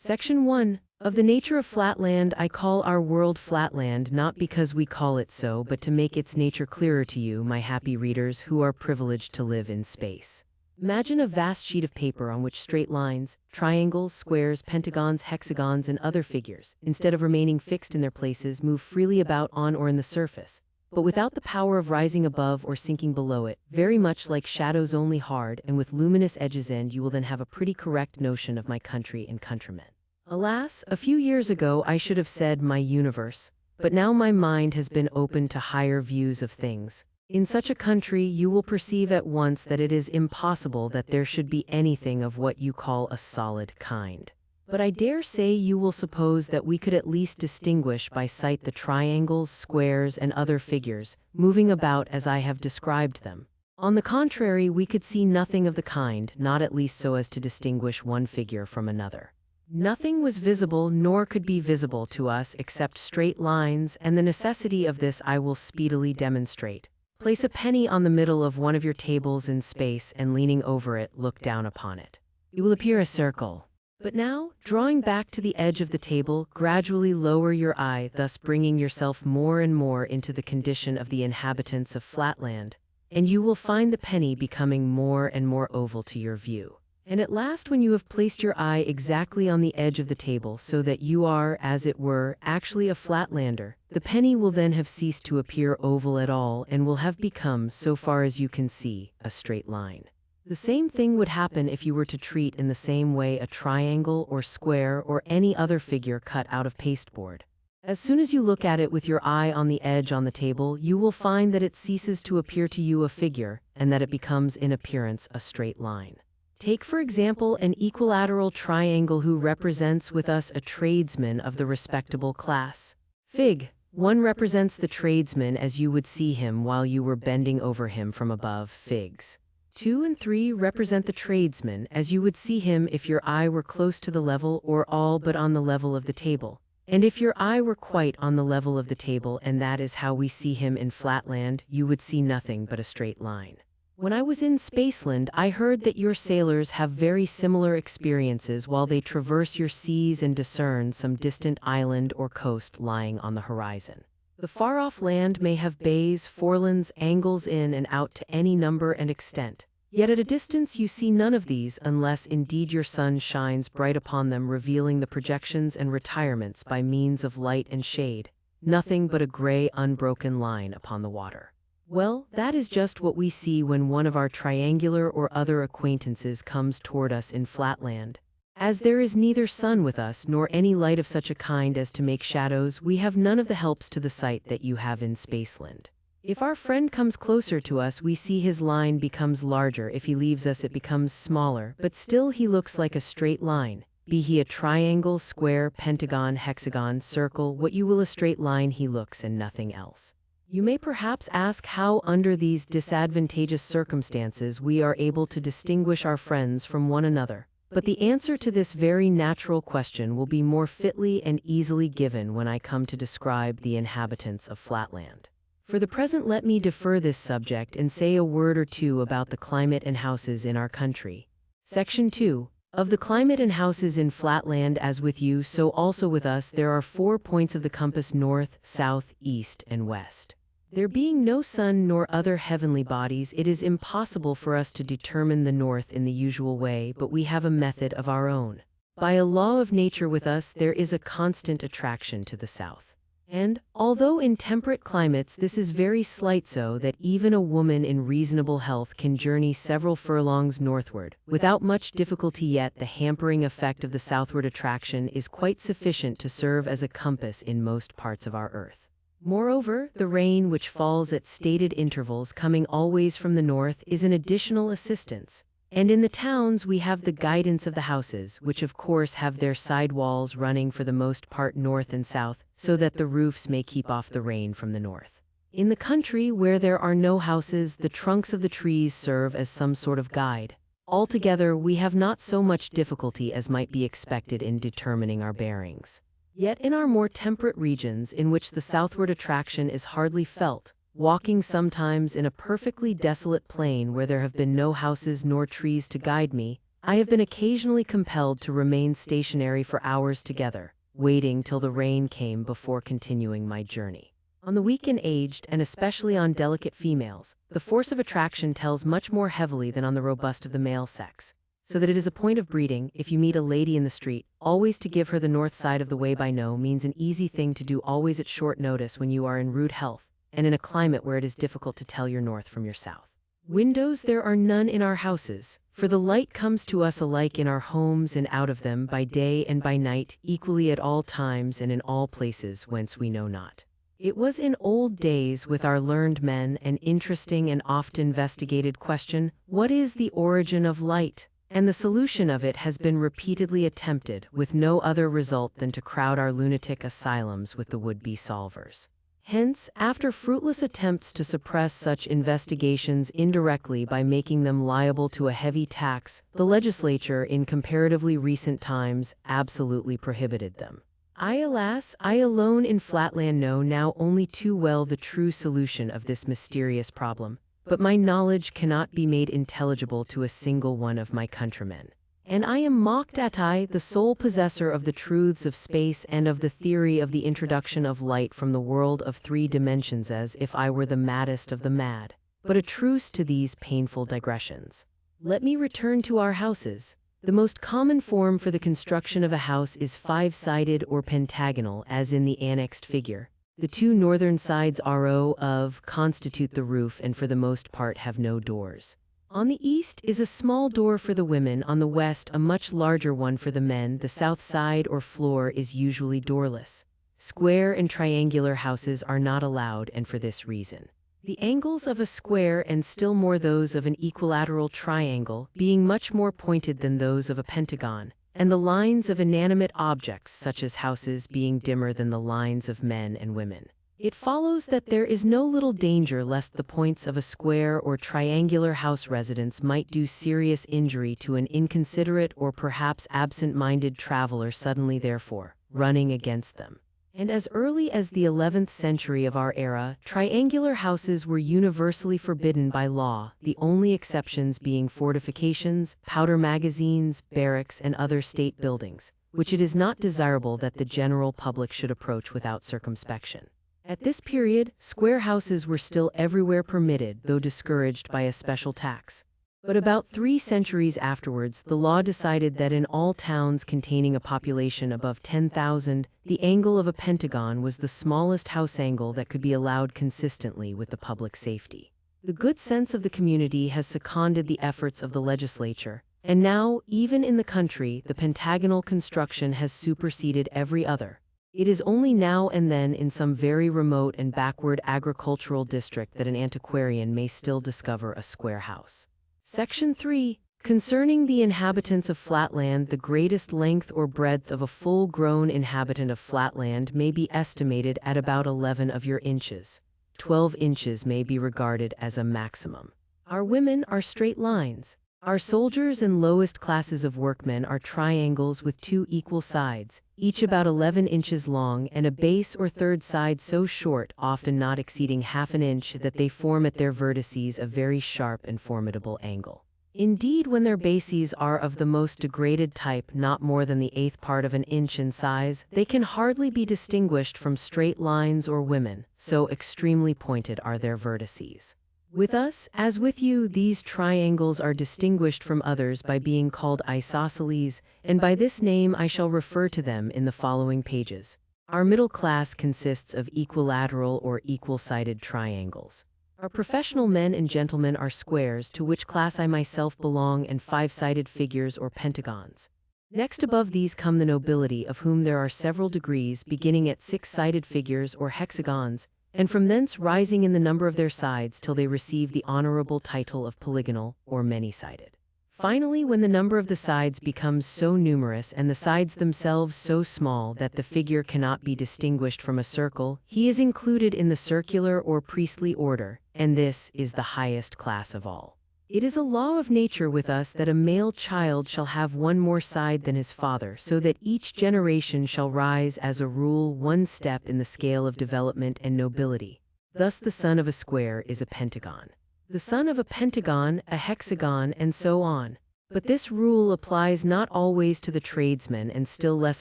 Section 1. Of the nature of Flatland. I call our world Flatland not because we call it so, but to make its nature clearer to you, my happy readers who are privileged to live in space. Imagine a vast sheet of paper on which straight lines, triangles, squares, pentagons, hexagons, and other figures, instead of remaining fixed in their places, move freely about on or in the surface, but without the power of rising above or sinking below it, very much like shadows, only hard and with luminous edges. And you will then have a pretty correct notion of my country and countrymen. Alas, a few years ago I should have said my universe, but now my mind has been opened to higher views of things. In such a country you will perceive at once that it is impossible that there should be anything of what you call a solid kind. But I dare say you will suppose that we could at least distinguish by sight the triangles, squares, and other figures, moving about as I have described them. On the contrary, we could see nothing of the kind, not at least so as to distinguish one figure from another. Nothing was visible nor could be visible to us except straight lines, and the necessity of this I will speedily demonstrate. Place a penny on the middle of one of your tables in space, and leaning over it, look down upon it. It will appear a circle. But now, drawing back to the edge of the table, gradually lower your eye, thus bringing yourself more and more into the condition of the inhabitants of Flatland, and you will find the penny becoming more and more oval to your view. And at last, when you have placed your eye exactly on the edge of the table so that you are, as it were, actually a Flatlander, the penny will then have ceased to appear oval at all and will have become, so far as you can see, a straight line. The same thing would happen if you were to treat in the same way a triangle or square or any other figure cut out of pasteboard. As soon as you look at it with your eye on the edge on the table, you will find that it ceases to appear to you a figure, and that it becomes in appearance a straight line. Take, for example, an equilateral triangle who represents with us a tradesman of the respectable class. Fig. 1 represents the tradesman as you would see him while you were bending over him from above. Figs. 2 and 3 represent the tradesman as you would see him if your eye were close to the level or all but on the level of the table. And if your eye were quite on the level of the table, and that is how we see him in Flatland, you would see nothing but a straight line. When I was in Spaceland, I heard that your sailors have very similar experiences while they traverse your seas and discern some distant island or coast lying on the horizon. The far-off land may have bays, forelands, angles in and out to any number and extent. Yet at a distance you see none of these, unless indeed your sun shines bright upon them, revealing the projections and retirements by means of light and shade. Nothing but a gray, unbroken line upon the water. Well, that is just what we see when one of our triangular or other acquaintances comes toward us in Flatland. As there is neither sun with us nor any light of such a kind as to make shadows, we have none of the helps to the sight that you have in Spaceland. If our friend comes closer to us, we see his line becomes larger. If he leaves us, it becomes smaller, but still he looks like a straight line. Be he a triangle, square, pentagon, hexagon, circle, what you will, a straight line he looks and nothing else. You may perhaps ask how, under these disadvantageous circumstances, we are able to distinguish our friends from one another. But the answer to this very natural question will be more fitly and easily given when I come to describe the inhabitants of Flatland. For the present, let me defer this subject and say a word or two about the climate and houses in our country. Section 2. Of the climate and houses in Flatland, as with you, so also with us, there are 4 points of the compass: north, south, east, and west. There being no sun nor other heavenly bodies, it is impossible for us to determine the north in the usual way, but we have a method of our own. By a law of nature with us, there is a constant attraction to the south. And, although in temperate climates this is very slight, so that even a woman in reasonable health can journey several furlongs northward, without much difficulty, yet the hampering effect of the southward attraction is quite sufficient to serve as a compass in most parts of our earth. Moreover, the rain which falls at stated intervals, coming always from the north, is an additional assistance. And in the towns we have the guidance of the houses, which of course have their side walls running for the most part north and south, so that the roofs may keep off the rain from the north. In the country where there are no houses, the trunks of the trees serve as some sort of guide. Altogether, we have not so much difficulty as might be expected in determining our bearings. Yet in our more temperate regions, in which the southward attraction is hardly felt, walking sometimes in a perfectly desolate plain where there have been no houses nor trees to guide me, I have been occasionally compelled to remain stationary for hours together, waiting till the rain came before continuing my journey. On the weak and aged, and especially on delicate females, the force of attraction tells much more heavily than on the robust of the male sex, so that it is a point of breeding, if you meet a lady in the street, always to give her the north side of the way. By no means an easy thing to do, always at short notice when you are in rude health, and in a climate where it is difficult to tell your north from your south. Windows there are none in our houses, for the light comes to us alike in our homes and out of them, by day and by night, equally at all times and in all places whence we know not. It was in old days with our learned men an interesting and oft investigated question, what is the origin of light? And the solution of it has been repeatedly attempted, with no other result than to crowd our lunatic asylums with the would-be solvers. Hence, after fruitless attempts to suppress such investigations indirectly by making them liable to a heavy tax, the legislature in comparatively recent times absolutely prohibited them. Alas, I alone in Flatland know now only too well the true solution of this mysterious problem, but my knowledge cannot be made intelligible to a single one of my countrymen. And I am mocked at, I, the sole possessor of the truths of space and of the theory of the introduction of light from the world of 3 dimensions, as if I were the maddest of the mad. But a truce to these painful digressions. Let me return to our houses. The most common form for the construction of a house is 5-sided or pentagonal, as in the annexed figure. The 2 northern sides constitute the roof and for the most part have no doors. On the east is a small door for the women, on the west a much larger one for the men. The south side or floor is usually doorless. Square and triangular houses are not allowed, and for this reason. The angles of a square, and still more those of an equilateral triangle, being much more pointed than those of a pentagon, and the lines of inanimate objects such as houses being dimmer than the lines of men and women, it follows that there is no little danger lest the points of a square or triangular house residence might do serious injury to an inconsiderate or perhaps absent-minded traveler suddenly therefore running against them. And as early as the 11th century of our era, triangular houses were universally forbidden by law, the only exceptions being fortifications, powder magazines, barracks, and other state buildings, which it is not desirable that the general public should approach without circumspection. At this period, square houses were still everywhere permitted, though discouraged by a special tax. But about 3 centuries afterwards, the law decided that in all towns containing a population above 10,000, the angle of a pentagon was the smallest house angle that could be allowed consistently with the public safety. The good sense of the community has seconded the efforts of the legislature, and now, even in the country, the pentagonal construction has superseded every other. It is only now and then in some very remote and backward agricultural district that an antiquarian may still discover a square house. Section 3. Concerning the inhabitants of Flatland, the greatest length or breadth of a full-grown inhabitant of Flatland may be estimated at about 11 of your inches. 12 inches may be regarded as a maximum. Our women are straight lines. Our soldiers and lowest classes of workmen are triangles with 2 equal sides, each about 11 inches long, and a base or third side so short, often not exceeding half an inch, that they form at their vertices a very sharp and formidable angle. Indeed, when their bases are of the most degraded type, not more than the 1/8 part of an inch in size, they can hardly be distinguished from straight lines or women, so extremely pointed are their vertices. With us, as with you, these triangles are distinguished from others by being called isosceles, and by this name I shall refer to them in the following pages. Our middle class consists of equilateral or equal-sided triangles. Our professional men and gentlemen are squares, to which class I myself belong, and 5-sided figures or pentagons. Next above these come the nobility, of whom there are several degrees, beginning at 6-sided figures or hexagons, and from thence rising in the number of their sides till they receive the honorable title of polygonal or many-sided. Finally, when the number of the sides becomes so numerous and the sides themselves so small that the figure cannot be distinguished from a circle, he is included in the circular or priestly order, and this is the highest class of all. It is a law of nature with us that a male child shall have one more side than his father, so that each generation shall rise as a rule 1 step in the scale of development and nobility. Thus the son of a square is a pentagon, the son of a pentagon a hexagon, and so on. But this rule applies not always to the tradesmen and still less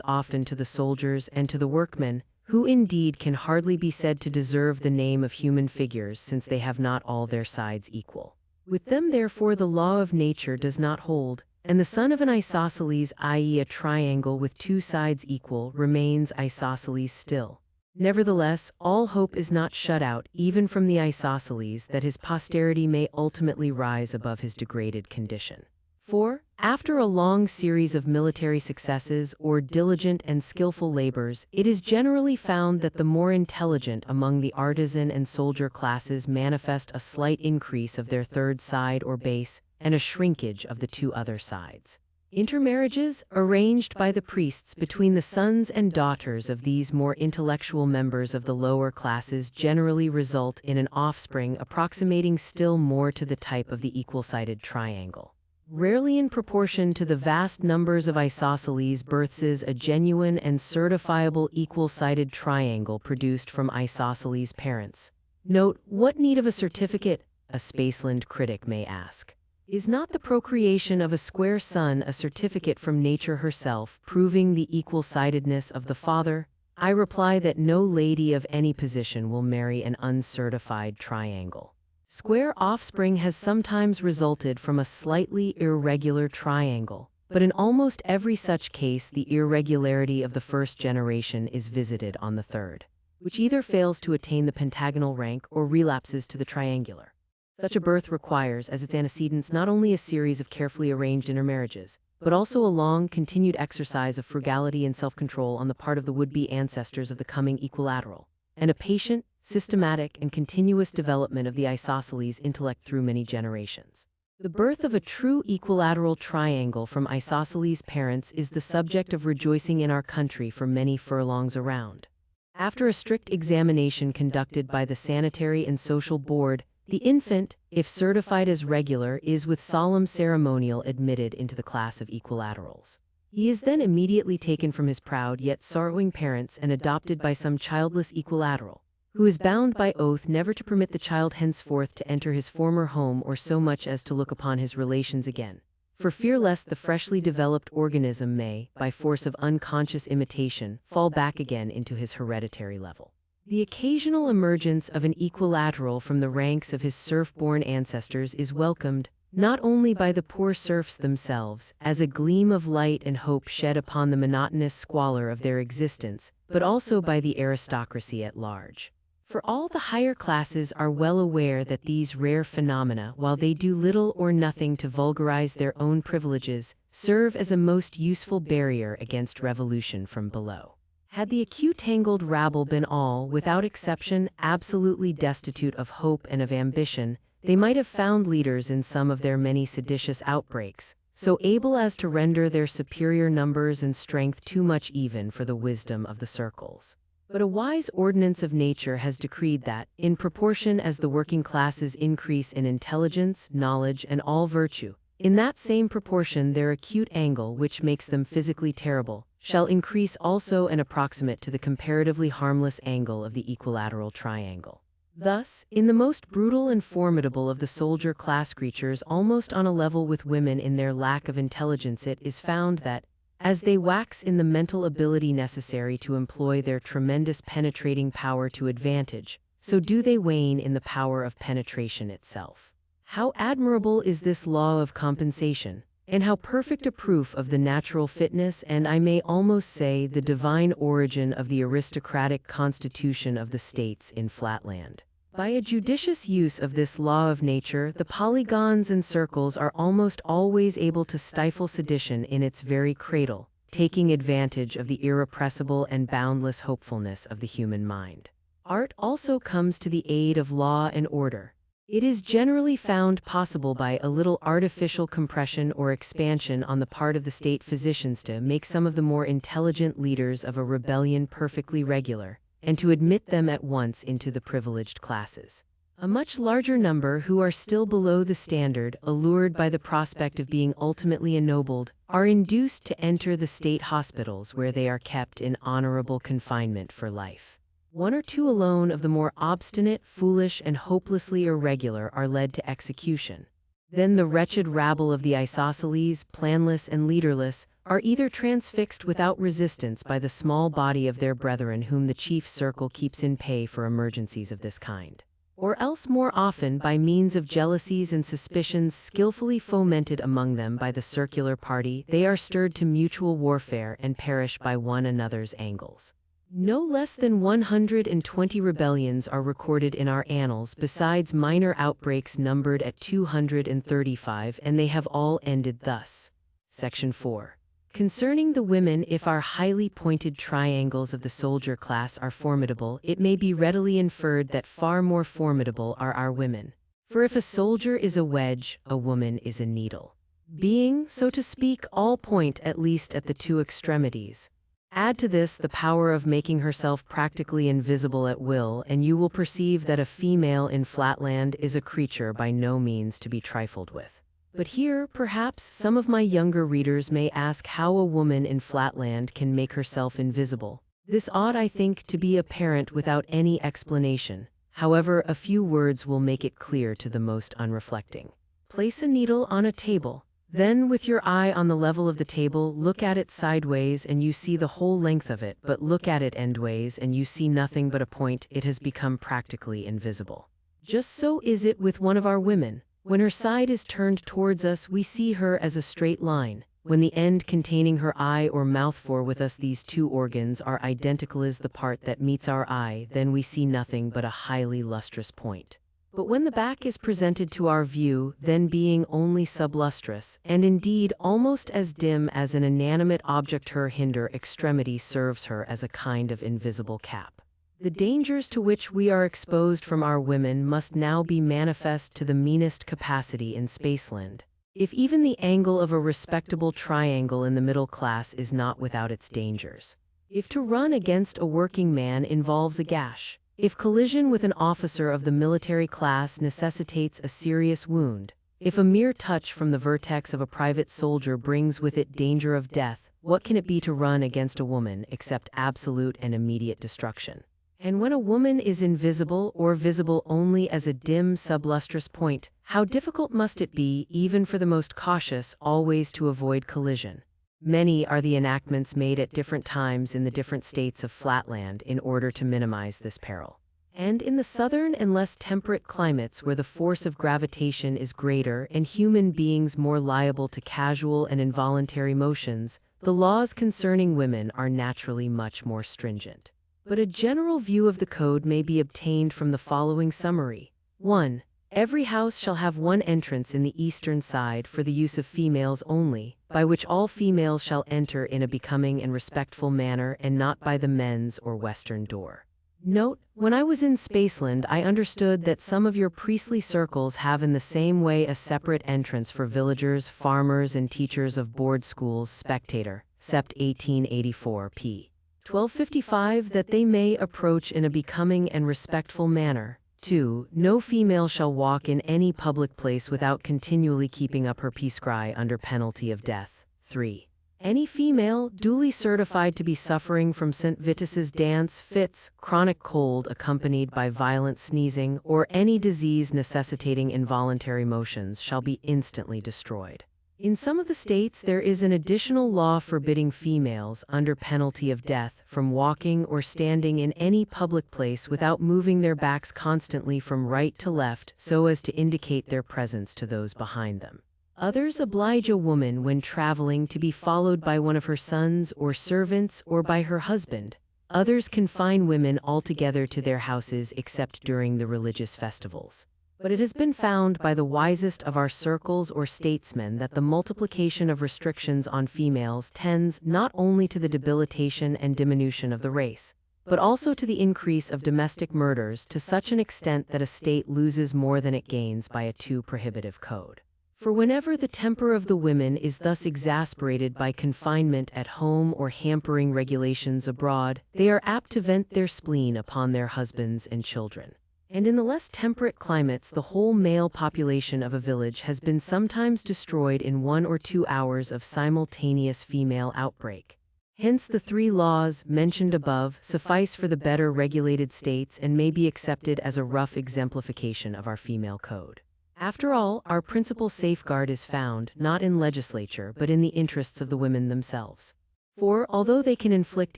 often to the soldiers and to the workmen, who indeed can hardly be said to deserve the name of human figures since they have not all their sides equal. With them therefore the law of nature does not hold, and the son of an isosceles, i.e. a triangle with two sides equal, remains isosceles still. Nevertheless, all hope is not shut out, even from the isosceles, that his posterity may ultimately rise above his degraded condition. For, after a long series of military successes or diligent and skillful labors, it is generally found that the more intelligent among the artisan and soldier classes manifest a slight increase of their third side or base, and a shrinkage of the two other sides. Intermarriages, arranged by the priests between the sons and daughters of these more intellectual members of the lower classes, generally result in an offspring approximating still more to the type of the equal-sided triangle. Rarely in proportion to the vast numbers of isosceles births is a genuine and certifiable equal-sided triangle produced from isosceles parents. Note, what need of a certificate, a Spaceland critic may ask. Is not the procreation of a square son a certificate from nature herself, proving the equal-sidedness of the father? I reply that no lady of any position will marry an uncertified triangle. Square offspring has sometimes resulted from a slightly irregular triangle, but in almost every such case the irregularity of the first generation is visited on the third, which either fails to attain the pentagonal rank or relapses to the triangular. Such a birth requires as its antecedents not only a series of carefully arranged intermarriages, but also a long, continued exercise of frugality and self-control on the part of the would-be ancestors of the coming equilateral, and a patient, systematic, and continuous development of the isosceles intellect through many generations. The birth of a true equilateral triangle from isosceles parents is the subject of rejoicing in our country for many furlongs around. After a strict examination conducted by the Sanitary and Social Board, the infant, if certified as regular, is with solemn ceremonial admitted into the class of equilaterals. He is then immediately taken from his proud yet sorrowing parents and adopted by some childless equilateral, who is bound by oath never to permit the child henceforth to enter his former home or so much as to look upon his relations again, for fear lest the freshly developed organism may, by force of unconscious imitation, fall back again into his hereditary level. The occasional emergence of an equilateral from the ranks of his serf-born ancestors is welcomed, not only by the poor serfs themselves, as a gleam of light and hope shed upon the monotonous squalor of their existence, but also by the aristocracy at large. For all the higher classes are well aware that these rare phenomena, while they do little or nothing to vulgarize their own privileges, serve as a most useful barrier against revolution from below. Had the acute-tangled rabble been all, without exception, absolutely destitute of hope and of ambition, they might have found leaders in some of their many seditious outbreaks, so able as to render their superior numbers and strength too much even for the wisdom of the circles. But a wise ordinance of nature has decreed that, in proportion as the working classes increase in intelligence, knowledge, and all virtue, in that same proportion their acute angle, which makes them physically terrible, shall increase also and approximate to the comparatively harmless angle of the equilateral triangle. Thus, in the most brutal and formidable of the soldier class creatures, almost on a level with women in their lack of intelligence, it is found that, as they wax in the mental ability necessary to employ their tremendous penetrating power to advantage, so do they wane in the power of penetration itself. How admirable is this law of compensation, and how perfect a proof of the natural fitness and, I may almost say, the divine origin of the aristocratic constitution of the states in Flatland. By a judicious use of this law of nature, the polygons and circles are almost always able to stifle sedition in its very cradle, taking advantage of the irrepressible and boundless hopefulness of the human mind. Art also comes to the aid of law and order. It is generally found possible by a little artificial compression or expansion on the part of the state physicians to make some of the more intelligent leaders of a rebellion perfectly regular, and to admit them at once into the privileged classes. A much larger number who are still below the standard, allured by the prospect of being ultimately ennobled, are induced to enter the state hospitals where they are kept in honorable confinement for life. One or two alone of the more obstinate, foolish, and hopelessly irregular are led to execution. Then the wretched rabble of the isosceles, planless and leaderless, are either transfixed without resistance by the small body of their brethren whom the chief circle keeps in pay for emergencies of this kind, or else more often by means of jealousies and suspicions skillfully fomented among them by the circular party, they are stirred to mutual warfare and perish by one another's angles. No less than 120 rebellions are recorded in our annals, besides minor outbreaks numbered at 235, and they have all ended thus. Section 4. Concerning the women, if our highly pointed triangles of the soldier class are formidable, it may be readily inferred that far more formidable are our women. For if a soldier is a wedge, a woman is a needle. Being, so to speak, all point at least at the two extremities. Add to this the power of making herself practically invisible at will, and you will perceive that a female in Flatland is a creature by no means to be trifled with. But here, perhaps, some of my younger readers may ask how a woman in Flatland can make herself invisible. This ought, I think, to be apparent without any explanation. However, a few words will make it clear to the most unreflecting. Place a needle on a table. Then, with your eye on the level of the table, look at it sideways and you see the whole length of it, but look at it endways and you see nothing but a point. It has become practically invisible. Just so is it with one of our women. When her side is turned towards us, we see her as a straight line. When the end containing her eye or mouth, for with us these two organs are identical as the part that meets our eye, then we see nothing but a highly lustrous point. But when the back is presented to our view, then being only sublustrous, and indeed almost as dim as an inanimate object, her hinder extremity serves her as a kind of invisible cap. The dangers to which we are exposed from our women must now be manifest to the meanest capacity in Spaceland. If even the angle of a respectable triangle in the middle class is not without its dangers. If to run against a working man involves a gash, if collision with an officer of the military class necessitates a serious wound, if a mere touch from the vertex of a private soldier brings with it danger of death, what can it be to run against a woman except absolute and immediate destruction? And when a woman is invisible or visible only as a dim sublustrous point, how difficult must it be, even for the most cautious, always to avoid collision? Many are the enactments made at different times in the different states of Flatland in order to minimize this peril. And in the southern and less temperate climates where the force of gravitation is greater and human beings more liable to casual and involuntary motions, the laws concerning women are naturally much more stringent. But a general view of the code may be obtained from the following summary. 1. Every house shall have one entrance in the eastern side for the use of females only, by which all females shall enter in a becoming and respectful manner, and not by the men's or western door. Note, when I was in Spaceland, I understood that some of your priestly circles have in the same way a separate entrance for villagers, farmers, and teachers of board schools. Spectator, Sept. 1884 p. 1255, that they may approach in a becoming and respectful manner. 2. No female shall walk in any public place without continually keeping up her piscry under penalty of death. 3. Any female, duly certified to be suffering from St. Vitus's dance, fits, chronic cold accompanied by violent sneezing, or any disease necessitating involuntary motions, shall be instantly destroyed. In some of the states there is an additional law forbidding females, under penalty of death, from walking or standing in any public place without moving their backs constantly from right to left so as to indicate their presence to those behind them. Others oblige a woman when traveling to be followed by one of her sons or servants or by her husband. Others confine women altogether to their houses except during the religious festivals. But it has been found by the wisest of our circles or statesmen that the multiplication of restrictions on females tends not only to the debilitation and diminution of the race, but also to the increase of domestic murders to such an extent that a state loses more than it gains by a too prohibitive code. For whenever the temper of the women is thus exasperated by confinement at home or hampering regulations abroad, they are apt to vent their spleen upon their husbands and children. And in the less temperate climates, the whole male population of a village has been sometimes destroyed in 1 or 2 hours of simultaneous female outbreak. Hence the 3 laws mentioned above suffice for the better regulated states and may be accepted as a rough exemplification of our female code. After all, our principal safeguard is found not in legislature but in the interests of the women themselves. For, although they can inflict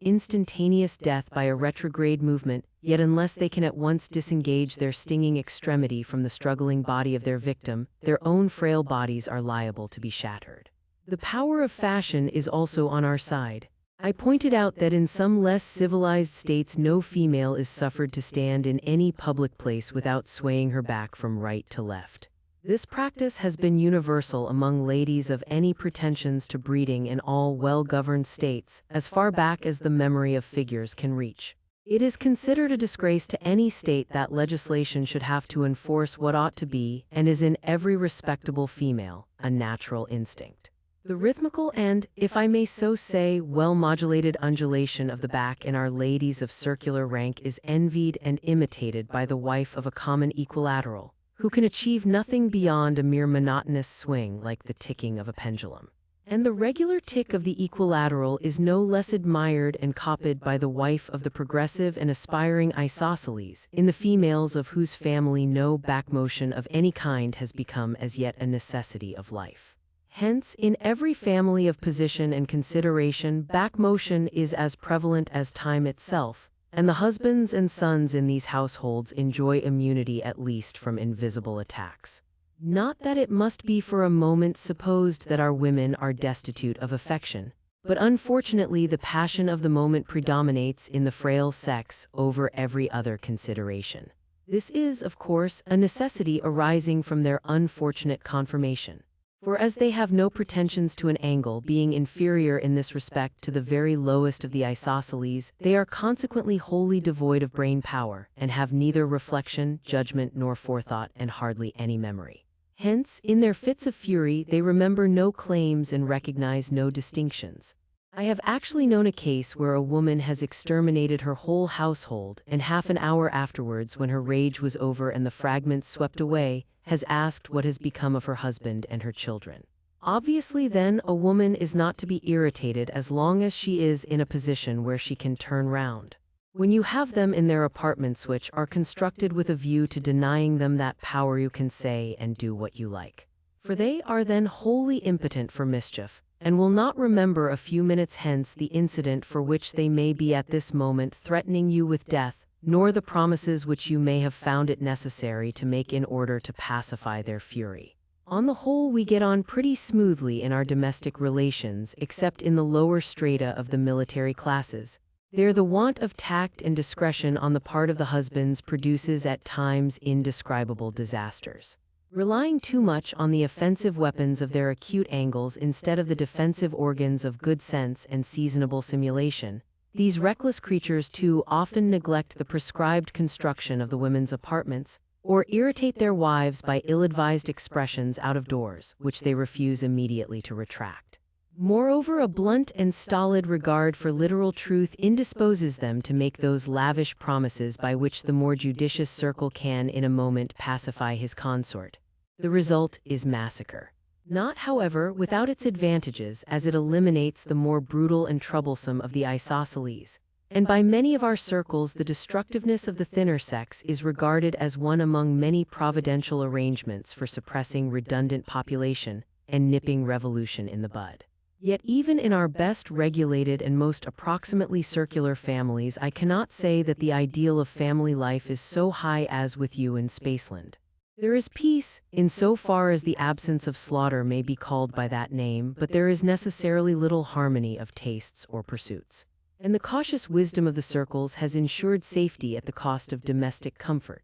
instantaneous death by a retrograde movement, yet unless they can at once disengage their stinging extremity from the struggling body of their victim, their own frail bodies are liable to be shattered. The power of fashion is also on our side. I pointed out that in some less civilized states no female is suffered to stand in any public place without swaying her back from right to left. This practice has been universal among ladies of any pretensions to breeding in all well-governed states, as far back as the memory of figures can reach. It is considered a disgrace to any state that legislation should have to enforce what ought to be, and is in every respectable female, a natural instinct. The rhythmical and, if I may so say, well-modulated undulation of the back in our ladies of circular rank is envied and imitated by the wife of a common equilateral, who can achieve nothing beyond a mere monotonous swing like the ticking of a pendulum. And the regular tick of the equilateral is no less admired and copied by the wife of the progressive and aspiring isosceles, in the females of whose family no back motion of any kind has become as yet a necessity of life. Hence, in every family of position and consideration, back motion is as prevalent as time itself, and the husbands and sons in these households enjoy immunity at least from invisible attacks. Not that it must be for a moment supposed that our women are destitute of affection, but unfortunately the passion of the moment predominates in the frail sex over every other consideration. This is, of course, a necessity arising from their unfortunate conformation. For as they have no pretensions to an angle, being inferior in this respect to the very lowest of the isosceles, they are consequently wholly devoid of brain power, and have neither reflection, judgment, nor forethought, and hardly any memory. Hence, in their fits of fury, they remember no claims and recognize no distinctions. I have actually known a case where a woman has exterminated her whole household, and half an hour afterwards, when her rage was over and the fragments swept away, has asked what has become of her husband and her children. Obviously, then, a woman is not to be irritated as long as she is in a position where she can turn round. When you have them in their apartments which are constructed with a view to denying them that power, you can say and do what you like. For they are then wholly impotent for mischief, and will not remember a few minutes hence the incident for which they may be at this moment threatening you with death, nor the promises which you may have found it necessary to make in order to pacify their fury. On the whole, we get on pretty smoothly in our domestic relations, except in the lower strata of the military classes. There the want of tact and discretion on the part of the husbands produces at times indescribable disasters. Relying too much on the offensive weapons of their acute angles instead of the defensive organs of good sense and seasonable simulation, these reckless creatures too often neglect the prescribed construction of the women's apartments, or irritate their wives by ill-advised expressions out of doors, which they refuse immediately to retract. Moreover, a blunt and stolid regard for literal truth indisposes them to make those lavish promises by which the more judicious circle can in a moment pacify his consort. The result is massacre. Not, however, without its advantages, as it eliminates the more brutal and troublesome of the isosceles, and by many of our circles the destructiveness of the thinner sex is regarded as one among many providential arrangements for suppressing redundant population and nipping revolution in the bud. Yet even in our best regulated and most approximately circular families, I cannot say that the ideal of family life is so high as with you in Spaceland. There is peace, in so far as the absence of slaughter may be called by that name, but there is necessarily little harmony of tastes or pursuits. And the cautious wisdom of the circles has ensured safety at the cost of domestic comfort.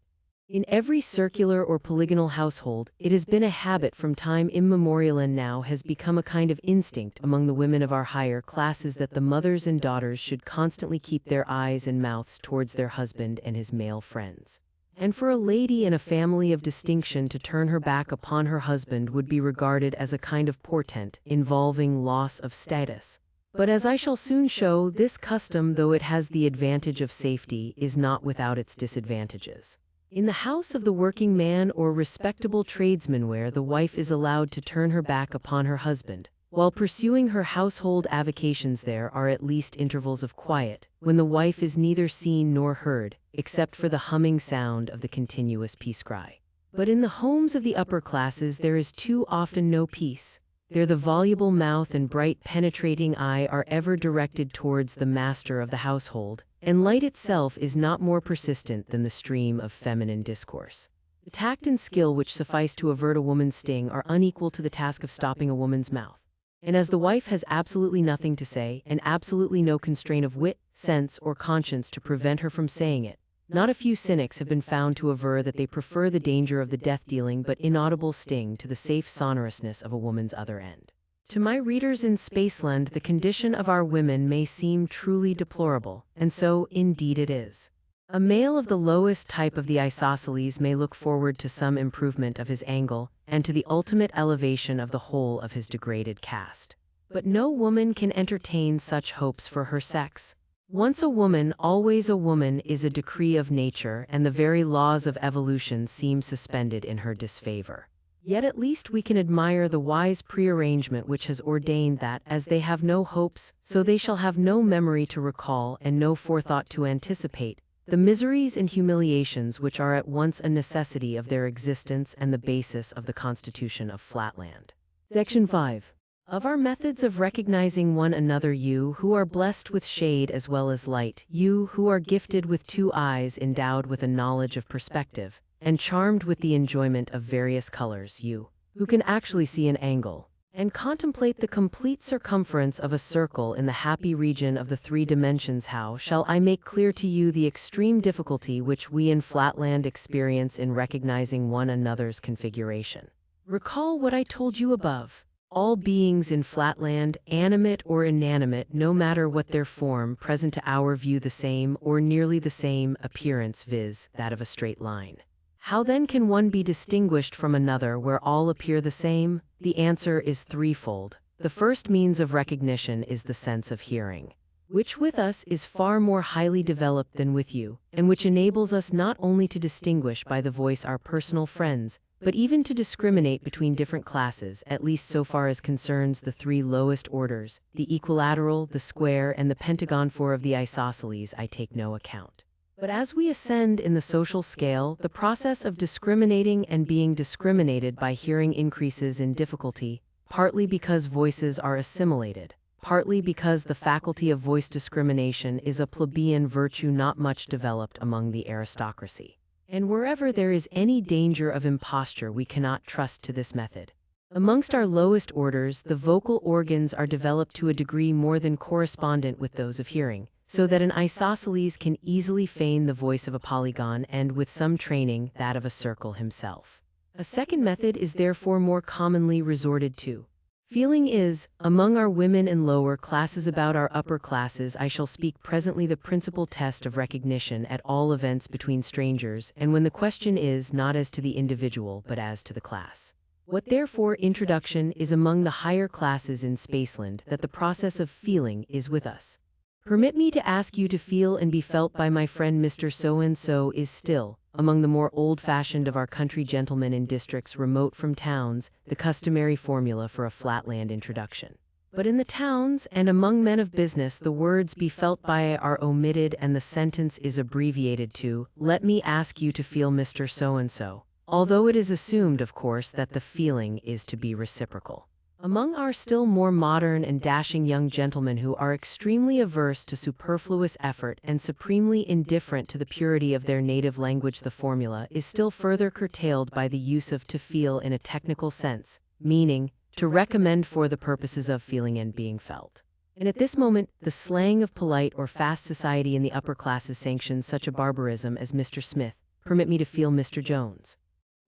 In every circular or polygonal household, it has been a habit from time immemorial and now has become a kind of instinct among the women of our higher classes that the mothers and daughters should constantly keep their eyes and mouths towards their husband and his male friends. And for a lady in a family of distinction to turn her back upon her husband would be regarded as a kind of portent involving loss of status. But as I shall soon show, this custom, though it has the advantage of safety, is not without its disadvantages. In the house of the working man or respectable tradesman, where the wife is allowed to turn her back upon her husband, while pursuing her household avocations, there are at least intervals of quiet, when the wife is neither seen nor heard, except for the humming sound of the continuous peace cry. But in the homes of the upper classes there is too often no peace. There the voluble mouth and bright penetrating eye are ever directed towards the master of the household, and light itself is not more persistent than the stream of feminine discourse. The tact and skill which suffice to avert a woman's sting are unequal to the task of stopping a woman's mouth. And as the wife has absolutely nothing to say, and absolutely no constraint of wit, sense, or conscience to prevent her from saying it, not a few cynics have been found to aver that they prefer the danger of the death-dealing but inaudible sting to the safe sonorousness of a woman's other end. To my readers in Spaceland, the condition of our women may seem truly deplorable, and so, indeed, it is. A male of the lowest type of the isosceles may look forward to some improvement of his angle, and to the ultimate elevation of the whole of his degraded caste. But no woman can entertain such hopes for her sex. Once a woman, always a woman is a decree of nature, and the very laws of evolution seem suspended in her disfavor. Yet at least we can admire the wise prearrangement which has ordained that, as they have no hopes, so they shall have no memory to recall and no forethought to anticipate, the miseries and humiliations which are at once a necessity of their existence and the basis of the constitution of Flatland. Section 5. Of our methods of recognizing one another, you who are blessed with shade as well as light, you who are gifted with two eyes endowed with a knowledge of perspective, and charmed with the enjoyment of various colors, you who can actually see an angle, and contemplate the complete circumference of a circle in the happy region of the three dimensions, how shall I make clear to you the extreme difficulty which we in Flatland experience in recognizing one another's configuration? Recall what I told you above. All beings in Flatland, animate or inanimate, no matter what their form, present to our view the same or nearly the same appearance, viz., that of a straight line. How then can one be distinguished from another where all appear the same? The answer is threefold. The first means of recognition is the sense of hearing, which with us is far more highly developed than with you, and which enables us not only to distinguish by the voice our personal friends, but even to discriminate between different classes, at least so far as concerns the three lowest orders, the equilateral, the square, and the pentagon. For of the isosceles I take no account. But as we ascend in the social scale, the process of discriminating and being discriminated by hearing increases in difficulty, partly because voices are assimilated, partly because the faculty of voice discrimination is a plebeian virtue not much developed among the aristocracy. And wherever there is any danger of imposture, we cannot trust to this method. Amongst our lowest orders, the vocal organs are developed to a degree more than correspondent with those of hearing, so that an isosceles can easily feign the voice of a polygon and, with some training, that of a circle himself. A second method is therefore more commonly resorted to. Feeling is, among our women and lower classes. About our upper classes I shall speak presently. The principal test of recognition at all events between strangers, and when the question is not as to the individual but as to the class. What therefore introduction is among the higher classes in Spaceland, that the process of feeling is with us. Permit me to ask you to feel and be felt by my friend Mr. So-and-so is still, among the more old-fashioned of our country gentlemen in districts remote from towns, the customary formula for a Flatland introduction. But in the towns and among men of business the words "be felt by" are omitted and the sentence is abbreviated to, "Let me ask you to feel Mr. So-and-so," although it is assumed, of course, that the feeling is to be reciprocal. Among our still more modern and dashing young gentlemen who are extremely averse to superfluous effort and supremely indifferent to the purity of their native language, the formula is still further curtailed by the use of "to feel" in a technical sense, meaning to recommend for the purposes of feeling and being felt. And at this moment, the slang of polite or fast society in the upper classes sanctions such a barbarism as "Mr. Smith, permit me to feel Mr. Jones."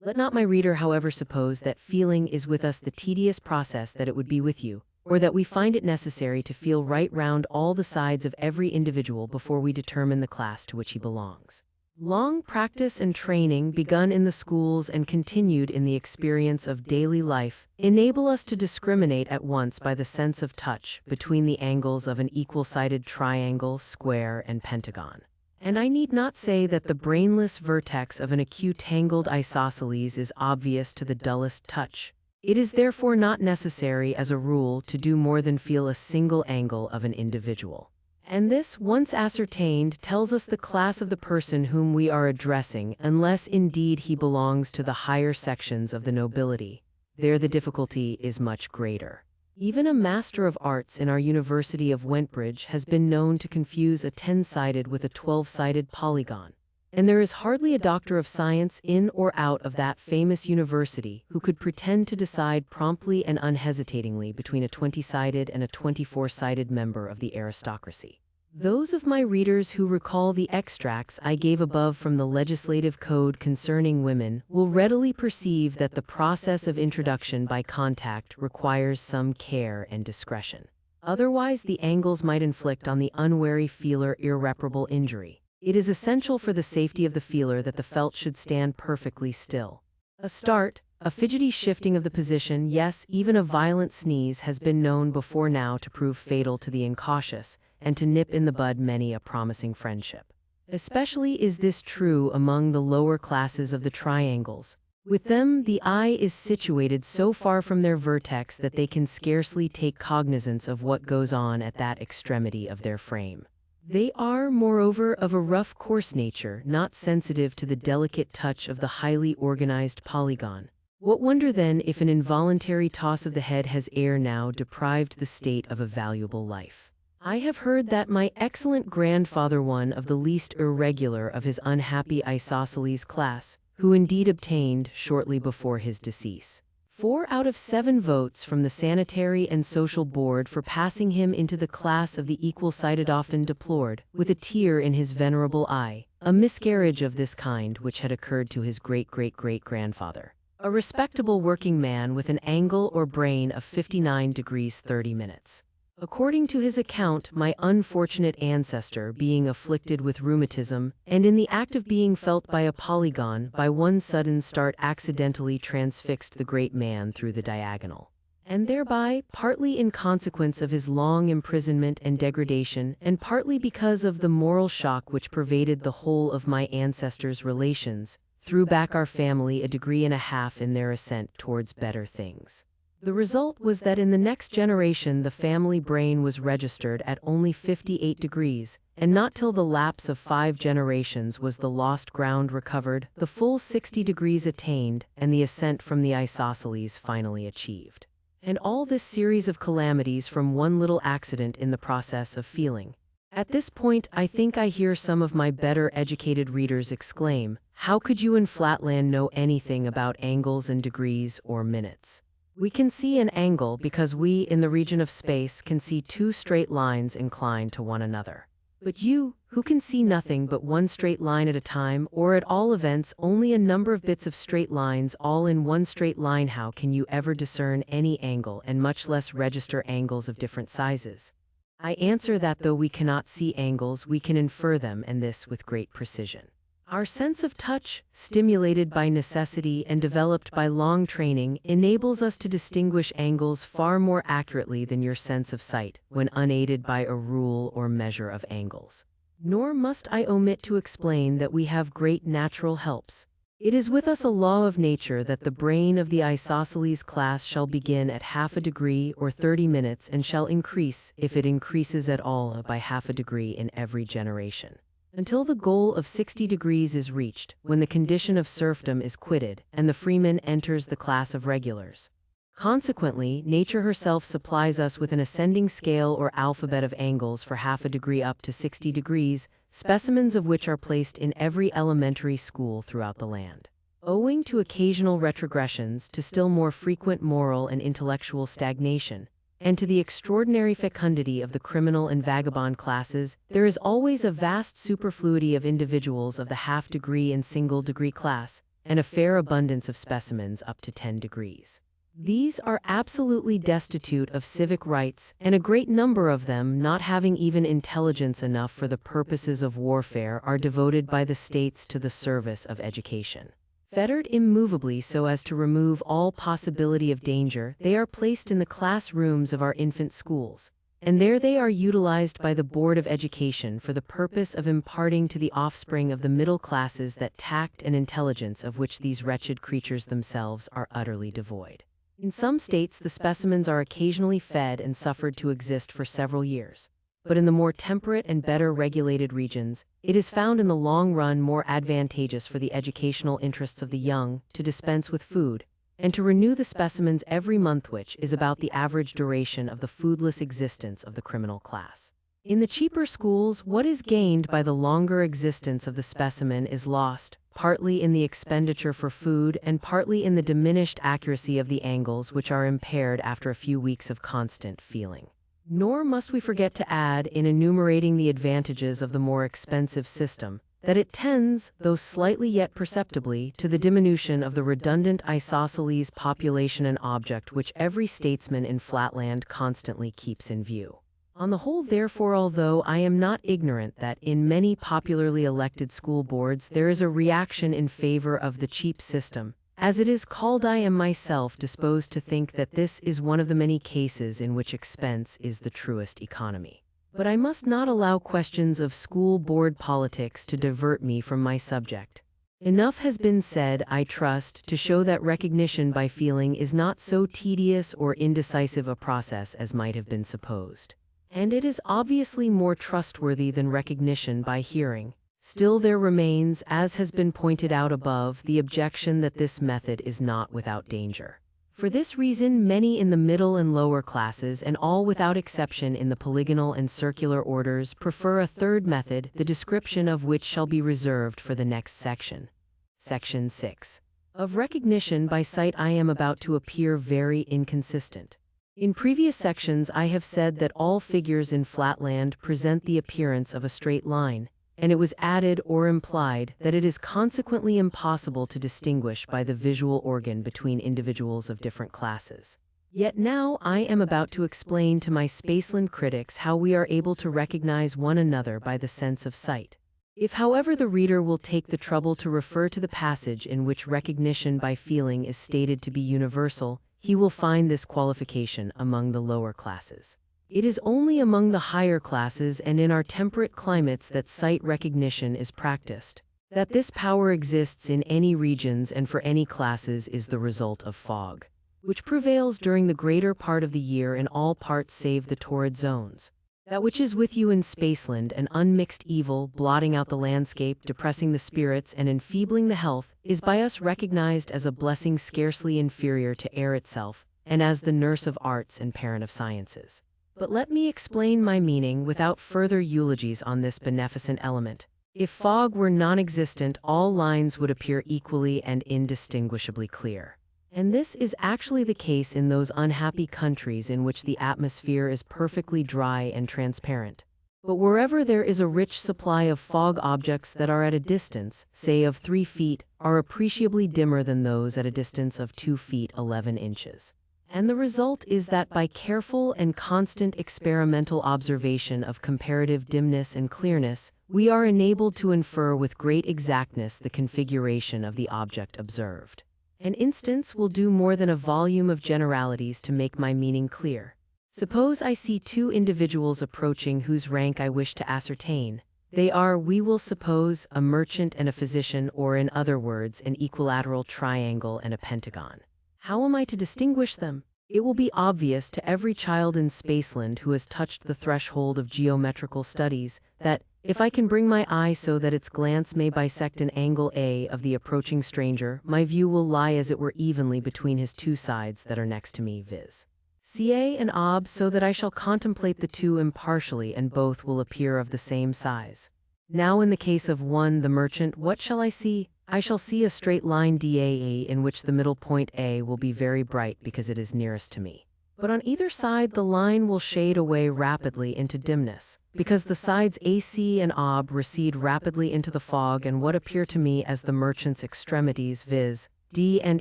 Let not my reader, however, suppose that feeling is with us the tedious process that it would be with you, or that we find it necessary to feel right round all the sides of every individual before we determine the class to which he belongs. Long practice and training, begun in the schools and continued in the experience of daily life, enable us to discriminate at once by the sense of touch between the angles of an equal-sided triangle, square, and pentagon. And I need not say that the brainless vertex of an acute-tangled isosceles is obvious to the dullest touch. It is therefore not necessary, as a rule, to do more than feel a single angle of an individual. And this, once ascertained, tells us the class of the person whom we are addressing, unless indeed he belongs to the higher sections of the nobility. There the difficulty is much greater. Even a Master of Arts in our University of Wentbridge has been known to confuse a 10-sided with a 12-sided polygon. And there is hardly a doctor of science in or out of that famous university who could pretend to decide promptly and unhesitatingly between a 20-sided and a 24-sided member of the aristocracy. Those of my readers who recall the extracts I gave above from the legislative code concerning women will readily perceive that the process of introduction by contact requires some care and discretion. Otherwise, the angles might inflict on the unwary feeler irreparable injury. It is essential for the safety of the feeler that the felt should stand perfectly still. A start, a fidgety shifting of the position, yes, even a violent sneeze has been known before now to prove fatal to the incautious, and to nip in the bud many a promising friendship. Especially is this true among the lower classes of the triangles. With them, the eye is situated so far from their vertex that they can scarcely take cognizance of what goes on at that extremity of their frame. They are, moreover, of a rough, coarse nature, not sensitive to the delicate touch of the highly organized polygon. What wonder, then, if an involuntary toss of the head has ere now deprived the state of a valuable life? I have heard that my excellent grandfather, one of the least irregular of his unhappy isosceles class, who indeed obtained, shortly before his decease, 4 out of 7 votes from the Sanitary and Social Board for passing him into the class of the equal-sided, often deplored, with a tear in his venerable eye, a miscarriage of this kind which had occurred to his great-great-great-grandfather, a respectable working man with an angle or brain of 59 degrees 30 minutes. According to his account, my unfortunate ancestor, being afflicted with rheumatism, and in the act of being felt by a polygon, by one sudden start accidentally transfixed the great man through the diagonal. And thereby, partly in consequence of his long imprisonment and degradation, and partly because of the moral shock which pervaded the whole of my ancestor's relations, threw back our family 1.5 degrees in their ascent towards better things. The result was that in the next generation the family brain was registered at only 58 degrees, and not till the lapse of 5 generations was the lost ground recovered, the full 60 degrees attained, and the ascent from the isosceles finally achieved. And all this series of calamities from one little accident in the process of feeling. At this point, I think I hear some of my better educated readers exclaim, "How could you in Flatland know anything about angles and degrees or minutes?" We can see an angle because we, in the region of space, can see 2 straight lines inclined to one another. But you, who can see nothing but one straight line at a time, or at all events only a number of bits of straight lines all in one straight line, how can you ever discern any angle, and much less register angles of different sizes? I answer that though we cannot see angles, we can infer them, and this with great precision. Our sense of touch, stimulated by necessity and developed by long training, enables us to distinguish angles far more accurately than your sense of sight, when unaided by a rule or measure of angles. Nor must I omit to explain that we have great natural helps. It is with us a law of nature that the brain of the isosceles class shall begin at 0.5 degree or 30 minutes and shall increase, if it increases at all, by 0.5 degree in every generation, until the goal of 60 degrees is reached, when the condition of serfdom is quitted, and the freeman enters the class of regulars. Consequently, nature herself supplies us with an ascending scale or alphabet of angles for 0.5 degree up to 60 degrees, specimens of which are placed in every elementary school throughout the land. Owing to occasional retrogressions, to still more frequent moral and intellectual stagnation, and to the extraordinary fecundity of the criminal and vagabond classes, there is always a vast superfluity of individuals of the 0.5 degree and single degree class, and a fair abundance of specimens up to 10 degrees. These are absolutely destitute of civic rights, and a great number of them, not having even intelligence enough for the purposes of warfare, are devoted by the states to the service of education. Fettered immovably so as to remove all possibility of danger, they are placed in the classrooms of our infant schools, and there they are utilized by the Board of Education for the purpose of imparting to the offspring of the middle classes that tact and intelligence of which these wretched creatures themselves are utterly devoid. In some states the specimens are occasionally fed and suffered to exist for several years. but in the more temperate and better regulated regions, it is found in the long run more advantageous for the educational interests of the young to dispense with food, and to renew the specimens every month, which is about the average duration of the foodless existence of the criminal class. In the cheaper schools, what is gained by the longer existence of the specimen is lost, partly in the expenditure for food and partly in the diminished accuracy of the angles, which are impaired after a few weeks of constant feeling. Nor must we forget to add, in enumerating the advantages of the more expensive system, that it tends, though slightly yet perceptibly, to the diminution of the redundant isosceles population, an object which every statesman in Flatland constantly keeps in view. On the whole, therefore, although I am not ignorant that in many popularly elected school boards there is a reaction in favor of the cheap system, as it is called, I am myself disposed to think that this is one of the many cases in which expense is the truest economy. But I must not allow questions of school board politics to divert me from my subject. Enough has been said, I trust, to show that recognition by feeling is not so tedious or indecisive a process as might have been supposed. And it is obviously more trustworthy than recognition by hearing. Still there remains, as has been pointed out above, the objection that this method is not without danger. For this reason, many in the middle and lower classes, and all without exception in the polygonal and circular orders, prefer a third method, the description of which shall be reserved for the next section. Section 6. Of recognition by sight I am about to appear very inconsistent. In previous sections I have said that all figures in Flatland present the appearance of a straight line, and it was added or implied that it is consequently impossible to distinguish by the visual organ between individuals of different classes. Yet now I am about to explain to my Spaceland critics how we are able to recognize one another by the sense of sight. If, however, the reader will take the trouble to refer to the passage in which recognition by feeling is stated to be universal, he will find this qualification among the lower classes. It is only among the higher classes and in our temperate climates that sight recognition is practiced. That this power exists in any regions and for any classes is the result of fog, which prevails during the greater part of the year in all parts save the torrid zones. That which is with you in Spaceland, an unmixed evil, blotting out the landscape, depressing the spirits, and enfeebling the health, is by us recognized as a blessing scarcely inferior to air itself, and as the nurse of arts and parent of sciences. But let me explain my meaning without further eulogies on this beneficent element. If fog were non-existent, all lines would appear equally and indistinguishably clear. And this is actually the case in those unhappy countries in which the atmosphere is perfectly dry and transparent. But wherever there is a rich supply of fog, objects that are at a distance, say of 3 feet, are appreciably dimmer than those at a distance of 2 feet 11 inches. And the result is that by careful and constant experimental observation of comparative dimness and clearness, we are enabled to infer with great exactness the configuration of the object observed. An instance will do more than a volume of generalities to make my meaning clear. Suppose I see 2 individuals approaching whose rank I wish to ascertain. They are, we will suppose, a merchant and a physician, or in other words, an equilateral triangle and a pentagon. How am I to distinguish them? It will be obvious to every child in Spaceland who has touched the threshold of geometrical studies that, if I can bring my eye so that its glance may bisect an angle A of the approaching stranger, my view will lie as it were evenly between his 2 sides that are next to me, viz. CA and OB, so that I shall contemplate the 2 impartially and both will appear of the same size. Now in the case of one, the merchant, what shall I see? I shall see a straight line DAE in which the middle point A will be very bright because it is nearest to me. But on either side the line will shade away rapidly into dimness, because the sides AC and OB recede rapidly into the fog, and what appear to me as the merchant's extremities, viz. D and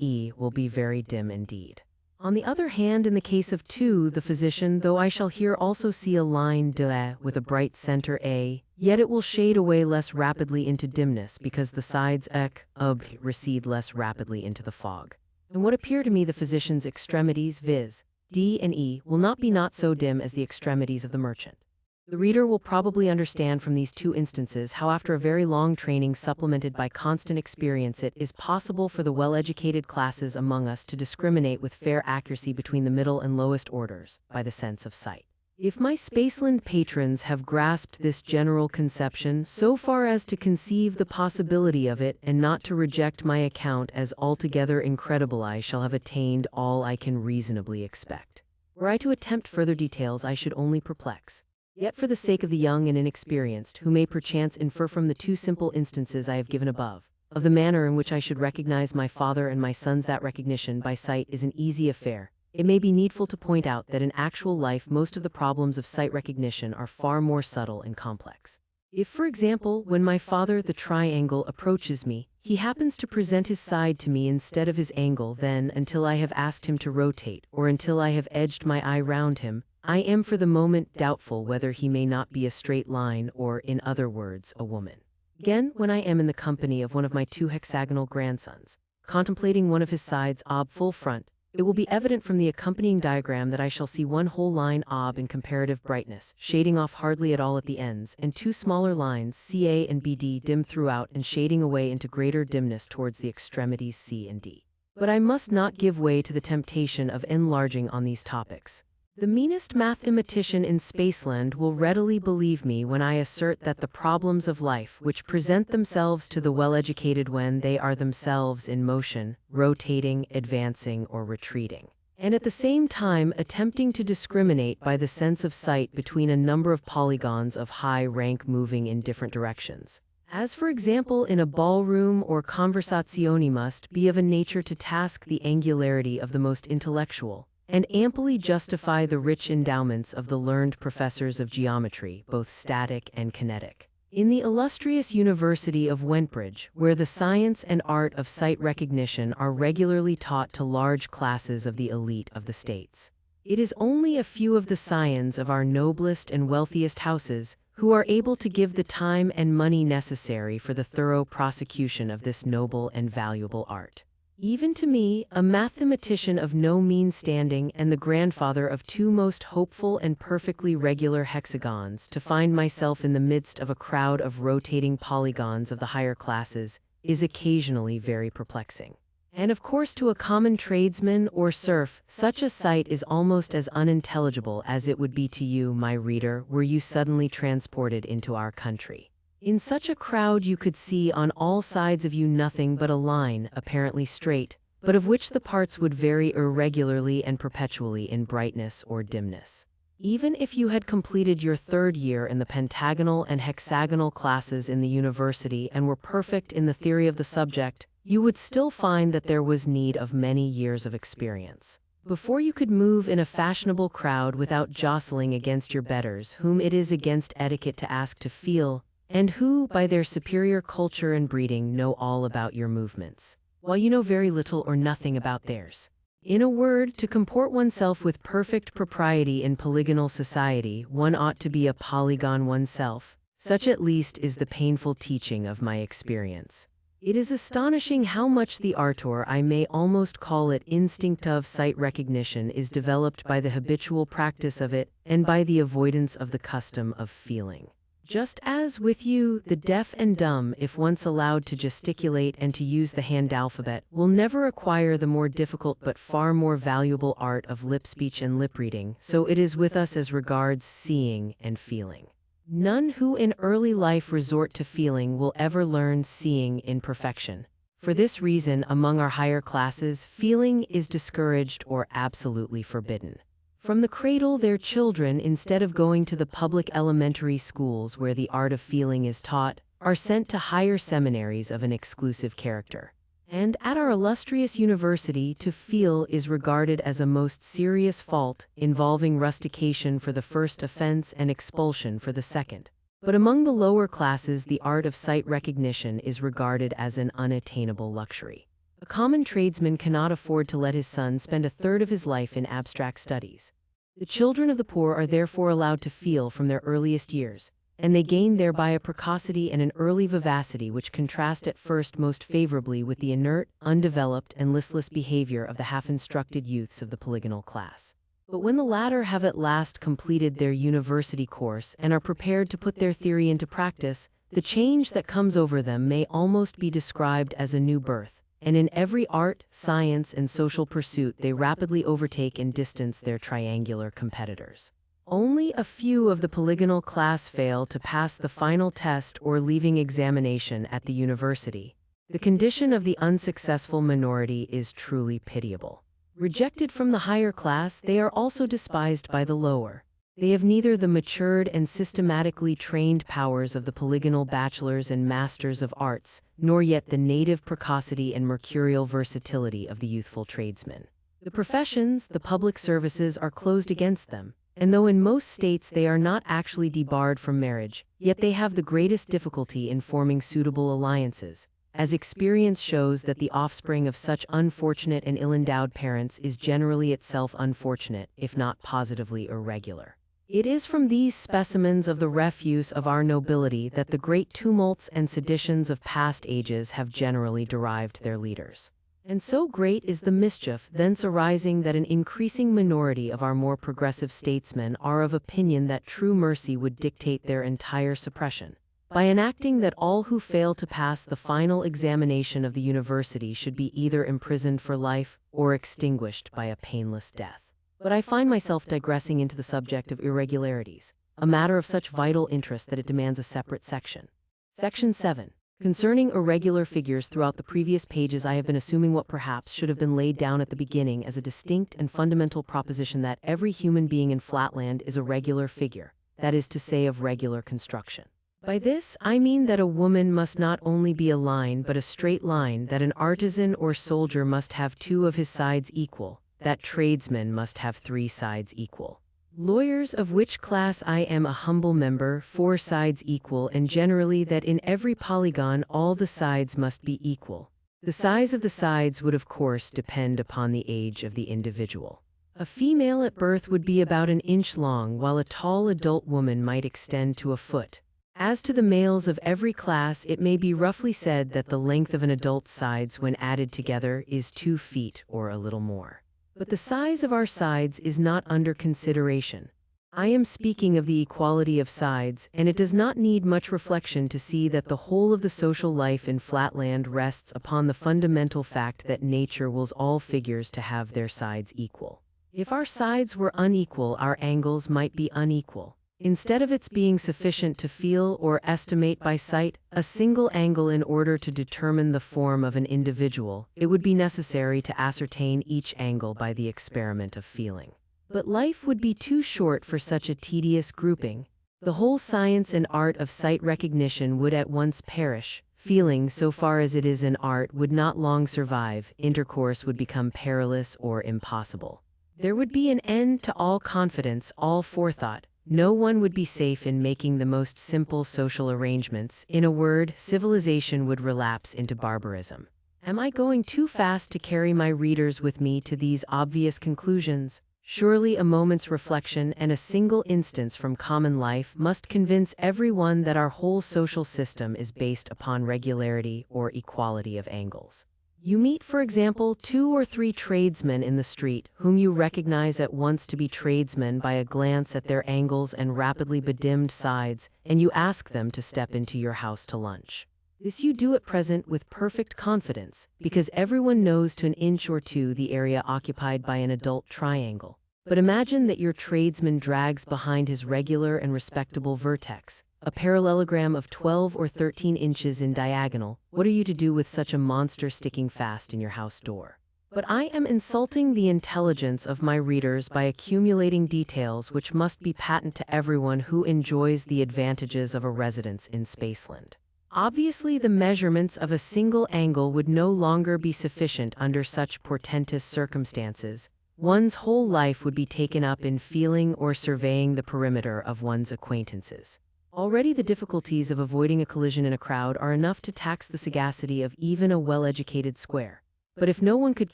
E, will be very dim indeed. On the other hand, in the case of 2, the physician, though I shall here also see a line DE with a bright center A, yet it will shade away less rapidly into dimness because the sides EC, UB recede less rapidly into the fog. And what appear to me the physician's extremities, viz. D and E, will not be so dim as the extremities of the merchant. The reader will probably understand from these 2 instances how after a very long training supplemented by constant experience it is possible for the well-educated classes among us to discriminate with fair accuracy between the middle and lowest orders, by the sense of sight. If my Spaceland patrons have grasped this general conception so far as to conceive the possibility of it and not to reject my account as altogether incredible, I shall have attained all I can reasonably expect. Were I to attempt further details, I should only perplex. Yet for the sake of the young and inexperienced, who may perchance infer from the two simple instances I have given above, of the manner in which I should recognize my father and my sons, that recognition by sight is an easy affair, it may be needful to point out that in actual life most of the problems of sight recognition are far more subtle and complex. If, for example, when my father, the triangle, approaches me, he happens to present his side to me instead of his angle, then, until I have asked him to rotate, or until I have edged my eye round him, I am for the moment doubtful whether he may not be a straight line or, in other words, a woman. Again, when I am in the company of one of my two hexagonal grandsons, contemplating one of his sides ob full front, it will be evident from the accompanying diagram that I shall see one whole line ob in comparative brightness, shading off hardly at all at the ends, and two smaller lines CA and BD dim throughout and shading away into greater dimness towards the extremities C and D. But I must not give way to the temptation of enlarging on these topics. The meanest mathematician in Spaceland will readily believe me when I assert that the problems of life which present themselves to the well-educated when they are themselves in motion, rotating, advancing, or retreating, and at the same time attempting to discriminate by the sense of sight between a number of polygons of high rank moving in different directions, as for example in a ballroom or conversazione, must be of a nature to task the angularity of the most intellectual, and amply justify the rich endowments of the learned professors of geometry, both static and kinetic, in the illustrious University of Wentbridge, where the science and art of sight recognition are regularly taught to large classes of the elite of the States. It is only a few of the scions of our noblest and wealthiest houses who are able to give the time and money necessary for the thorough prosecution of this noble and valuable art. Even to me, a mathematician of no mean standing and the grandfather of two most hopeful and perfectly regular hexagons, to find myself in the midst of a crowd of rotating polygons of the higher classes is occasionally very perplexing. And of course to a common tradesman or serf, such a sight is almost as unintelligible as it would be to you, my reader, were you suddenly transported into our country. In such a crowd you could see on all sides of you nothing but a line, apparently straight, but of which the parts would vary irregularly and perpetually in brightness or dimness. Even if you had completed your third year in the pentagonal and hexagonal classes in the university and were perfect in the theory of the subject, you would still find that there was need of many years of experience before you could move in a fashionable crowd without jostling against your betters, whom it is against etiquette to ask to feel, and who, by their superior culture and breeding, know all about your movements, while you know very little or nothing about theirs. In a word, to comport oneself with perfect propriety in polygonal society, one ought to be a polygon oneself. Such at least is the painful teaching of my experience. It is astonishing how much the artor, I may almost call it instinct of sight recognition, is developed by the habitual practice of it and by the avoidance of the custom of feeling. Just as, with you, the deaf and dumb, if once allowed to gesticulate and to use the hand alphabet, will never acquire the more difficult but far more valuable art of lip speech and lip reading, so it is with us as regards seeing and feeling. None who in early life resort to feeling will ever learn seeing in perfection. For this reason, among our higher classes, feeling is discouraged or absolutely forbidden. From the cradle, their children, instead of going to the public elementary schools where the art of feeling is taught, are sent to higher seminaries of an exclusive character. And at our illustrious university, to feel is regarded as a most serious fault, involving rustication for the first offense and expulsion for the second. But among the lower classes, the art of sight recognition is regarded as an unattainable luxury. A common tradesman cannot afford to let his son spend a third of his life in abstract studies. The children of the poor are therefore allowed to feel from their earliest years, and they gain thereby a precocity and an early vivacity which contrast at first most favorably with the inert, undeveloped, and listless behavior of the half-instructed youths of the polygonal class. But when the latter have at last completed their university course and are prepared to put their theory into practice, the change that comes over them may almost be described as a new birth. And in every art, science, and social pursuit they rapidly overtake and distance their triangular competitors. Only a few of the polygonal class fail to pass the final test or leaving examination at the university. The condition of the unsuccessful minority is truly pitiable. Rejected from the higher class, they are also despised by the lower. They have neither the matured and systematically trained powers of the polygonal bachelors and masters of arts, nor yet the native precocity and mercurial versatility of the youthful tradesmen. The professions, the public services are closed against them, and though in most states they are not actually debarred from marriage, yet they have the greatest difficulty in forming suitable alliances, as experience shows that the offspring of such unfortunate and ill-endowed parents is generally itself unfortunate, if not positively irregular. It is from these specimens of the refuse of our nobility that the great tumults and seditions of past ages have generally derived their leaders. And so great is the mischief thence arising that an increasing minority of our more progressive statesmen are of opinion that true mercy would dictate their entire suppression, by enacting that all who fail to pass the final examination of the university should be either imprisoned for life or extinguished by a painless death. But I find myself digressing into the subject of irregularities, a matter of such vital interest that it demands a separate section. Section 7. Concerning irregular figures, throughout the previous pages I have been assuming what perhaps should have been laid down at the beginning as a distinct and fundamental proposition, that every human being in Flatland is a regular figure, that is to say, of regular construction. By this, I mean that a woman must not only be a line but a straight line, that an artisan or soldier must have 2 of his sides equal, that tradesmen must have 3 sides equal. Lawyers, of which class I am a humble member, 4 sides equal, and generally that in every polygon all the sides must be equal. The size of the sides would of course depend upon the age of the individual. A female at birth would be about an inch long, while a tall adult woman might extend to a foot. As to the males of every class, it may be roughly said that the length of an adult's sides when added together is 2 feet or a little more. But the size of our sides is not under consideration. I am speaking of the equality of sides, and it does not need much reflection to see that the whole of the social life in Flatland rests upon the fundamental fact that nature wills all figures to have their sides equal. If our sides were unequal, our angles might be unequal. Instead of its being sufficient to feel or estimate by sight a single angle in order to determine the form of an individual, it would be necessary to ascertain each angle by the experiment of feeling. But life would be too short for such a tedious grouping. The whole science and art of sight recognition would at once perish. Feeling, so far as it is an art, would not long survive. Intercourse would become perilous or impossible. There would be an end to all confidence, all forethought. No one would be safe in making the most simple social arrangements. In a word, civilization would relapse into barbarism. Am I going too fast to carry my readers with me to these obvious conclusions? Surely a moment's reflection and a single instance from common life must convince everyone that our whole social system is based upon regularity or equality of angles. You meet, for example, 2 or 3 tradesmen in the street, whom you recognize at once to be tradesmen by a glance at their angles and rapidly bedimmed sides, and you ask them to step into your house to lunch. This you do at present with perfect confidence, because everyone knows to an inch or 2 the area occupied by an adult triangle. But imagine that your tradesman drags behind his regular and respectable vertex a parallelogram of 12 or 13 inches in diagonal. What are you to do with such a monster sticking fast in your house door? But I am insulting the intelligence of my readers by accumulating details which must be patent to everyone who enjoys the advantages of a residence in Spaceland. Obviously, the measurements of a single angle would no longer be sufficient under such portentous circumstances. One's whole life would be taken up in feeling or surveying the perimeter of one's acquaintances. Already the difficulties of avoiding a collision in a crowd are enough to tax the sagacity of even a well-educated square. But if no one could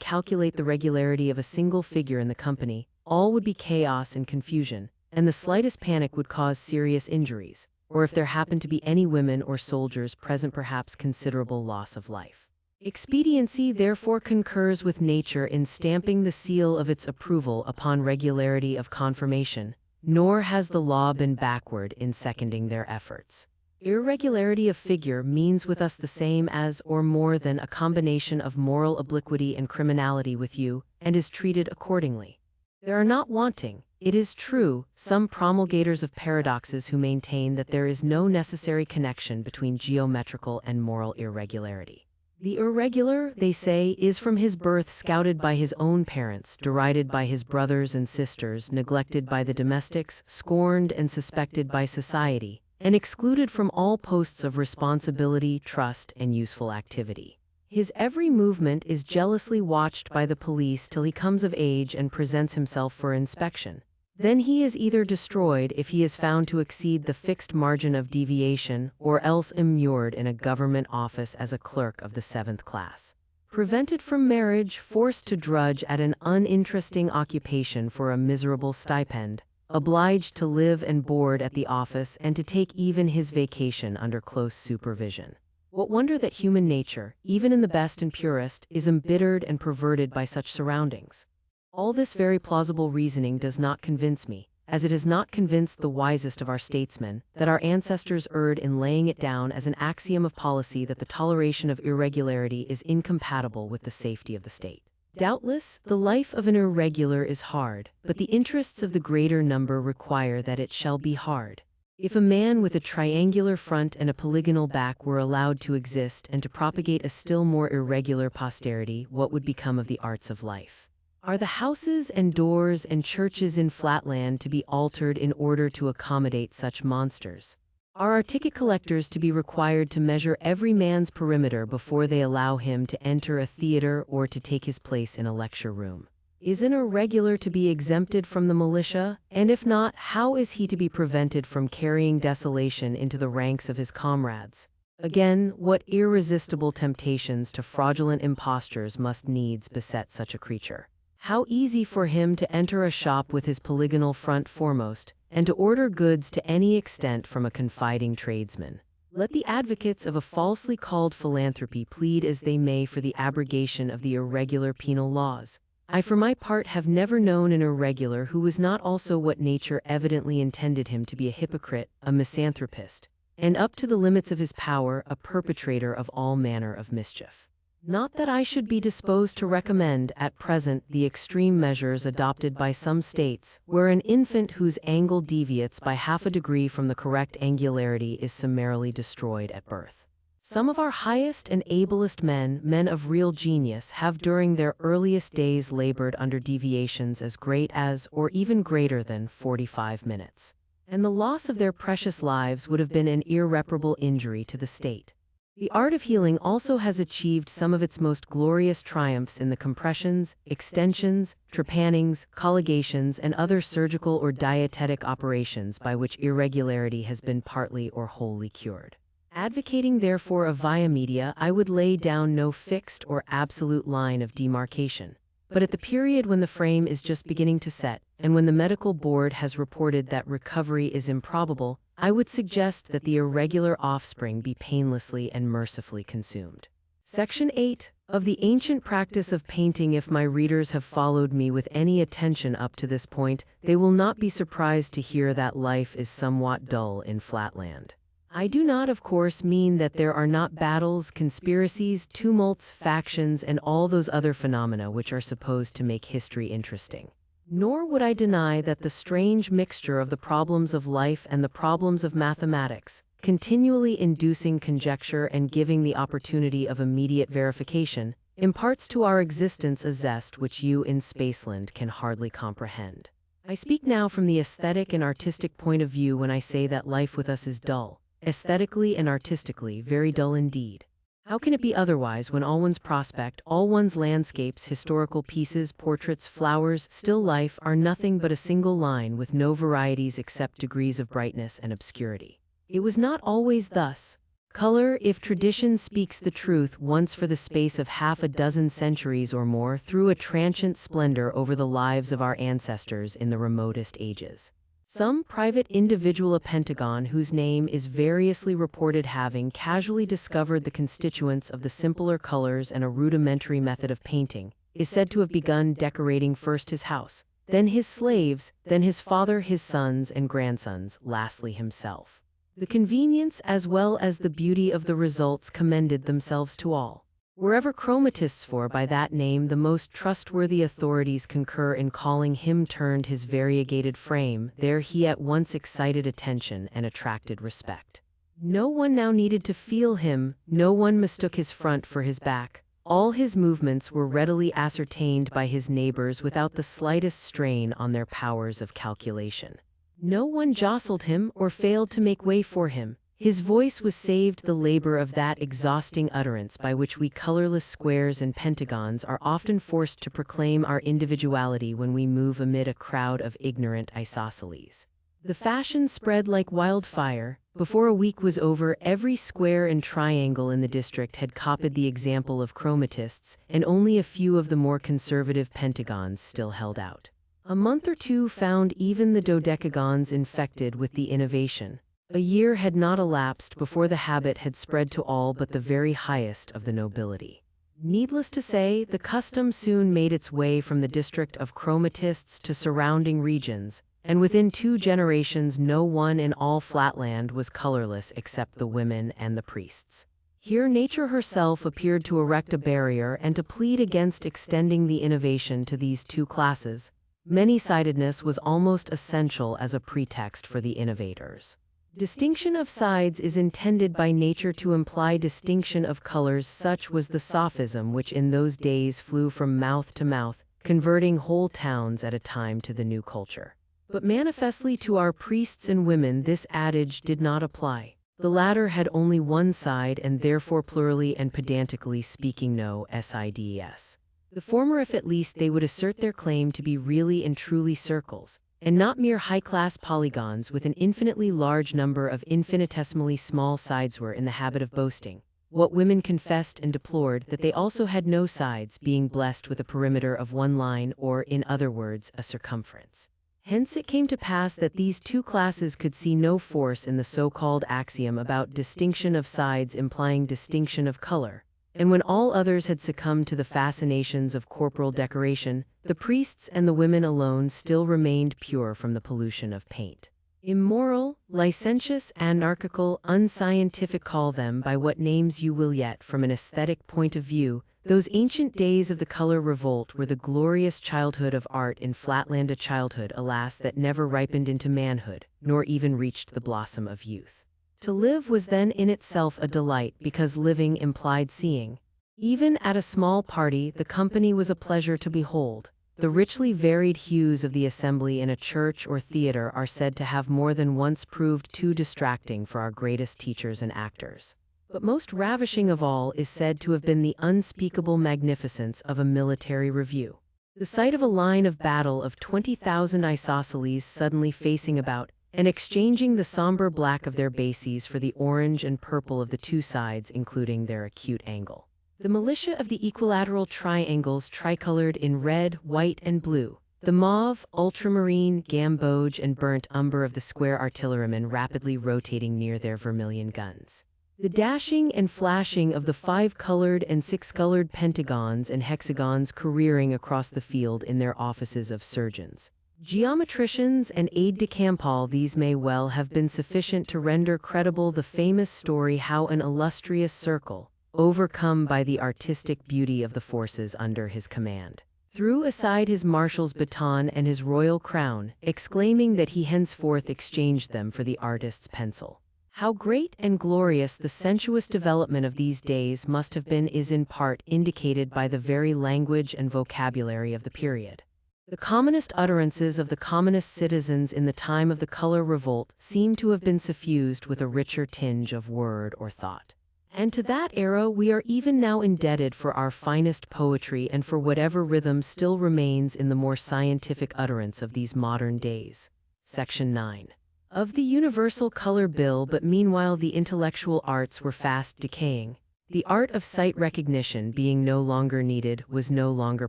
calculate the regularity of a single figure in the company, all would be chaos and confusion, and the slightest panic would cause serious injuries, or if there happened to be any women or soldiers present, perhaps considerable loss of life. Expediency therefore concurs with nature in stamping the seal of its approval upon regularity of conformation, nor has the law been backward in seconding their efforts. Irregularity of figure means with us the same as or more than a combination of moral obliquity and criminality with you, and is treated accordingly. There are not wanting, it is true, some promulgators of paradoxes who maintain that there is no necessary connection between geometrical and moral irregularity. The irregular, they say, is from his birth scouted by his own parents, derided by his brothers and sisters, neglected by the domestics, scorned and suspected by society, and excluded from all posts of responsibility, trust, and useful activity. His every movement is jealously watched by the police till he comes of age and presents himself for inspection. Then he is either destroyed if he is found to exceed the fixed margin of deviation, or else immured in a government office as a clerk of the 7th class. Prevented from marriage, forced to drudge at an uninteresting occupation for a miserable stipend, obliged to live and board at the office and to take even his vacation under close supervision. What wonder that human nature, even in the best and purest, is embittered and perverted by such surroundings? All this very plausible reasoning does not convince me, as it has not convinced the wisest of our statesmen, that our ancestors erred in laying it down as an axiom of policy that the toleration of irregularity is incompatible with the safety of the state. Doubtless, the life of an irregular is hard, but the interests of the greater number require that it shall be hard. If a man with a triangular front and a polygonal back were allowed to exist and to propagate a still more irregular posterity, what would become of the arts of life? Are the houses and doors and churches in Flatland to be altered in order to accommodate such monsters? Are our ticket collectors to be required to measure every man's perimeter before they allow him to enter a theater or to take his place in a lecture room? Is an irregular to be exempted from the militia? And if not, how is he to be prevented from carrying desolation into the ranks of his comrades? Again, what irresistible temptations to fraudulent impostures must needs beset such a creature? How easy for him to enter a shop with his polygonal front foremost, and to order goods to any extent from a confiding tradesman. Let the advocates of a falsely called philanthropy plead as they may for the abrogation of the irregular penal laws. I for my part have never known an irregular who was not also what nature evidently intended him to be, a hypocrite, a misanthropist, and up to the limits of his power, a perpetrator of all manner of mischief. Not that I should be disposed to recommend, at present, the extreme measures adopted by some states, where an infant whose angle deviates by half a degree from the correct angularity is summarily destroyed at birth. Some of our highest and ablest men, men of real genius, have during their earliest days labored under deviations as great as, or even greater than, 45 minutes. And the loss of their precious lives would have been an irreparable injury to the state. The art of healing also has achieved some of its most glorious triumphs in the compressions, extensions, trepannings, colligations, and other surgical or dietetic operations by which irregularity has been partly or wholly cured. Advocating therefore a via media, I would lay down no fixed or absolute line of demarcation. But at the period when the frame is just beginning to set, and when the medical board has reported that recovery is improbable, I would suggest that the irregular offspring be painlessly and mercifully consumed. Section 8 of the ancient practice of painting. If my readers have followed me with any attention up to this point, they will not be surprised to hear that life is somewhat dull in Flatland. I do not, of course, mean that there are not battles, conspiracies, tumults, factions, and all those other phenomena which are supposed to make history interesting. Nor would I deny that the strange mixture of the problems of life and the problems of mathematics, continually inducing conjecture and giving the opportunity of immediate verification, imparts to our existence a zest which you in Spaceland can hardly comprehend. I speak now from the aesthetic and artistic point of view when I say that life with us is dull. Aesthetically and artistically, very dull indeed. How can it be otherwise when all one's prospect, all one's landscapes, historical pieces, portraits, flowers, still life, are nothing but a single line with no varieties except degrees of brightness and obscurity? It was not always thus. Color, if tradition speaks the truth, once for the space of half a dozen centuries or more threw a transient splendor over the lives of our ancestors in the remotest ages. Some private individual, a Pentagon whose name is variously reported, having casually discovered the constituents of the simpler colors and a rudimentary method of painting, is said to have begun decorating first his house, then his slaves, then his father, his sons and grandsons, lastly himself. The convenience as well as the beauty of the results commended themselves to all. Wherever chromatists for by that name the most trustworthy authorities concur in calling him turned his variegated frame, there he at once excited attention and attracted respect. No one now needed to feel him, no one mistook his front for his back. All his movements were readily ascertained by his neighbors without the slightest strain on their powers of calculation. No one jostled him or failed to make way for him. His voice was saved the labor of that exhausting utterance by which we colorless squares and pentagons are often forced to proclaim our individuality when we move amid a crowd of ignorant isosceles. The fashion spread like wildfire. Before a week was over, every square and triangle in the district had copied the example of chromatists, and only a few of the more conservative pentagons still held out. A month or two found even the dodecagons infected with the innovation. A year had not elapsed before the habit had spread to all but the very highest of the nobility. Needless to say, the custom soon made its way from the district of chromatists to surrounding regions, and within 2 generations no one in all Flatland was colorless except the women and the priests. Here nature herself appeared to erect a barrier and to plead against extending the innovation to these 2 classes. Many-sidedness was almost essential as a pretext for the innovators. Distinction of sides is intended by nature to imply distinction of colors. Such was the sophism which in those days flew from mouth to mouth, converting whole towns at a time to the new culture. But manifestly to our priests and women this adage did not apply. The latter had only one side and therefore plurally and pedantically speaking no sides. The former, if at least they would assert their claim to be really and truly circles, and not mere high-class polygons with an infinitely large number of infinitesimally small sides, were in the habit of boasting. What women confessed and deplored that they also had no sides, being blessed with a perimeter of 1 line, or, in other words, a circumference. Hence it came to pass that these 2 classes could see no force in the so-called axiom about distinction of sides implying distinction of color, and when all others had succumbed to the fascinations of corporal decoration, the priests and the women alone still remained pure from the pollution of paint. Immoral, licentious, anarchical, unscientific, call them by what names you will, yet from an aesthetic point of view, those ancient days of the color revolt were the glorious childhood of art in Flatland, a childhood, alas, that never ripened into manhood, nor even reached the blossom of youth. To live was then in itself a delight, because living implied seeing. Even at a small party, the company was a pleasure to behold. The richly varied hues of the assembly in a church or theater are said to have more than once proved too distracting for our greatest teachers and actors. But most ravishing of all is said to have been the unspeakable magnificence of a military review. The sight of a line of battle of 20,000 isosceles suddenly facing about, and exchanging the somber black of their bases for the orange and purple of the 2 sides, including their acute angle. The militia of the equilateral triangles tricolored in red, white, and blue. The mauve, ultramarine, gamboge, and burnt umber of the square artillerymen rapidly rotating near their vermilion guns. The dashing and flashing of the 5-colored and 6-colored pentagons and hexagons careering across the field in their offices of surgeons, geometricians, and aides-de-camp. All these may well have been sufficient to render credible the famous story how an illustrious circle, overcome by the artistic beauty of the forces under his command, threw aside his marshal's baton and his royal crown, exclaiming that he henceforth exchanged them for the artist's pencil. How great and glorious the sensuous development of these days must have been is in part indicated by the very language and vocabulary of the period. The commonest utterances of the commonest citizens in the time of the color revolt seem to have been suffused with a richer tinge of word or thought. And to that era we are even now indebted for our finest poetry and for whatever rhythm still remains in the more scientific utterance of these modern days. Section 9. Of the universal color bill. But meanwhile the intellectual arts were fast decaying. The art of sight recognition, being no longer needed, was no longer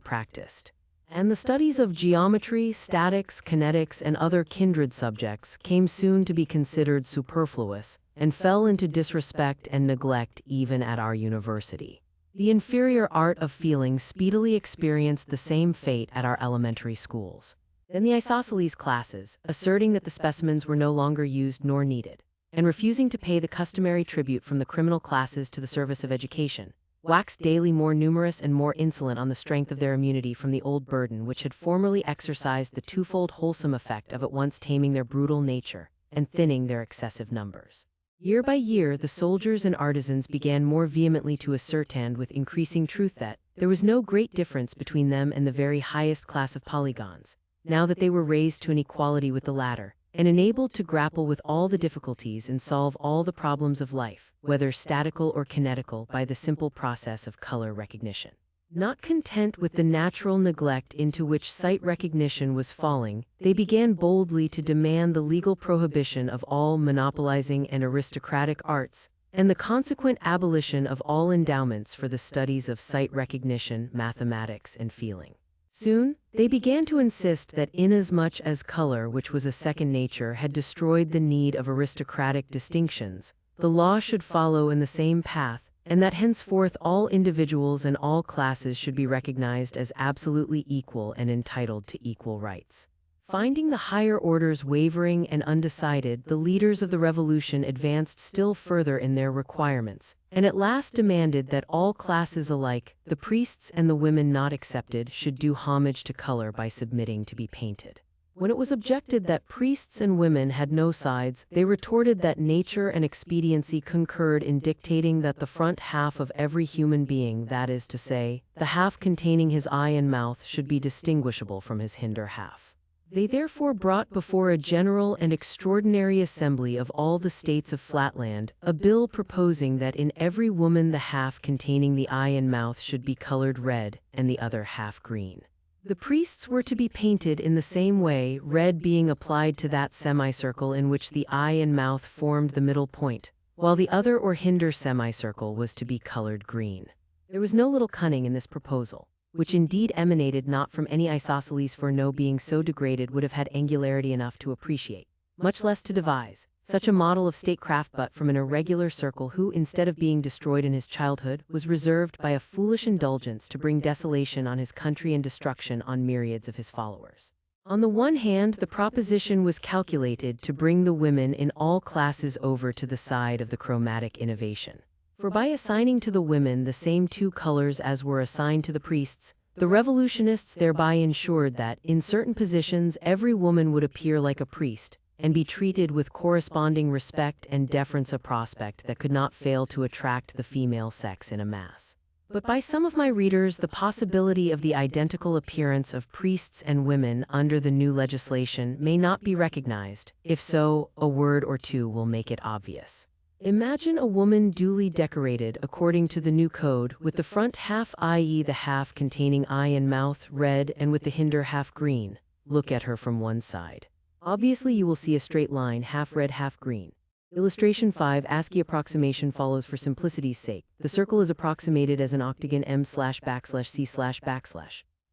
practiced. And the studies of geometry, statics, kinetics, and other kindred subjects came soon to be considered superfluous, and fell into disrespect and neglect even at our university. The inferior art of feeling speedily experienced the same fate at our elementary schools. Then the isosceles classes, asserting that the specimens were no longer used nor needed, and refusing to pay the customary tribute from the criminal classes to the service of education, waxed daily more numerous and more insolent on the strength of their immunity from the old burden which had formerly exercised the twofold wholesome effect of at once taming their brutal nature and thinning their excessive numbers. Year by year, the soldiers and artisans began more vehemently to ascertain with increasing truth that there was no great difference between them and the very highest class of polygons, now that they were raised to an equality with the latter, and enabled to grapple with all the difficulties and solve all the problems of life, whether statical or kinetical, by the simple process of color recognition. Not content with the natural neglect into which sight recognition was falling, they began boldly to demand the legal prohibition of all monopolizing and aristocratic arts, and the consequent abolition of all endowments for the studies of sight recognition, mathematics, and feeling. Soon, they began to insist that inasmuch as color, which was a second nature, had destroyed the need of aristocratic distinctions, the law should follow in the same path, and that henceforth all individuals and all classes should be recognized as absolutely equal and entitled to equal rights. Finding the higher orders wavering and undecided, the leaders of the revolution advanced still further in their requirements, and at last demanded that all classes alike, the priests and the women not excepted, should do homage to color by submitting to be painted. When it was objected that priests and women had no sides, they retorted that nature and expediency concurred in dictating that the front half of every human being, that is to say, the half containing his eye and mouth, should be distinguishable from his hinder half. They therefore brought before a general and extraordinary assembly of all the states of Flatland a bill proposing that in every woman the half containing the eye and mouth should be colored red, and the other half green. The priests were to be painted in the same way, red being applied to that semicircle in which the eye and mouth formed the middle point, while the other or hinder semicircle was to be colored green. There was no little cunning in this proposal, which indeed emanated not from any isosceles, for no being so degraded would have had angularity enough to appreciate, much less to devise, such a model of statecraft, but from an irregular circle who, instead of being destroyed in his childhood, was reserved by a foolish indulgence to bring desolation on his country and destruction on myriads of his followers. On the one hand, the proposition was calculated to bring the women in all classes over to the side of the chromatic innovation. For by assigning to the women the same two colors as were assigned to the priests, the revolutionists thereby ensured that, in certain positions, every woman would appear like a priest, and be treated with corresponding respect and deference, a prospect that could not fail to attract the female sex in a mass. But by some of my readers the possibility of the identical appearance of priests and women under the new legislation may not be recognized. If so, a word or two will make it obvious. Imagine a woman duly decorated according to the new code, with the front half, i.e. the half containing eye and mouth, red, and with the hinder half green. Look at her from one side. Obviously you will see a straight line, half red, half green. Illustration 5. ASCII approximation follows for simplicity's sake. The circle is approximated as an octagon m/\c/\.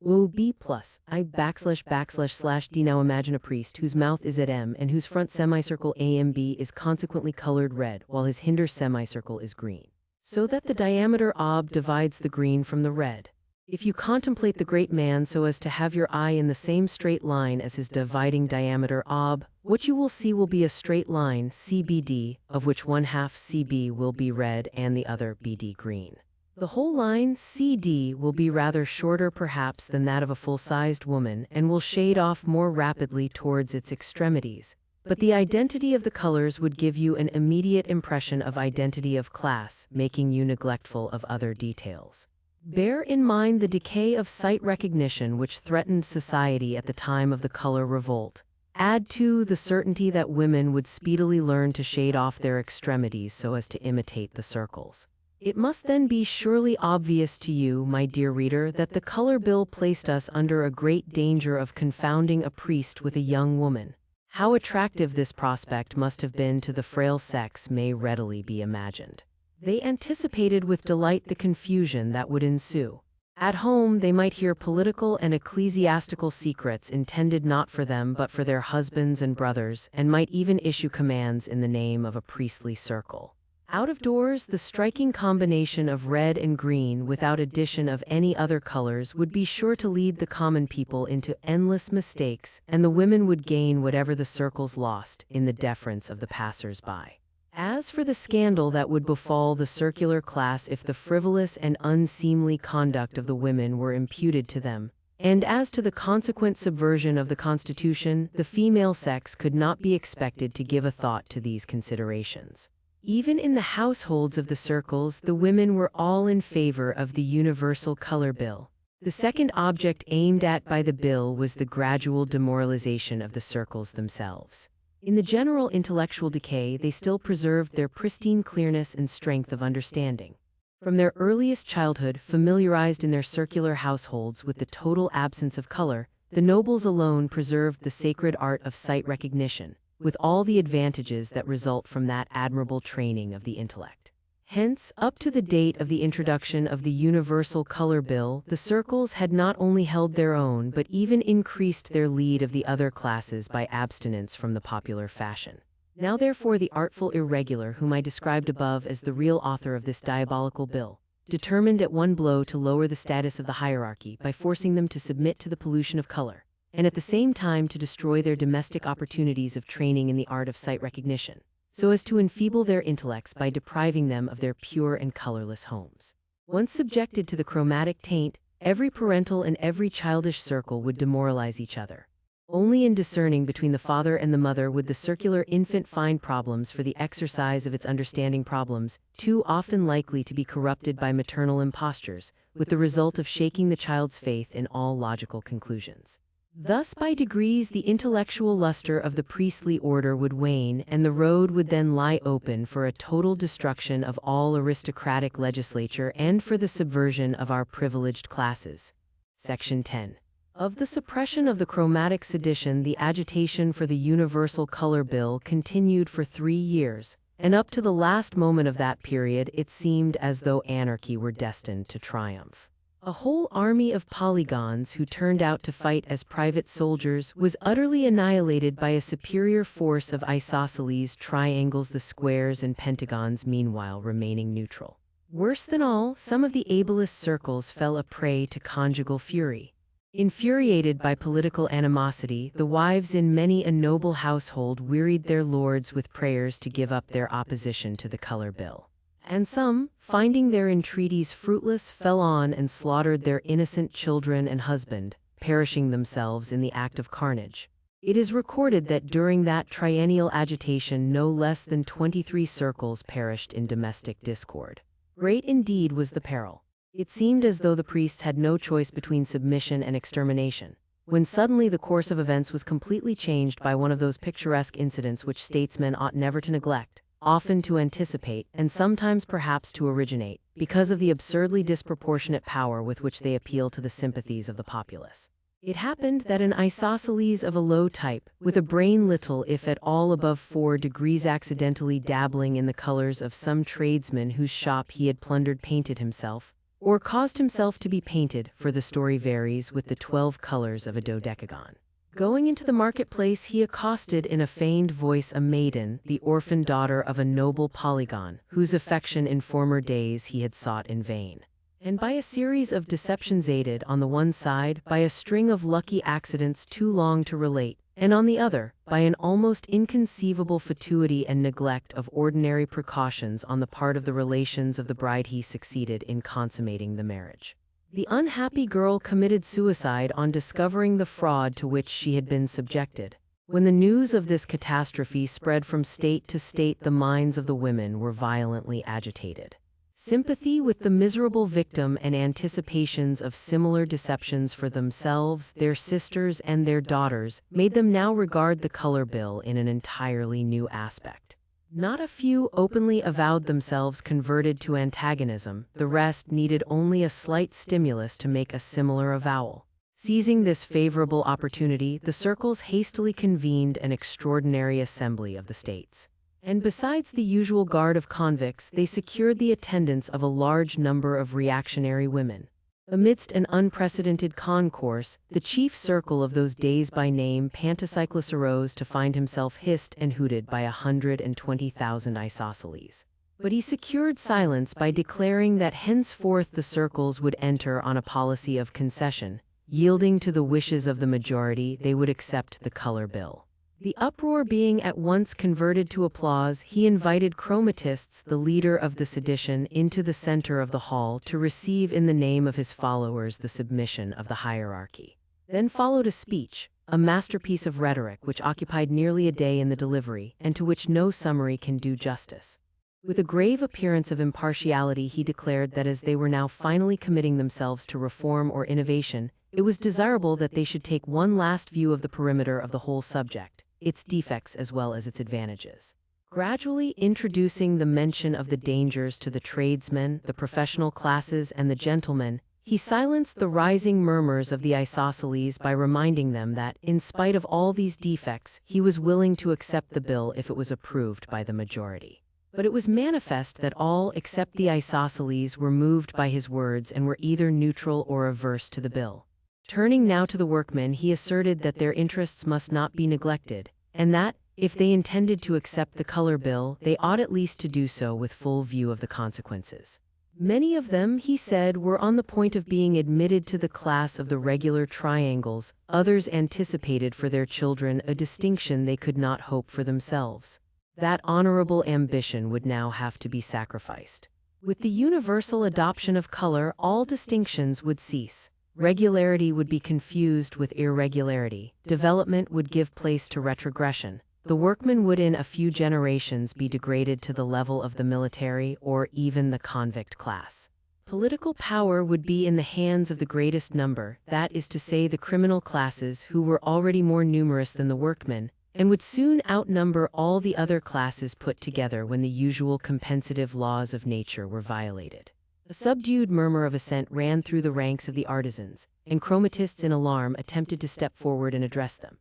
OB plus I\\//D. Now imagine a priest whose mouth is at M and whose front semicircle AMB is consequently colored red, while his hinder semicircle is green, so that the diameter OB divides the green from the red. If you contemplate the great man so as to have your eye in the same straight line as his dividing diameter OB, what you will see will be a straight line CBD, of which one half CB will be red and the other BD green. The whole line CD will be rather shorter perhaps than that of a full-sized woman and will shade off more rapidly towards its extremities, but the identity of the colors would give you an immediate impression of identity of class, making you neglectful of other details. Bear in mind the decay of sight recognition which threatened society at the time of the color revolt. Add to the certainty that women would speedily learn to shade off their extremities so as to imitate the circles. It must then be surely obvious to you, my dear reader, that the color bill placed us under a great danger of confounding a priest with a young woman. How attractive this prospect must have been to the frail sex may readily be imagined. They anticipated with delight the confusion that would ensue. At home they might hear political and ecclesiastical secrets intended not for them but for their husbands and brothers, and might even issue commands in the name of a priestly circle. Out of doors, the striking combination of red and green without addition of any other colors would be sure to lead the common people into endless mistakes, and the women would gain whatever the circles lost in the deference of the passers-by. As for the scandal that would befall the circular class if the frivolous and unseemly conduct of the women were imputed to them, and as to the consequent subversion of the Constitution, the female sex could not be expected to give a thought to these considerations. Even in the households of the circles, the women were all in favor of the Universal Color Bill. The second object aimed at by the bill was the gradual demoralization of the circles themselves. In the general intellectual decay, they still preserved their pristine clearness and strength of understanding. From their earliest childhood, familiarized in their circular households with the total absence of color, the nobles alone preserved the sacred art of sight recognition, with all the advantages that result from that admirable training of the intellect. Hence, up to the date of the introduction of the Universal Color Bill, the circles had not only held their own but even increased their lead of the other classes by abstinence from the popular fashion. Now therefore the artful irregular whom I described above as the real author of this diabolical bill, determined at one blow to lower the status of the hierarchy by forcing them to submit to the pollution of color, and at the same time to destroy their domestic opportunities of training in the art of sight recognition, so as to enfeeble their intellects by depriving them of their pure and colorless homes. Once subjected to the chromatic taint, every parental and every childish circle would demoralize each other. Only in discerning between the father and the mother would the circular infant find problems for the exercise of its understanding, problems too often likely to be corrupted by maternal impostures, with the result of shaking the child's faith in all logical conclusions. Thus by degrees the intellectual luster of the priestly order would wane, and the road would then lie open for a total destruction of all aristocratic legislature and for the subversion of our privileged classes. Section 10. Of the suppression of the chromatic sedition, the agitation for the Universal Color Bill continued for 3 years, and up to the last moment of that period it seemed as though anarchy were destined to triumph. A whole army of polygons who turned out to fight as private soldiers was utterly annihilated by a superior force of isosceles triangles, the squares and pentagons meanwhile remaining neutral. Worse than all, some of the ablest circles fell a prey to conjugal fury. Infuriated by political animosity, the wives in many a noble household wearied their lords with prayers to give up their opposition to the color bill. And some, finding their entreaties fruitless, fell on and slaughtered their innocent children and husband, perishing themselves in the act of carnage. It is recorded that during that triennial agitation no less than 23 circles perished in domestic discord. Great indeed was the peril. It seemed as though the priests had no choice between submission and extermination, when suddenly the course of events was completely changed by one of those picturesque incidents which statesmen ought never to neglect, often to anticipate, and sometimes perhaps to originate, because of the absurdly disproportionate power with which they appeal to the sympathies of the populace. It happened that an isosceles of a low type, with a brain little if at all above 4 degrees, accidentally dabbling in the colors of some tradesman whose shop he had plundered, painted himself, or caused himself to be painted, for the story varies, with the 12 colors of a dodecagon. Going into the marketplace, he accosted in a feigned voice a maiden, the orphan daughter of a noble polygon, whose affection in former days he had sought in vain. And by a series of deceptions, aided on the one side by a string of lucky accidents too long to relate, and on the other by an almost inconceivable fatuity and neglect of ordinary precautions on the part of the relations of the bride, he succeeded in consummating the marriage. The unhappy girl committed suicide on discovering the fraud to which she had been subjected. When the news of this catastrophe spread from state to state, the minds of the women were violently agitated. Sympathy with the miserable victim and anticipations of similar deceptions for themselves, their sisters, and their daughters made them now regard the color bill in an entirely new aspect. Not a few openly avowed themselves converted to antagonism, the rest needed only a slight stimulus to make a similar avowal. Seizing this favorable opportunity, the circles hastily convened an extraordinary assembly of the states. And besides the usual guard of convicts, they secured the attendance of a large number of reactionary women. Amidst an unprecedented concourse, the chief circle of those days, by name Pantacyclus, arose to find himself hissed and hooted by 120,000 isosceles. But he secured silence by declaring that henceforth the circles would enter on a policy of concession. Yielding to the wishes of the majority, they would accept the color bill. The uproar being at once converted to applause, he invited chromatists, the leader of the sedition, into the center of the hall to receive in the name of his followers the submission of the hierarchy. Then followed a speech, a masterpiece of rhetoric which occupied nearly a day in the delivery, and to which no summary can do justice. With a grave appearance of impartiality, he declared that as they were now finally committing themselves to reform or innovation, it was desirable that they should take one last view of the perimeter of the whole subject, its defects as well as its advantages. Gradually introducing the mention of the dangers to the tradesmen, the professional classes, and the gentlemen, he silenced the rising murmurs of the isosceles by reminding them that, in spite of all these defects, he was willing to accept the bill if it was approved by the majority. But it was manifest that all except the isosceles were moved by his words and were either neutral or averse to the bill. Turning now to the workmen, he asserted that their interests must not be neglected, and that, if they intended to accept the color bill, they ought at least to do so with full view of the consequences. Many of them, he said, were on the point of being admitted to the class of the regular triangles, others anticipated for their children a distinction they could not hope for themselves. That honorable ambition would now have to be sacrificed. With the universal adoption of color, all distinctions would cease. Regularity would be confused with irregularity. Development would give place to retrogression. The workman would in a few generations be degraded to the level of the military or even the convict class. Political power would be in the hands of the greatest number, that is to say the criminal classes, who were already more numerous than the workmen, and would soon outnumber all the other classes put together when the usual compensative laws of nature were violated. A subdued murmur of assent ran through the ranks of the artisans, and chromatists in alarm attempted to step forward and address them.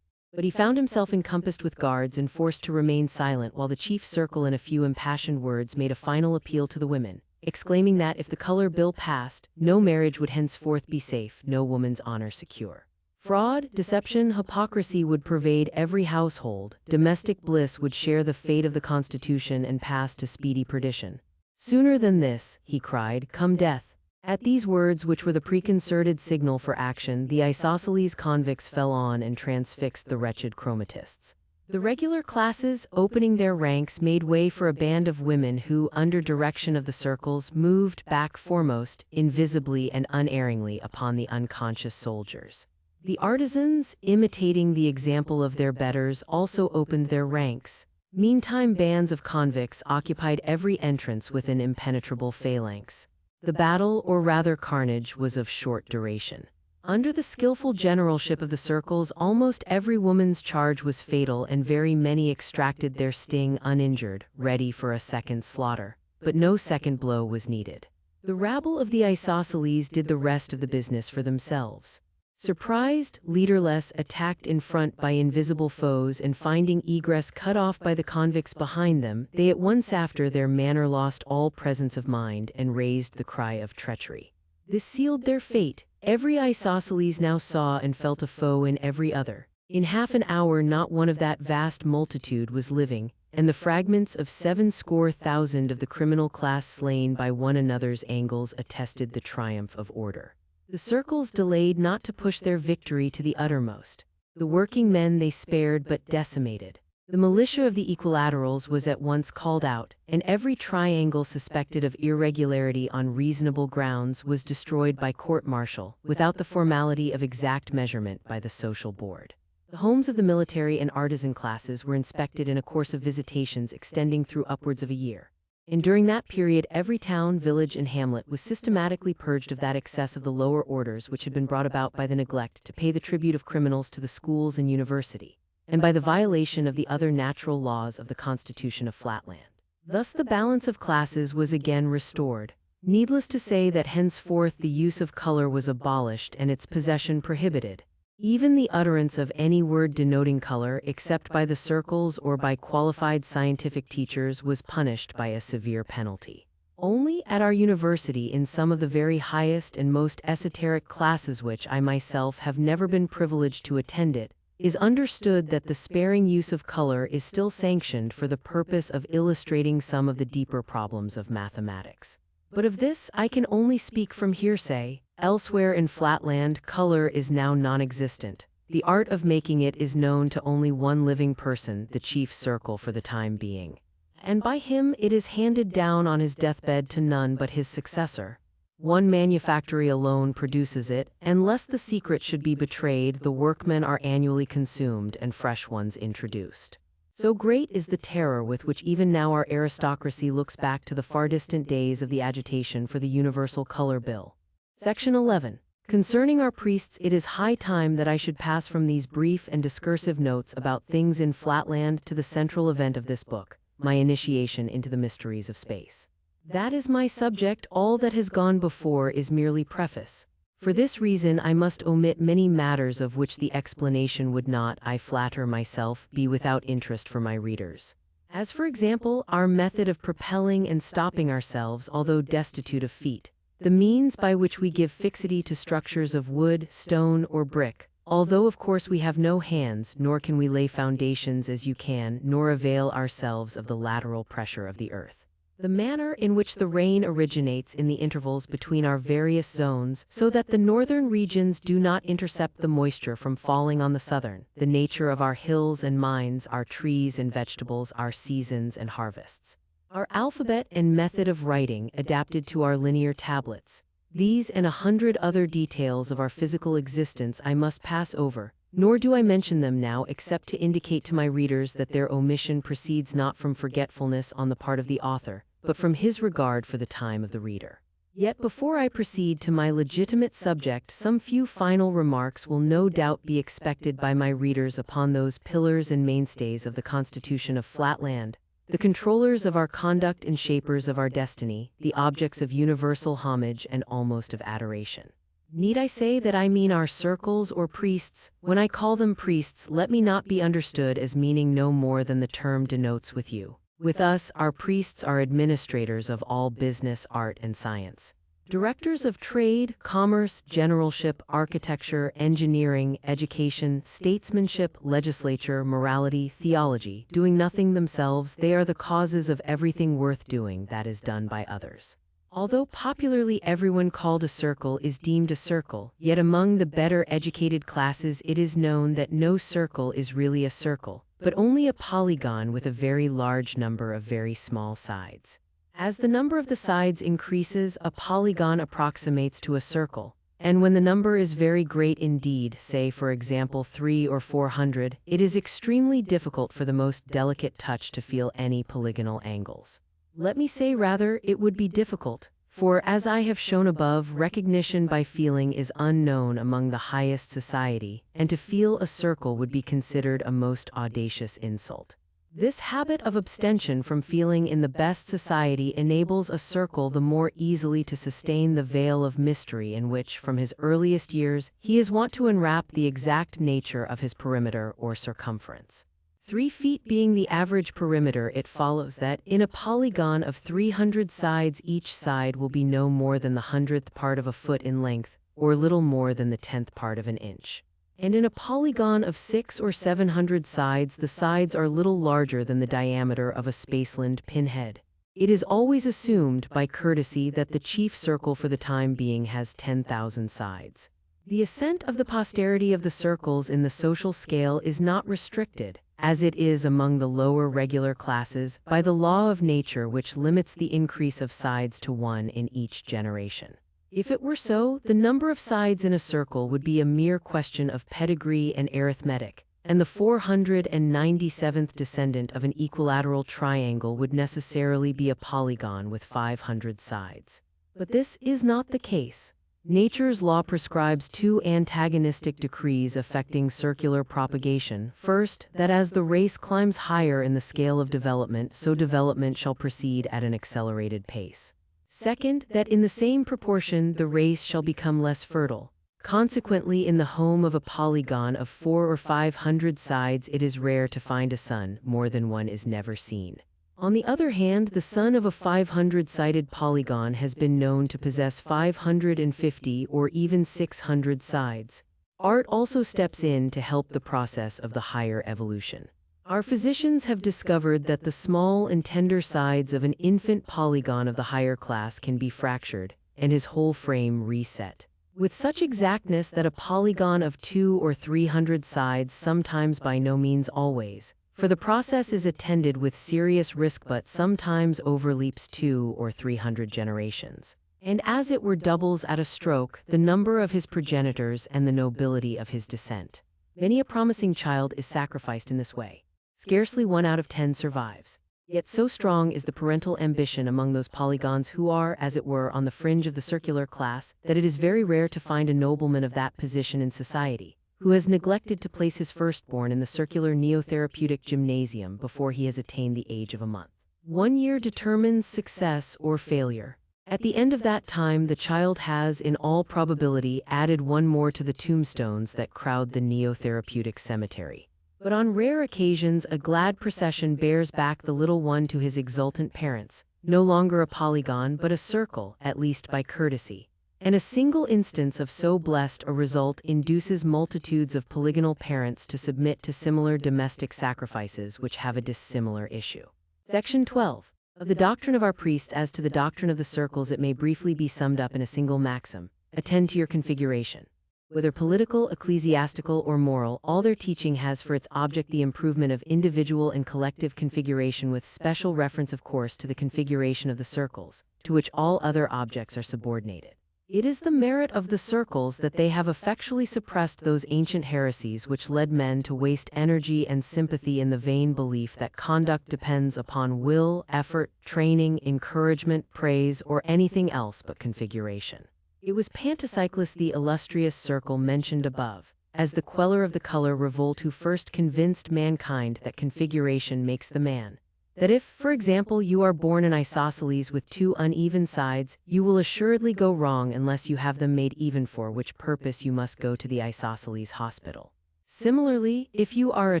But he found himself encompassed with guards and forced to remain silent while the chief circle in a few impassioned words made a final appeal to the women, exclaiming that if the color bill passed, no marriage would henceforth be safe, no woman's honor secure. Fraud, deception, hypocrisy would pervade every household. Domestic bliss would share the fate of the Constitution and pass to speedy perdition. Sooner than this, he cried, come death. At these words, which were the preconcerted signal for action, the isosceles convicts fell on and transfixed the wretched chromatists. The regular classes, opening their ranks, made way for a band of women who, under direction of the circles, moved back foremost, invisibly and unerringly upon the unconscious soldiers. The artisans, imitating the example of their betters, also opened their ranks. Meantime, bands of convicts occupied every entrance with an impenetrable phalanx. The battle, or rather carnage, was of short duration. Under the skillful generalship of the circles, almost every woman's charge was fatal, and very many extracted their sting uninjured, ready for a second slaughter. But no second blow was needed. The rabble of the isosceles did the rest of the business for themselves. Surprised, leaderless, attacked in front by invisible foes, and finding egress cut off by the convicts behind them, they at once after their manner lost all presence of mind and raised the cry of treachery. This sealed their fate. Every isosceles now saw and felt a foe in every other. In half an hour not one of that vast multitude was living, and the fragments of 700,000 of the criminal class slain by one another's angles attested the triumph of order. The circles delayed not to push their victory to the uttermost. The working men they spared but decimated. The militia of the equilaterals was at once called out, and every triangle suspected of irregularity on reasonable grounds was destroyed by court-martial, without the formality of exact measurement by the social board. The homes of the military and artisan classes were inspected in a course of visitations extending through upwards of a year. And during that period every town, village, and hamlet was systematically purged of that excess of the lower orders which had been brought about by the neglect to pay the tribute of criminals to the schools and university, and by the violation of the other natural laws of the Constitution of Flatland. Thus the balance of classes was again restored. Needless to say that henceforth the use of color was abolished and its possession prohibited. Even the utterance of any word denoting color, except by the circles or by qualified scientific teachers, was punished by a severe penalty. Only at our university, in some of the very highest and most esoteric classes which I myself have never been privileged to attend it, is understood that the sparing use of color is still sanctioned for the purpose of illustrating some of the deeper problems of mathematics. But of this I can only speak from hearsay. Elsewhere in Flatland, color is now non-existent. The art of making it is known to only one living person, the chief circle for the time being. And by him it is handed down on his deathbed to none but his successor. One manufactory alone produces it, and lest the secret should be betrayed, the workmen are annually consumed and fresh ones introduced. So great is the terror with which even now our aristocracy looks back to the far distant days of the agitation for the Universal Color Bill. Section 11. Concerning our priests, it is high time that I should pass from these brief and discursive notes about things in Flatland to the central event of this book, my initiation into the mysteries of space. That is my subject. All that has gone before is merely preface. For this reason I must omit many matters of which the explanation would not, I flatter myself, be without interest for my readers. As for example, our method of propelling and stopping ourselves, although destitute of feet. The means by which we give fixity to structures of wood, stone, or brick, although of course we have no hands, nor can we lay foundations as you can, nor avail ourselves of the lateral pressure of the earth. The manner in which the rain originates in the intervals between our various zones, so that the northern regions do not intercept the moisture from falling on the southern, the nature of our hills and mines, our trees and vegetables, our seasons and harvests. Our alphabet and method of writing adapted to our linear tablets. These and 100 other details of our physical existence I must pass over, nor do I mention them now except to indicate to my readers that their omission proceeds not from forgetfulness on the part of the author, but from his regard for the time of the reader. Yet before I proceed to my legitimate subject, some few final remarks will no doubt be expected by my readers upon those pillars and mainstays of the Constitution of Flatland, the controllers of our conduct and shapers of our destiny, the objects of universal homage and almost of adoration. Need I say that I mean our circles or priests? When I call them priests, let me not be understood as meaning no more than the term denotes with you. With us, our priests are administrators of all business, art, and science. Directors of trade, commerce, generalship, architecture, engineering, education, statesmanship, legislature, morality, theology. Doing nothing themselves, they are the causes of everything worth doing that is done by others. Although popularly everyone called a circle is deemed a circle, yet among the better educated classes it is known that no circle is really a circle, but only a polygon with a very large number of very small sides. As the number of the sides increases, a polygon approximates to a circle, and when the number is very great indeed, say for example 300 or 400, it is extremely difficult for the most delicate touch to feel any polygonal angles. Let me say rather, it would be difficult, for as I have shown above, recognition by feeling is unknown among the highest society, and to feel a circle would be considered a most audacious insult. This habit of abstention from feeling in the best society enables a circle the more easily to sustain the veil of mystery in which, from his earliest years, he is wont to enwrap the exact nature of his perimeter or circumference. 3 feet being the average perimeter, it follows that, in a polygon of 300 sides, each side will be no more than the 100th part of a foot in length, or little more than the 10th part of an inch. And in a polygon of 600 or 700 sides, the sides are little larger than the diameter of a Spaceland pinhead. It is always assumed, by courtesy, that the chief circle for the time being has 10,000 sides. The ascent of the posterity of the circles in the social scale is not restricted, as it is among the lower regular classes, by the law of nature which limits the increase of sides to 1 in each generation. If it were so, the number of sides in a circle would be a mere question of pedigree and arithmetic, and the 497th descendant of an equilateral triangle would necessarily be a polygon with 500 sides. But this is not the case. Nature's law prescribes 2 antagonistic decrees affecting circular propagation. First, that as the race climbs higher in the scale of development, so development shall proceed at an accelerated pace. Second, that in the same proportion the race shall become less fertile. Consequently, in the home of a polygon of 400 or 500 sides, it is rare to find a son, more than one is never seen. On the other hand, the son of a 500-sided polygon has been known to possess 550 or even 600 sides. Art also steps in to help the process of the higher evolution. Our physicians have discovered that the small and tender sides of an infant polygon of the higher class can be fractured, and his whole frame reset. with such exactness that a polygon of 200 or 300 sides, sometimes by no means always, for the process is attended with serious risk, but sometimes overleaps 200 or 300 generations, and as it were doubles at a stroke the number of his progenitors and the nobility of his descent. Many a promising child is sacrificed in this way. Scarcely 1 out of 10 survives. Yet so strong is the parental ambition among those polygons who are, as it were, on the fringe of the circular class, that it is very rare to find a nobleman of that position in society who has neglected to place his firstborn in the circular neotherapeutic gymnasium before he has attained the age of a month. 1 year determines success or failure. At the end of that time, the child has, in all probability, added 1 more to the tombstones that crowd the neotherapeutic cemetery. But on rare occasions, a glad procession bears back the little one to his exultant parents, no longer a polygon but a circle, at least by courtesy. And a single instance of so blessed a result induces multitudes of polygonal parents to submit to similar domestic sacrifices which have a dissimilar issue. Section 12. Of the doctrine of our priests as to the doctrine of the circles, it may briefly be summed up in a single maxim: attend to your configuration. Whether political, ecclesiastical, or moral, all their teaching has for its object the improvement of individual and collective configuration, with special reference, of course, to the configuration of the circles, to which all other objects are subordinated. It is the merit of the circles that they have effectually suppressed those ancient heresies which led men to waste energy and sympathy in the vain belief that conduct depends upon will, effort, training, encouragement, praise, or anything else but configuration. It was Pantacyclus, the illustrious circle mentioned above, as the queller of the color revolt, who first convinced mankind that configuration makes the man. That if, for example, you are born an isosceles with 2 uneven sides, you will assuredly go wrong unless you have them made even, for which purpose you must go to the isosceles hospital. Similarly, if you are a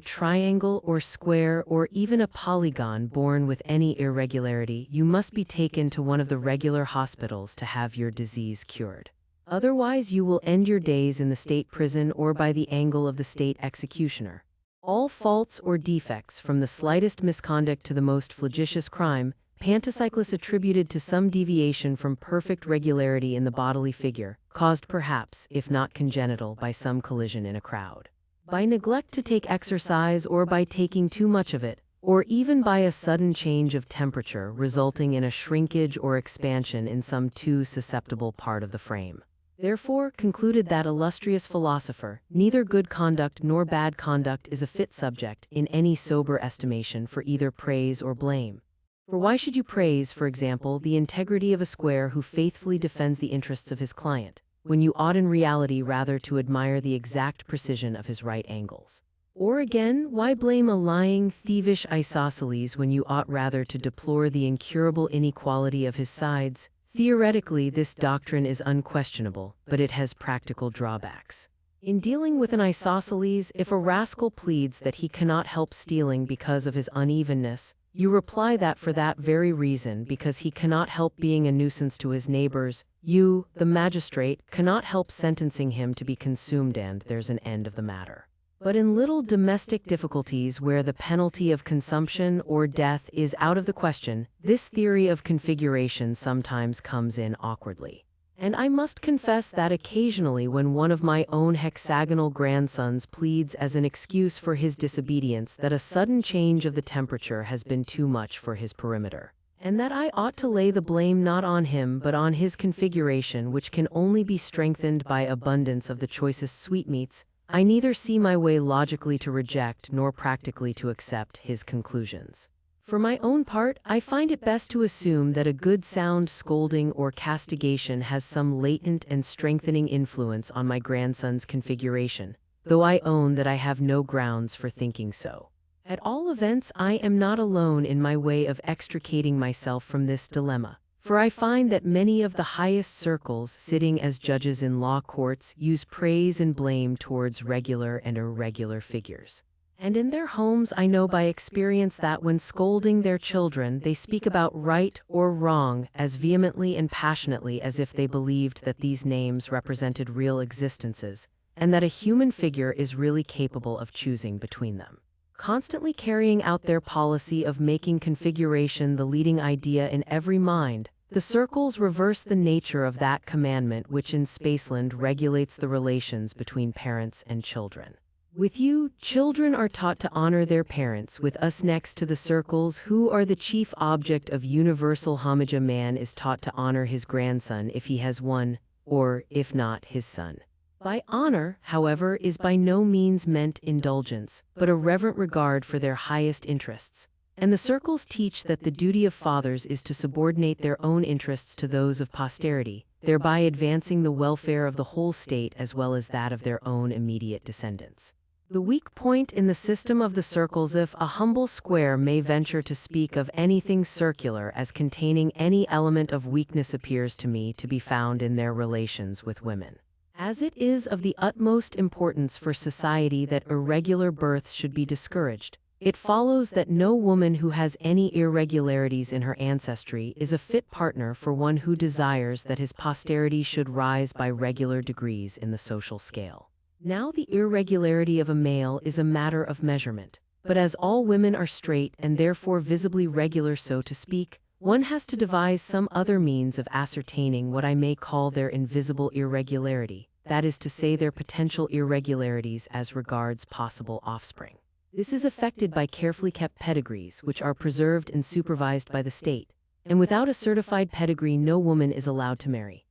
triangle or square or even a polygon born with any irregularity, you must be taken to one of the regular hospitals to have your disease cured. Otherwise you will end your days in the state prison or by the angle of the state executioner. All faults or defects, from the slightest misconduct to the most flagitious crime, Pantacyclus attributed to some deviation from perfect regularity in the bodily figure, caused perhaps, if not congenital, by some collision in a crowd, by neglect to take exercise, or by taking too much of it, or even by a sudden change of temperature resulting in a shrinkage or expansion in some too susceptible part of the frame. Therefore, concluded that illustrious philosopher, neither good conduct nor bad conduct is a fit subject, in any sober estimation, for either praise or blame. For why should you praise, for example, the integrity of a square who faithfully defends the interests of his client, when you ought in reality rather to admire the exact precision of his right angles? Or again, why blame a lying, thievish isosceles when you ought rather to deplore the incurable inequality of his sides? Theoretically, this doctrine is unquestionable, but it has practical drawbacks. In dealing with an isosceles, if a rascal pleads that he cannot help stealing because of his unevenness, you reply that for that very reason, because he cannot help being a nuisance to his neighbors, you, the magistrate, cannot help sentencing him to be consumed, and there's an end of the matter. But in little domestic difficulties where the penalty of consumption or death is out of the question, this theory of configuration sometimes comes in awkwardly. And I must confess that occasionally, when one of my own hexagonal grandsons pleads as an excuse for his disobedience that a sudden change of the temperature has been too much for his perimeter, and that I ought to lay the blame not on him but on his configuration, which can only be strengthened by abundance of the choicest sweetmeats, I neither see my way logically to reject nor practically to accept his conclusions. For my own part, I find it best to assume that a good sound scolding or castigation has some latent and strengthening influence on my grandson's configuration, though I own that I have no grounds for thinking so. At all events, I am not alone in my way of extricating myself from this dilemma. For I find that many of the highest circles, sitting as judges in law courts, use praise and blame towards regular and irregular figures. And in their homes I know by experience that when scolding their children they speak about right or wrong as vehemently and passionately as if they believed that these names represented real existences, and that a human figure is really capable of choosing between them. Constantly carrying out their policy of making configuration the leading idea in every mind, The circles reverse the nature of that commandment which in Spaceland regulates the relations between parents and children. With you, children are taught to honor their parents. With us next to the circles, who are the chief object of universal homage, a man is taught to honor his grandson if he has one, or, if not, his son. By honor, however, is by no means meant indulgence, but a reverent regard for their highest interests. And the circles teach that the duty of fathers is to subordinate their own interests to those of posterity, thereby advancing the welfare of the whole state as well as that of their own immediate descendants. The weak point in the system of the circles, if a humble square may venture to speak of anything circular as containing any element of weakness, appears to me to be found in their relations with women. As it is of the utmost importance for society that irregular births should be discouraged, it follows that no woman who has any irregularities in her ancestry is a fit partner for one who desires that his posterity should rise by regular degrees in the social scale. Now, the irregularity of a male is a matter of measurement, but as all women are straight and therefore visibly regular, so to speak, one has to devise some other means of ascertaining what I may call their invisible irregularity, that is to say, their potential irregularities as regards possible offspring. This is effected by carefully kept pedigrees, which are preserved and supervised by the state, and without a certified pedigree no woman is allowed to marry.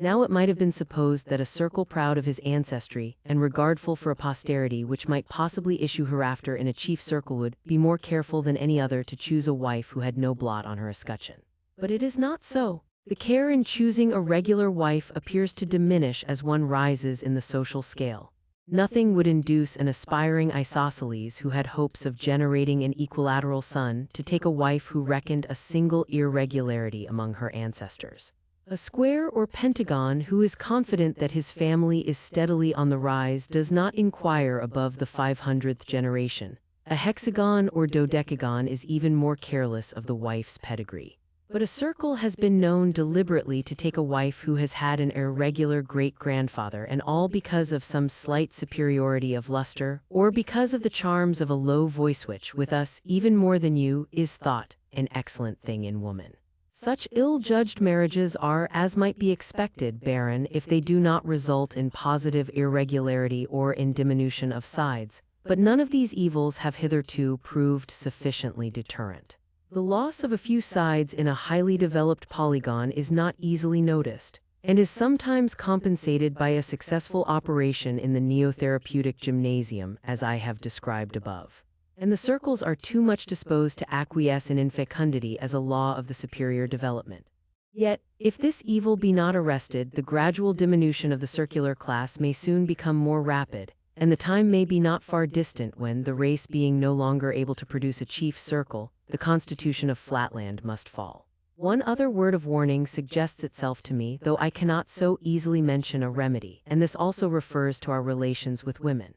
Now, it might have been supposed that a circle proud of his ancestry and regardful for a posterity which might possibly issue hereafter in a chief circle would be more careful than any other to choose a wife who had no blot on her escutcheon. But it is not so. The care in choosing a regular wife appears to diminish as one rises in the social scale. Nothing would induce an aspiring isosceles who had hopes of generating an equilateral son to take a wife who reckoned a single irregularity among her ancestors. A square or pentagon who is confident that his family is steadily on the rise does not inquire above the 500th generation. A hexagon or dodecagon is even more careless of the wife's pedigree. But a circle has been known deliberately to take a wife who has had an irregular great-grandfather, and all because of some slight superiority of luster, or because of the charms of a low voice which, with us, even more than you, is thought an excellent thing in woman. Such ill-judged marriages are, as might be expected, barren if they do not result in positive irregularity or in diminution of sides, but none of these evils have hitherto proved sufficiently deterrent. The loss of a few sides in a highly developed polygon is not easily noticed, and is sometimes compensated by a successful operation in the neotherapeutic gymnasium, as I have described above. And the circles are too much disposed to acquiesce in infecundity as a law of the superior development. Yet, if this evil be not arrested, the gradual diminution of the circular class may soon become more rapid, and the time may be not far distant when, the race being no longer able to produce a chief circle, the constitution of Flatland must fall. One other word of warning suggests itself to me, though I cannot so easily mention a remedy, and this also refers to our relations with women.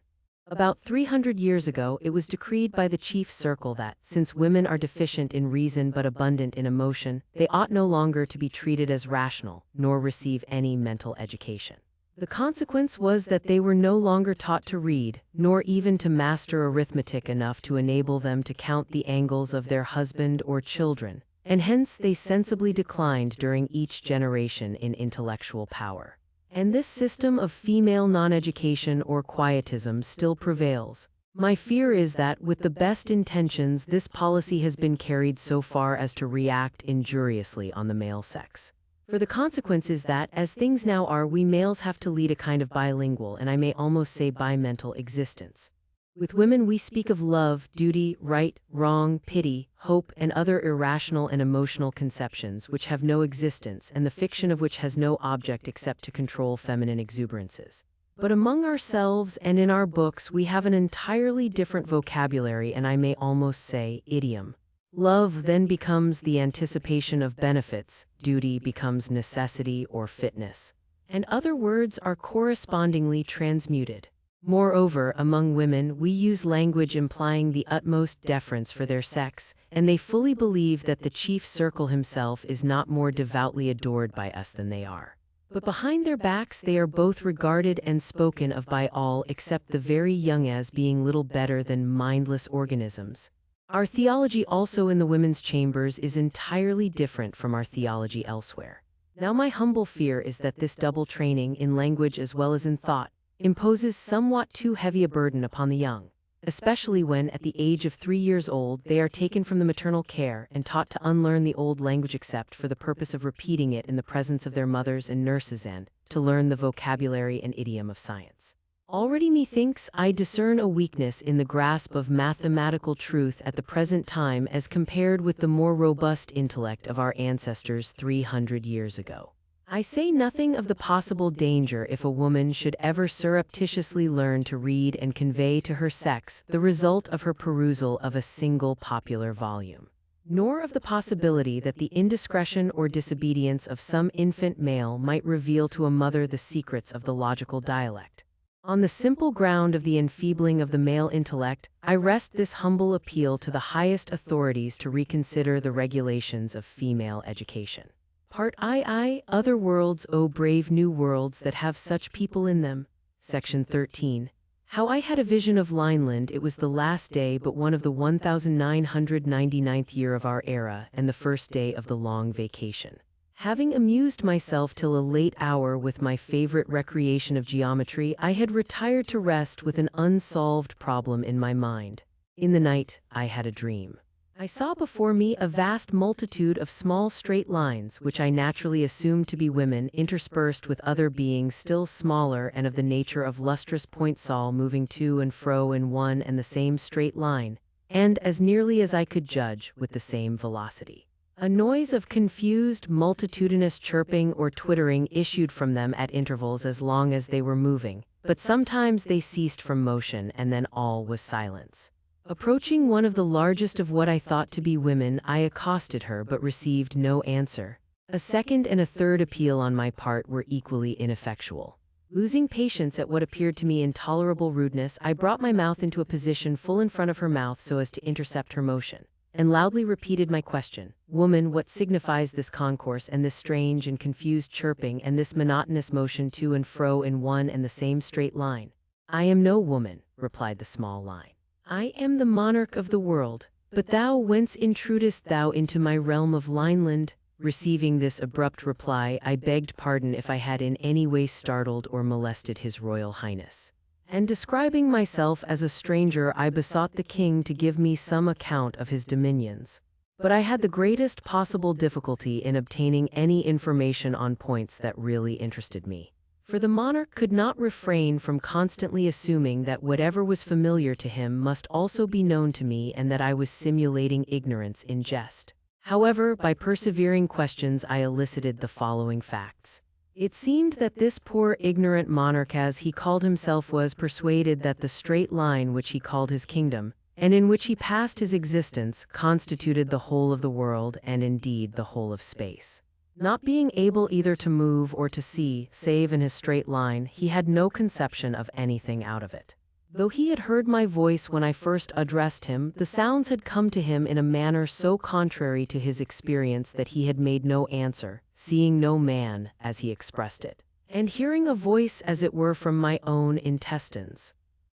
About 300 years ago, it was decreed by the chief circle that, since women are deficient in reason but abundant in emotion, they ought no longer to be treated as rational, nor receive any mental education. The consequence was that they were no longer taught to read, nor even to master arithmetic enough to enable them to count the angles of their husband or children, and hence they sensibly declined during each generation in intellectual power. And this system of female non-education or quietism still prevails. My fear is that, with the best intentions, this policy has been carried so far as to react injuriously on the male sex. For the consequence is that, as things now are, we males have to lead a kind of bilingual, and I may almost say bimental, existence. With women we speak of love, duty, right, wrong, pity, hope, and other irrational and emotional conceptions which have no existence and the fiction of which has no object except to control feminine exuberances. But among ourselves and in our books we have an entirely different vocabulary, and I may almost say idiom. Love then becomes the anticipation of benefits, duty becomes necessity or fitness, and other words are correspondingly transmuted. Moreover, among women we use language implying the utmost deference for their sex, and they fully believe that the chief circle himself is not more devoutly adored by us than they are. But behind their backs they are both regarded and spoken of by all except the very young as being little better than mindless organisms. Our theology also in the women's chambers is entirely different from our theology elsewhere. Now my humble fear is that this double training, in language as well as in thought, imposes somewhat too heavy a burden upon the young, especially when, at the age of 3 years old, they are taken from the maternal care and taught to unlearn the old language except for the purpose of repeating it in the presence of their mothers and nurses and to learn the vocabulary and idiom of science. Already methinks I discern a weakness in the grasp of mathematical truth at the present time as compared with the more robust intellect of our ancestors 300 years ago. I say nothing of the possible danger if a woman should ever surreptitiously learn to read and convey to her sex the result of her perusal of a single popular volume, nor of the possibility that the indiscretion or disobedience of some infant male might reveal to a mother the secrets of the logical dialect. On the simple ground of the enfeebling of the male intellect, I rest this humble appeal to the highest authorities to reconsider the regulations of female education. Part II, Other Worlds, O Brave New Worlds that have such people in them. Section 13. How I had a vision of Lineland. It was the last day but one of the 1999th year of our era and the first day of the long vacation. Having amused myself till a late hour with my favorite recreation of geometry, I had retired to rest with an unsolved problem in my mind. In the night, I had a dream. I saw before me a vast multitude of small straight lines, which I naturally assumed to be women, interspersed with other beings still smaller and of the nature of lustrous point saw moving to and fro in one and the same straight line, and, as nearly as I could judge, with the same velocity. A noise of confused, multitudinous chirping or twittering issued from them at intervals as long as they were moving, but sometimes they ceased from motion and then all was silence. Approaching one of the largest of what I thought to be women, I accosted her but received no answer. A second and a third appeal on my part were equally ineffectual. Losing patience at what appeared to me intolerable rudeness, I brought my mouth into a position full in front of her mouth so as to intercept her motion, and loudly repeated my question. Woman, what signifies this concourse and this strange and confused chirping and this monotonous motion to and fro in one and the same straight line? I am no woman, replied the small line. I am the monarch of the world. But thou, whence intrudest thou into my realm of Lineland? Receiving this abrupt reply, I begged pardon if I had in any way startled or molested His Royal Highness. And describing myself as a stranger, I besought the king to give me some account of his dominions. But I had the greatest possible difficulty in obtaining any information on points that really interested me. For the monarch could not refrain from constantly assuming that whatever was familiar to him must also be known to me and that I was simulating ignorance in jest. However, by persevering questions I elicited the following facts. It seemed that this poor ignorant monarch, as he called himself, was persuaded that the straight line which he called his kingdom, and in which he passed his existence, constituted the whole of the world and indeed the whole of space. Not being able either to move or to see, save in his straight line, he had no conception of anything out of it. Though he had heard my voice when I first addressed him, the sounds had come to him in a manner so contrary to his experience that he had made no answer, seeing no man, as he expressed it, and hearing a voice as it were from my own intestines.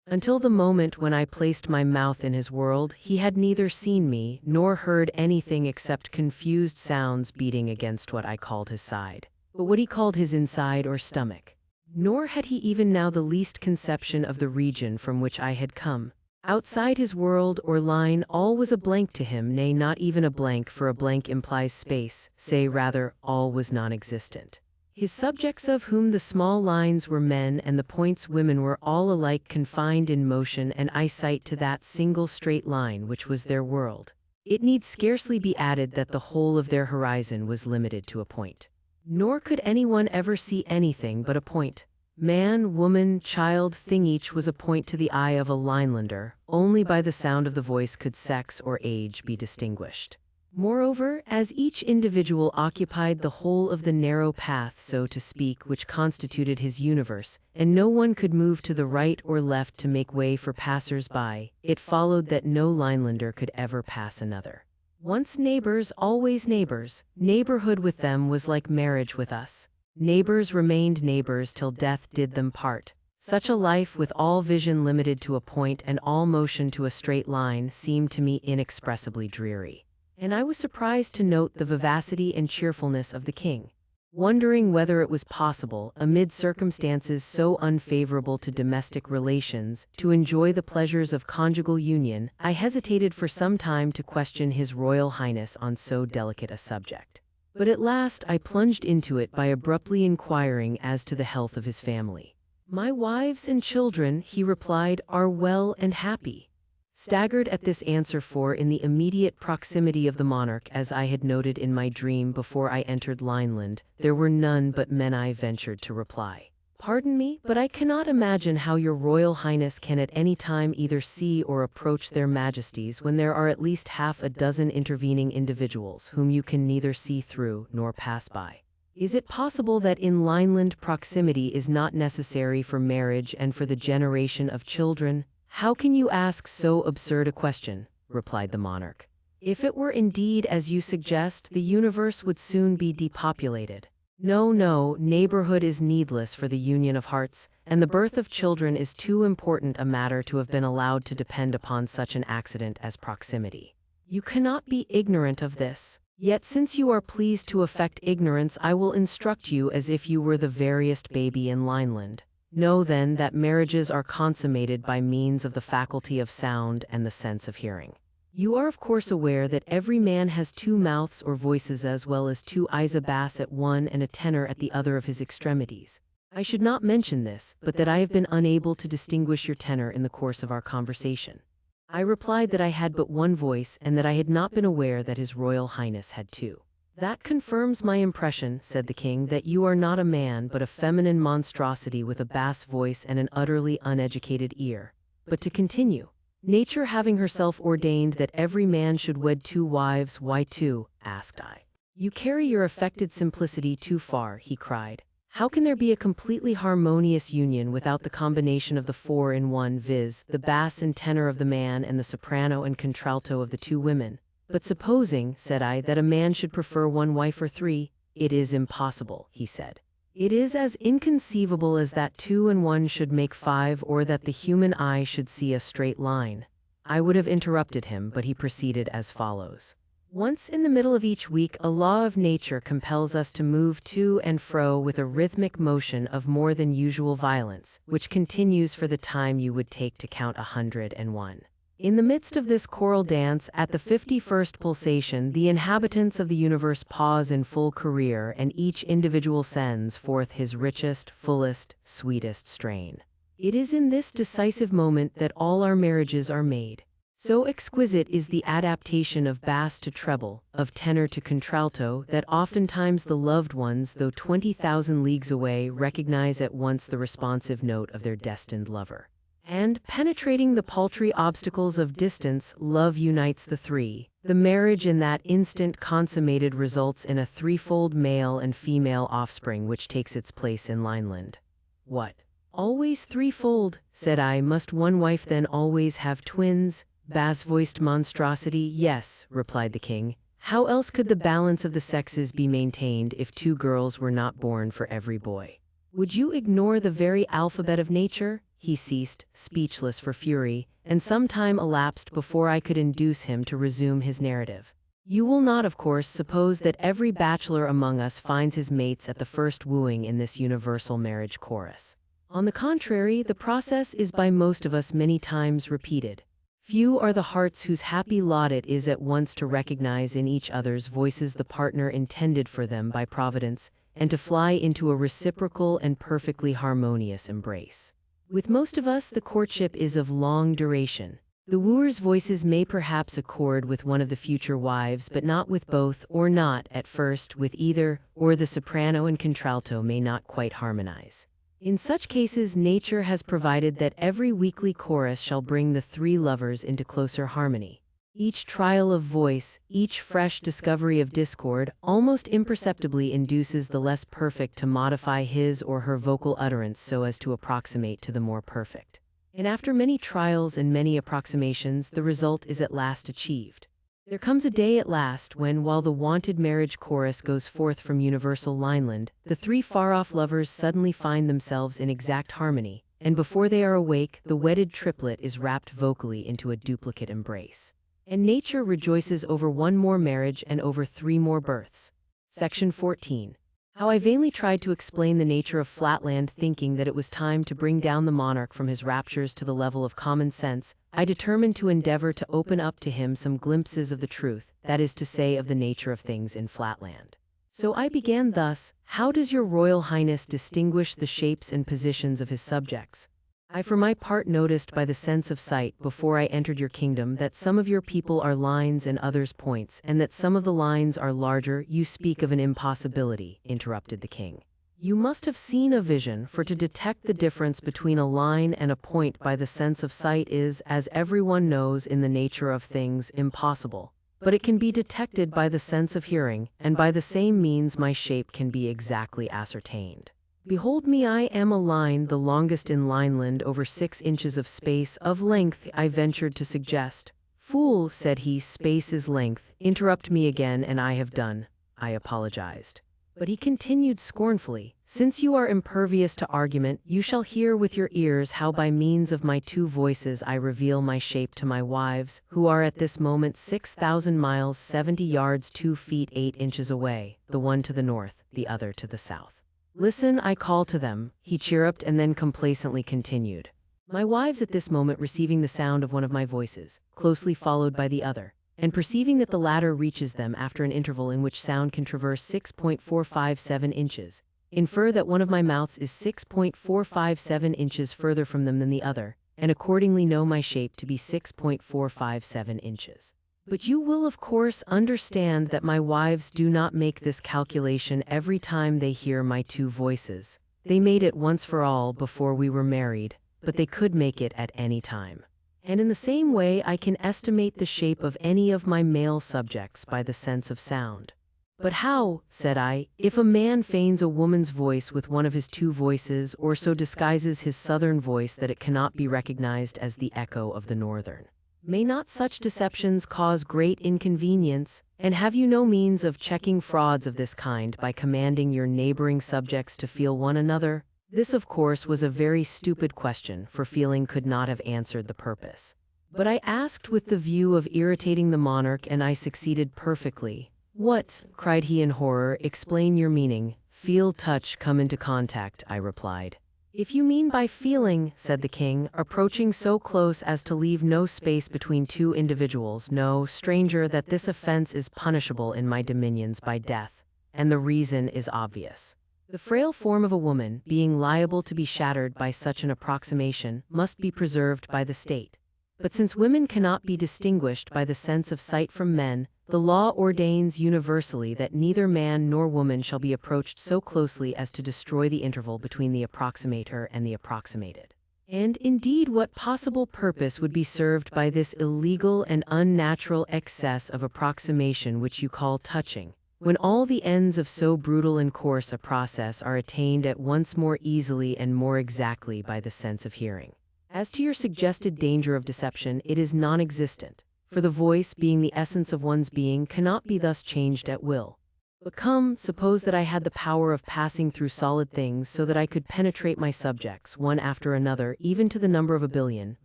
Until the moment when I placed my mouth in his world, he had neither seen me nor heard anything except confused sounds beating against what I called his side, but what he called his inside or stomach. Nor had he even now the least conception of the region from which I had come. Outside his world or line, all was a blank to him, nay, not even a blank, for a blank implies space, say rather, all was non-existent. His subjects, of whom the small lines were men and the points women, were all alike confined in motion and eyesight to that single straight line which was their world. It need scarcely be added that the whole of their horizon was limited to a point. Nor could anyone ever see anything but a point. Man, woman, child, thing, each was a point to the eye of a Linelander. Only by the sound of the voice could sex or age be distinguished. Moreover, as each individual occupied the whole of the narrow path, so to speak, which constituted his universe, and no one could move to the right or left to make way for passers-by, it followed that no Linelander could ever pass another. Once neighbors, always neighbors. Neighborhood with them was like marriage with us. Neighbors remained neighbors till death did them part. Such a life with all vision limited to a point and all motion to a straight line seemed to me inexpressibly dreary. And I was surprised to note the vivacity and cheerfulness of the king. Wondering whether it was possible, amid circumstances so unfavorable to domestic relations, to enjoy the pleasures of conjugal union, I hesitated for some time to question His Royal Highness on so delicate a subject. But at last I plunged into it by abruptly inquiring as to the health of his family. "My wives and children," he replied, "are well and happy." Staggered at this answer, for in the immediate proximity of the monarch, as I had noted in my dream before I entered Lineland, there were none but men, I ventured to reply. "Pardon me, but I cannot imagine how your Royal Highness can at any time either see or approach their Majesties when there are at least half a dozen intervening individuals whom you can neither see through nor pass by. Is it possible that in Lineland proximity is not necessary for marriage and for the generation of children?" "How can you ask so absurd a question?" replied the monarch. "If it were indeed as you suggest, the universe would soon be depopulated. No, neighborhood is needless for the union of hearts, and the birth of children is too important a matter to have been allowed to depend upon such an accident as proximity. You cannot be ignorant of this. Yet since you are pleased to affect ignorance, I will instruct you as if you were the veriest baby in Lineland. Know then that marriages are consummated by means of the faculty of sound and the sense of hearing. You are of course aware that every man has two mouths or voices, as well as two eyes, a bass at one and a tenor at the other of his extremities. I should not mention this, but that I have been unable to distinguish your tenor in the course of our conversation." I replied that I had but one voice, and that I had not been aware that His Royal Highness had two. "That confirms my impression," said the king, "that you are not a man but a feminine monstrosity with a bass voice and an utterly uneducated ear. But to continue, nature having herself ordained that every man should wed two wives, why two?" asked I. "You carry your affected simplicity too far," he cried. "How can there be a completely harmonious union without the combination of the four in one, viz., the bass and tenor of the man and the soprano and contralto of the two women? But supposing," said I, "that a man should prefer one wife or three?" "It is impossible," he said. "It is as inconceivable as that two and one should make five, or that the human eye should see a straight line." I would have interrupted him, but he proceeded as follows. "Once in the middle of each week, a law of nature compels us to move to and fro with a rhythmic motion of more than usual violence, which continues for the time you would take to count 101. In the midst of this choral dance, at the 51st pulsation, the inhabitants of the universe pause in full career, and each individual sends forth his richest, fullest, sweetest strain. It is in this decisive moment that all our marriages are made. So exquisite is the adaptation of bass to treble, of tenor to contralto, that oftentimes the loved ones, though 20,000 leagues away, recognize at once the responsive note of their destined lover. And, penetrating the paltry obstacles of distance, love unites the three. The marriage in that instant consummated results in a threefold male and female offspring which takes its place in Lineland." "What? Always threefold?" said I. "Must one wife then always have twins?" "Bass-voiced monstrosity, yes," replied the king. "How else could the balance of the sexes be maintained if two girls were not born for every boy? Would you ignore the very alphabet of nature?" He ceased, speechless for fury, and some time elapsed before I could induce him to resume his narrative. "You will not, of course, suppose that every bachelor among us finds his mates at the first wooing in this universal marriage chorus. On the contrary, the process is by most of us many times repeated. Few are the hearts whose happy lot it is at once to recognize in each other's voices the partner intended for them by Providence, and to fly into a reciprocal and perfectly harmonious embrace. With most of us, the courtship is of long duration. The wooer's voices may perhaps accord with one of the future wives, but not with both, or not, at first, with either, or the soprano and contralto may not quite harmonize. In such cases, nature has provided that every weekly chorus shall bring the three lovers into closer harmony. Each trial of voice, each fresh discovery of discord, almost imperceptibly induces the less perfect to modify his or her vocal utterance so as to approximate to the more perfect. And after many trials and many approximations, the result is at last achieved. There comes a day at last when, while the wanted marriage chorus goes forth from universal Lineland, the three far-off lovers suddenly find themselves in exact harmony, and before they are awake, the wedded triplet is wrapped vocally into a duplicate embrace. And nature rejoices over one more marriage and over 3 more births. Section 14. How I vainly tried to explain the nature of Flatland, thinking that it was time to bring down the monarch from his raptures to the level of common sense, I determined to endeavor to open up to him some glimpses of the truth, that is to say, of the nature of things in Flatland. So I began thus: how does your Royal Highness distinguish the shapes and positions of his subjects? I for my part noticed by the sense of sight before I entered your kingdom that some of your people are lines and others points, and that some of the lines are larger. You speak of an impossibility, interrupted the king. You must have seen a vision, for to detect the difference between a line and a point by the sense of sight is, as everyone knows in the nature of things, impossible. But it can be detected by the sense of hearing, and by the same means my shape can be exactly ascertained. Behold me, I am a line, the longest in Lineland, over 6 inches of space, of length, I ventured to suggest. Fool, said he, space is length. Interrupt me again and I have done. I apologized. But he continued scornfully, since you are impervious to argument, you shall hear with your ears how by means of my 2 voices I reveal my shape to my wives, who are at this moment 6,000 miles 70 yards 2 feet 8 inches away, the one to the north, the other to the south. Listen, I call to them, he chirruped and then complacently continued. My wives at this moment receiving the sound of one of my voices, closely followed by the other, and perceiving that the latter reaches them after an interval in which sound can traverse 6.457 inches, infer that one of my mouths is 6.457 inches further from them than the other, and accordingly know my shape to be 6.457 inches. But you will of course understand that my wives do not make this calculation every time they hear my 2 voices. They made it once for all before we were married, but they could make it at any time. And in the same way I can estimate the shape of any of my male subjects by the sense of sound. But how, said I, if a man feigns a woman's voice with one of his 2 voices, or so disguises his southern voice that it cannot be recognized as the echo of the northern? May not such deceptions cause great inconvenience? And have you no means of checking frauds of this kind by commanding your neighboring subjects to feel one another? This, of course, was a very stupid question, for feeling could not have answered the purpose. But I asked with the view of irritating the monarch, and I succeeded perfectly. What? Cried he in horror. Explain your meaning. Feel, touch, come into contact, I replied. If you mean by feeling, said the king, approaching so close as to leave no space between 2 individuals, know, stranger, that this offense is punishable in my dominions by death, and the reason is obvious. The frail form of a woman, being liable to be shattered by such an approximation, must be preserved by the state. But since women cannot be distinguished by the sense of sight from men, the law ordains universally that neither man nor woman shall be approached so closely as to destroy the interval between the approximator and the approximated. And indeed, what possible purpose would be served by this illegal and unnatural excess of approximation which you call touching, when all the ends of so brutal and coarse a process are attained at once more easily and more exactly by the sense of hearing? As to your suggested danger of deception, it is non-existent, for the voice, being the essence of one's being, cannot be thus changed at will. But come, suppose that I had the power of passing through solid things so that I could penetrate my subjects, one after another, even to the number of 1,000,000,000,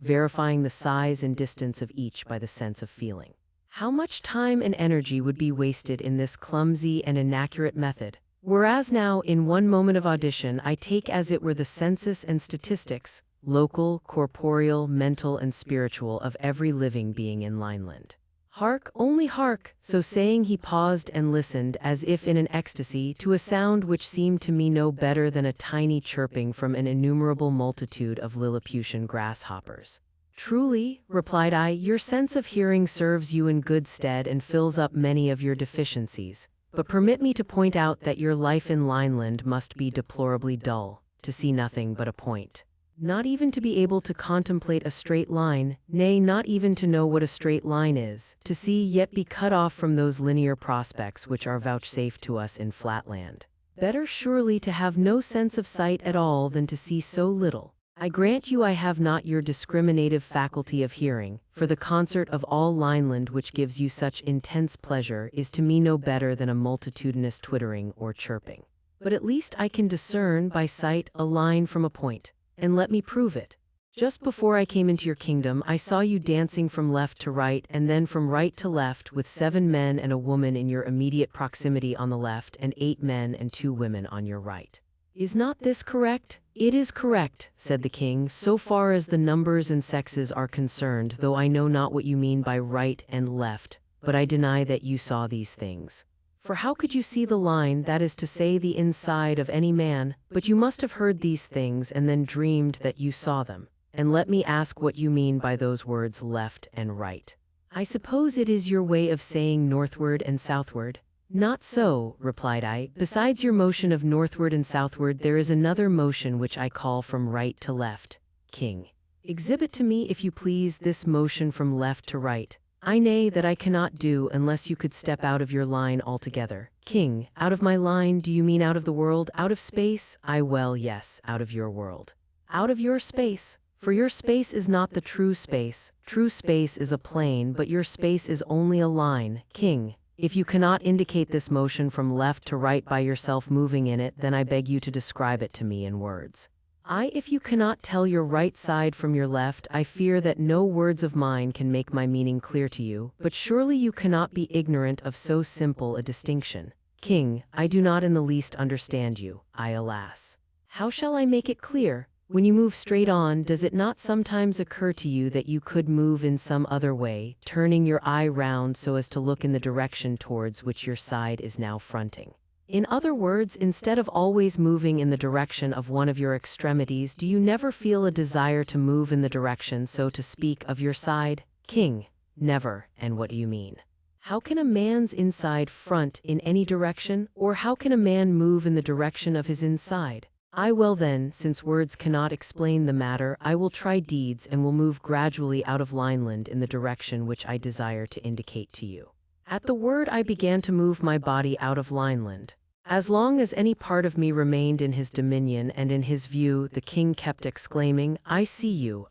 verifying the size and distance of each by the sense of feeling. How much time and energy would be wasted in this clumsy and inaccurate method? Whereas now, in one moment of audition, I take as it were the census and statistics, local, corporeal, mental, and spiritual, of every living being in Lineland. Hark, only hark! So saying, he paused and listened, as if in an ecstasy, to a sound which seemed to me no better than a tiny chirping from an innumerable multitude of Lilliputian grasshoppers. Truly, replied I, your sense of hearing serves you in good stead and fills up many of your deficiencies. But permit me to point out that your life in Lineland must be deplorably dull, to see nothing but a point. Not even to be able to contemplate a straight line, nay, not even to know what a straight line is, to see yet be cut off from those linear prospects which are vouchsafed to us in Flatland. Better surely to have no sense of sight at all than to see so little. I grant you I have not your discriminative faculty of hearing, for the concert of all Lineland which gives you such intense pleasure is to me no better than a multitudinous twittering or chirping. But at least I can discern by sight a line from a point. and let me prove it. Just before I came into your kingdom, I saw you dancing from left to right and then from right to left with 7 men and a woman in your immediate proximity on the left and 8 men and 2 women on your right. Is not this correct? It is correct, said the king, so far as the numbers and sexes are concerned, though I know not what you mean by right and left, but I deny that you saw these things. For how could you see the line, that is to say the inside of any man, but you must have heard these things and then dreamed that you saw them. And let me ask what you mean by those words left and right. I suppose it is your way of saying northward and southward. Not so, replied I. Besides your motion of northward and southward, there is another motion which I call from right to left. King. Exhibit to me, if you please, this motion from left to right. I nay, that I cannot do unless you could step out of your line altogether. King. Out of my line, do you mean out of the world, out of space? I, well, yes, out of your world. Out of your space. For your space is not the true space. True space is a plane, but your space is only a line. King. If you cannot indicate this motion from left to right by yourself moving in it, then I beg you to describe it to me in words. If you cannot tell your right side from your left, I fear that no words of mine can make my meaning clear to you, but surely you cannot be ignorant of so simple a distinction. King. I do not in the least understand you. Alas. How shall I make it clear? When you move straight on, does it not sometimes occur to you that you could move in some other way, turning your eye round so as to look in the direction towards which your side is now fronting? In other words, instead of always moving in the direction of one of your extremities, do you never feel a desire to move in the direction, so to speak, of your side? King. Never. And what do you mean? How can a man's inside front in any direction, or how can a man move in the direction of his inside? Well then, since words cannot explain the matter, I will try deeds and will move gradually out of lineland in the direction which I desire to indicate to you. At the word I began to move my body out of lineland. As long as any part of me remained in his dominion and in his view, the king kept exclaiming, I see you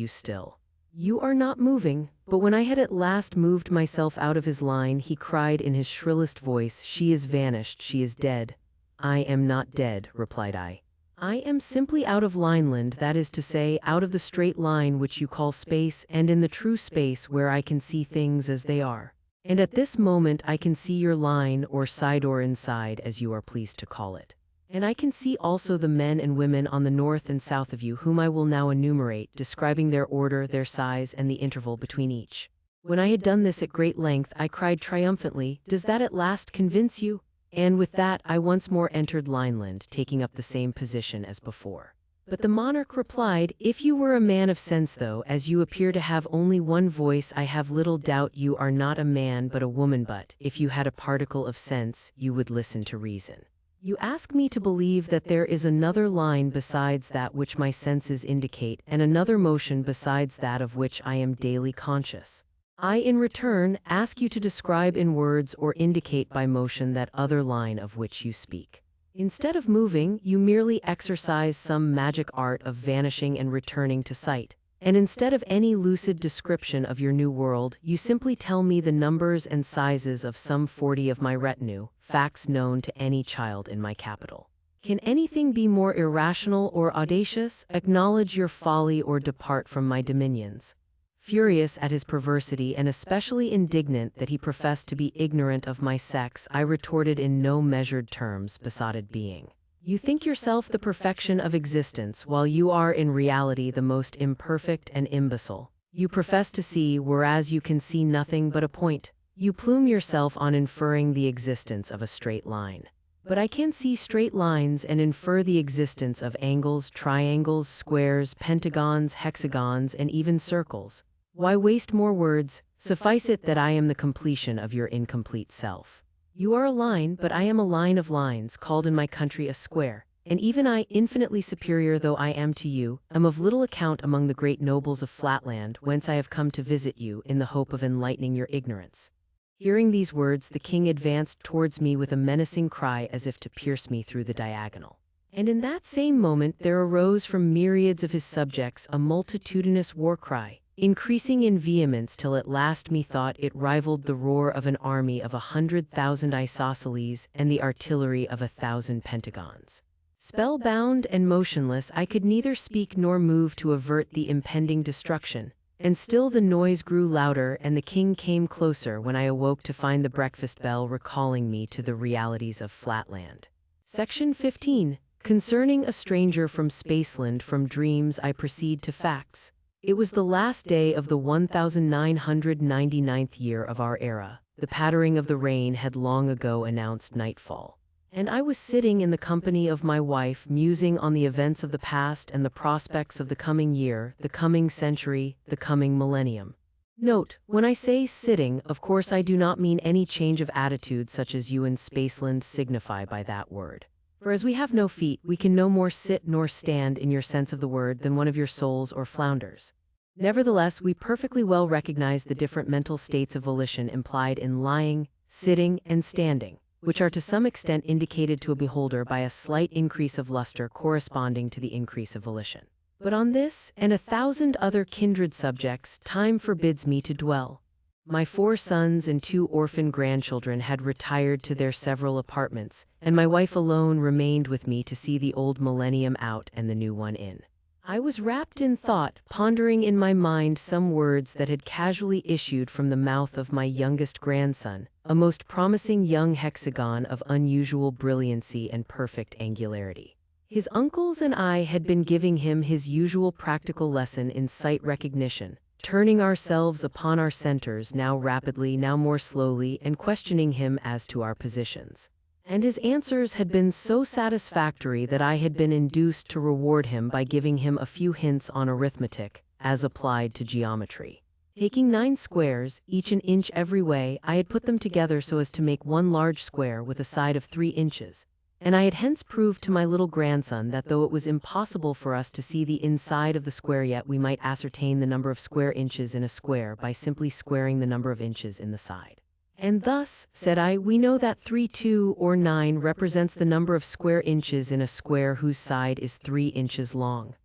still. You are not moving. But when I had at last moved myself out of his line, he cried in his shrillest voice, She is vanished, she is dead. I am not dead, replied I. I am simply out of lineland, that is to say, out of the straight line which you call space, and in the true space where I can see things as they are. And at this moment I can see your line, or side or inside, as you are pleased to call it. And I can see also the men and women on the north and south of you, whom I will now enumerate, describing their order, their size, and the interval between each. When I had done this at great length, I cried triumphantly, Does that at last convince you? And with that I once more entered lineland, taking up the same position as before. But the monarch replied, If you were a man of sense, though, as you appear to have only one voice, I have little doubt you are not a man but a woman, but, if you had a particle of sense, you would listen to reason. You ask me to believe that there is another line besides that which my senses indicate, and another motion besides that of which I am daily conscious. I, in return, ask you to describe in words or indicate by motion that other line of which you speak. Instead of moving, you merely exercise some magic art of vanishing and returning to sight. And instead of any lucid description of your new world, you simply tell me the numbers and sizes of some 40 of my retinue, facts known to any child in my capital. Can anything be more irrational or audacious? Acknowledge your folly or depart from my dominions. Furious at his perversity and especially indignant that he professed to be ignorant of my sex, I retorted in no measured terms, besotted being. You think yourself the perfection of existence, while you are in reality the most imperfect and imbecile. You profess to see, whereas you can see nothing but a point. You plume yourself on inferring the existence of a straight line. But I can see straight lines and infer the existence of angles, triangles, squares, pentagons, hexagons, and even circles. Why waste more words? Suffice it that I am the completion of your incomplete self. You are a line, but I am a line of lines, called in my country a square. And even I, infinitely superior though I am to you, am of little account among the great nobles of Flatland, whence I have come to visit you, in the hope of enlightening your ignorance. Hearing these words, the king advanced towards me with a menacing cry as if to pierce me through the diagonal. And in that same moment there arose from myriads of his subjects a multitudinous war cry, increasing in vehemence till at last methought it rivaled the roar of an army of 100,000 isosceles and the artillery of 1,000 pentagons. Spellbound and motionless, I could neither speak nor move to avert the impending destruction. And still the noise grew louder and the king came closer when I awoke to find the breakfast bell recalling me to the realities of Flatland. Section 15. Concerning a stranger from Spaceland. From dreams I proceed to facts. It was the last day of the 1999th year of our era. The pattering of the rain had long ago announced nightfall. And I was sitting in the company of my wife, musing on the events of the past and the prospects of the coming year, the coming century, the coming millennium. Note, when I say sitting, of course I do not mean any change of attitude such as you in Spaceland signify by that word. For as we have no feet, we can no more sit nor stand in your sense of the word than one of your souls or flounders. Nevertheless, we perfectly well recognize the different mental states of volition implied in lying, sitting, and standing, which are to some extent indicated to a beholder by a slight increase of luster corresponding to the increase of volition. But on this, and 1,000 other kindred subjects, time forbids me to dwell. My 4 sons and 2 orphan grandchildren had retired to their several apartments, and my wife alone remained with me to see the old millennium out and the new one in. I was wrapped in thought, pondering in my mind some words that had casually issued from the mouth of my youngest grandson, a most promising young hexagon of unusual brilliancy and perfect angularity. His uncles and I had been giving him his usual practical lesson in sight recognition, turning ourselves upon our centers, now rapidly, now more slowly, and questioning him as to our positions. And his answers had been so satisfactory that I had been induced to reward him by giving him a few hints on arithmetic, as applied to geometry. Taking 9 squares, each an inch every way, I had put them together so as to make one large square with a side of 3 inches, and I had hence proved to my little grandson that though it was impossible for us to see the inside of the square, yet we might ascertain the number of square inches in a square by simply squaring the number of inches in the side. And thus, said I, we know that 3, 2, or 9 represents the number of square inches in a square whose side is 3 inches long.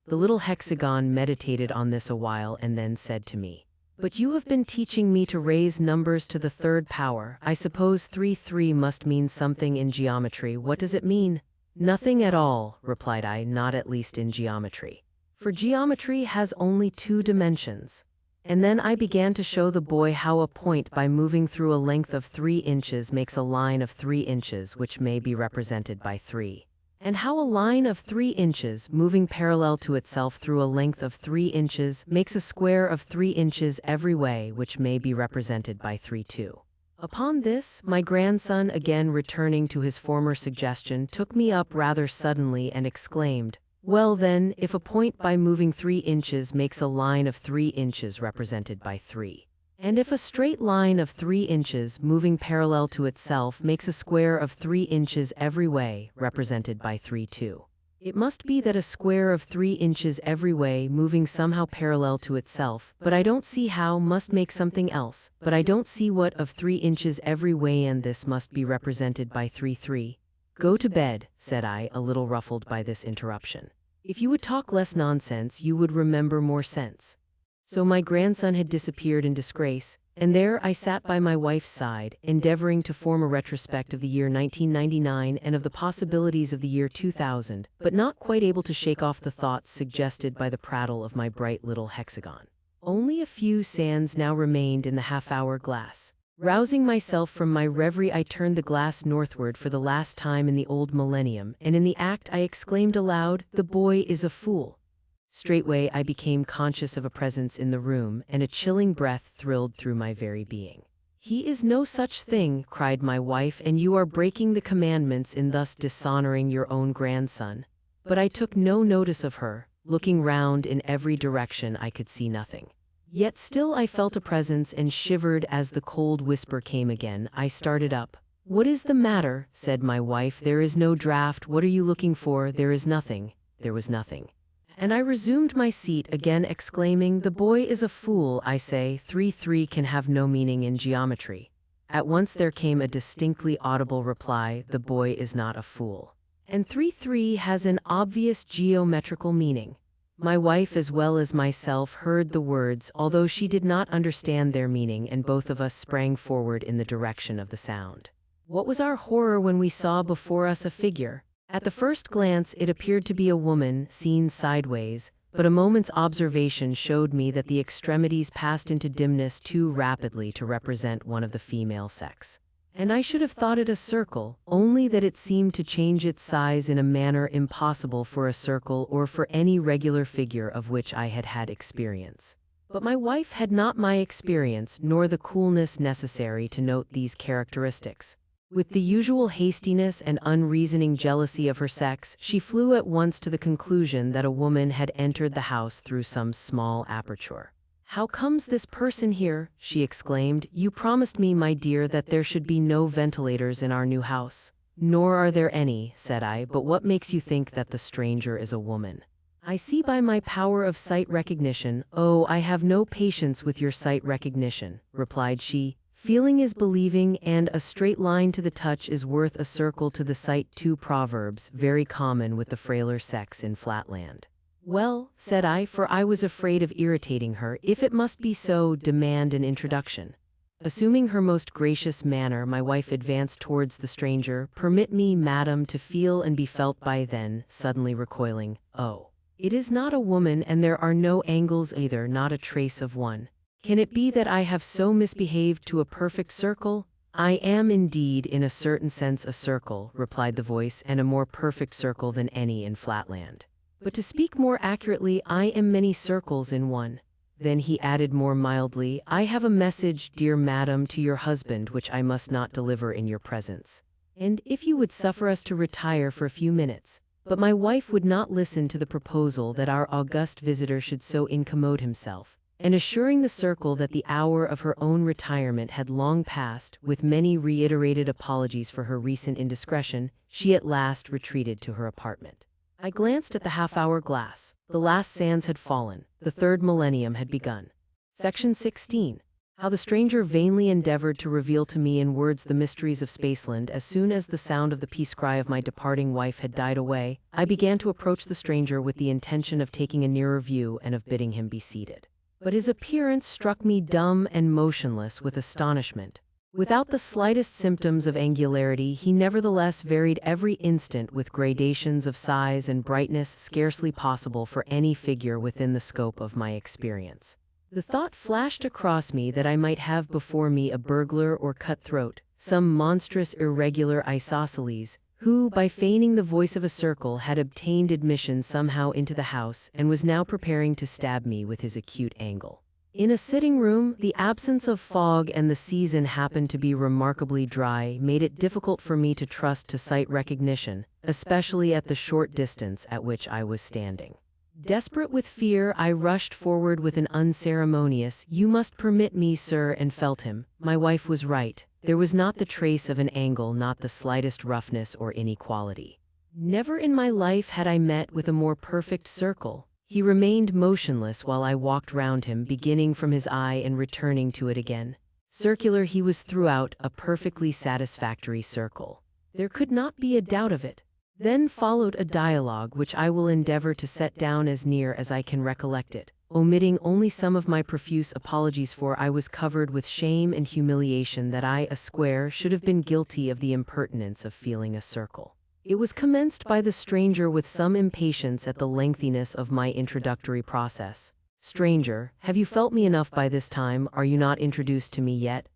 The little hexagon meditated on this a while and then said to me, "But you have been teaching me to raise numbers to the 3rd power. I suppose 3, 3 must mean something in geometry. What does it mean?" "Nothing at all," replied I, "not at least in geometry. For geometry has only 2 dimensions." And then I began to show the boy how a point by moving through a length of 3 inches makes a line of 3 inches which may be represented by 3. And how a line of 3 inches moving parallel to itself through a length of 3 inches makes a square of 3 inches every way which may be represented by 3, 2. Upon this, my grandson, again returning to his former suggestion, took me up rather suddenly and exclaimed, "Well then, if a point by moving 3 inches makes a line of 3 inches represented by 3, and if a straight line of 3 inches moving parallel to itself makes a square of 3 inches every way represented by 3, 2, it must be that a square of 3 inches every way moving somehow parallel to itself, but I don't see how, must make something else, but I don't see what of 3 inches every way, and this must be represented by 3, 3. "Go to bed," said I, a little ruffled by this interruption. "If you would talk less nonsense, you would remember more sense." So my grandson had disappeared in disgrace, and there I sat by my wife's side, endeavoring to form a retrospect of the year 1999 and of the possibilities of the year 2000, but not quite able to shake off the thoughts suggested by the prattle of my bright little hexagon. Only a few sands now remained in the half-hour glass. Rousing myself from my reverie, I turned the glass northward for the last time in the old millennium, and in the act I exclaimed aloud, "The boy is a fool." Straightway I became conscious of a presence in the room, and a chilling breath thrilled through my very being. "He is no such thing," cried my wife, "and you are breaking the commandments in thus dishonoring your own grandson." But I took no notice of her. Looking round in every direction, I could see nothing. Yet still I felt a presence and shivered as the cold whisper came again. I started up. "What is the matter?" said my wife. "There is no draught. What are you looking for?" "There is nothing." There was nothing. And I resumed my seat, again exclaiming, "The boy is a fool, I say. 3, 3 can have no meaning in geometry." At once there came a distinctly audible reply, "The boy is not a fool. And 3, 3 has an obvious geometrical meaning." My wife as well as myself heard the words, although she did not understand their meaning, and both of us sprang forward in the direction of the sound. What was our horror when we saw before us a figure, At the first glance it appeared to be a woman, seen sideways, but a moment's observation showed me that the extremities passed into dimness too rapidly to represent one of the female sex. And I should have thought it a circle, only that it seemed to change its size in a manner impossible for a circle or for any regular figure of which I had had experience. But my wife had not my experience nor the coolness necessary to note these characteristics. With the usual hastiness and unreasoning jealousy of her sex, she flew at once to the conclusion that a woman had entered the house through some small aperture. "How comes this person here?" she exclaimed. "You promised me, my dear, that there should be no ventilators in our new house." "Nor are there any," said I, "but what makes you think that the stranger is a woman?" "I see by my power of sight recognition." "Oh, I have no patience with your sight recognition," replied she. "Feeling is believing, and a straight line to the touch is worth a circle to the sight. 2 proverbs, very common with the frailer sex in Flatland. "Well," said I, for I was afraid of irritating her, "if it must be so, demand an introduction." Assuming her most gracious manner, my wife advanced towards the stranger. "Permit me, madam, to feel and be felt by," then, suddenly recoiling, "Oh, it is not a woman, and there are no angles either, not a trace of one. Can it be that I have so misbehaved to a perfect circle?" "I am indeed, in a certain sense, a circle," replied the voice, "and a more perfect circle than any in Flatland. But to speak more accurately, I am many circles in one." Then he added more mildly, "I have a message, dear madam, to your husband which I must not deliver in your presence. And if you would suffer us to retire for a few minutes." But my wife would not listen to the proposal that our august visitor should so incommode himself, and assuring the circle that the hour of her own retirement had long passed, with many reiterated apologies for her recent indiscretion, she at last retreated to her apartment. I glanced at the half-hour glass. The last sands had fallen. The 3rd millennium had begun. Section 16. How the stranger vainly endeavored to reveal to me in words the mysteries of Spaceland. As soon as the sound of the peace cry of my departing wife had died away, I began to approach the stranger with the intention of taking a nearer view and of bidding him be seated. But his appearance struck me dumb and motionless with astonishment. Without the slightest symptoms of angularity, he nevertheless varied every instant with gradations of size and brightness scarcely possible for any figure within the scope of my experience. The thought flashed across me that I might have before me a burglar or cutthroat, some monstrous irregular isosceles, who, by feigning the voice of a circle, had obtained admission somehow into the house and was now preparing to stab me with his acute angle. In a sitting room, the absence of fog and the season happened to be remarkably dry made it difficult for me to trust to sight recognition, especially at the short distance at which I was standing. Desperate with fear, I rushed forward with an unceremonious, "You must permit me, sir," and felt him. My wife was right. There was not the trace of an angle, not the slightest roughness or inequality. Never in my life had I met with a more perfect circle. He remained motionless while I walked round him, beginning from his eye and returning to it again. Circular he was throughout, a perfectly satisfactory circle. There could not be a doubt of it. Then followed a dialogue which I will endeavor to set down as near as I can recollect it, omitting only some of my profuse apologies, for I was covered with shame and humiliation that I, a square, should have been guilty of the impertinence of feeling a circle. It was commenced by the stranger with some impatience at the lengthiness of my introductory process. "Stranger, have you felt me enough by this time? Are you not introduced to me yet?"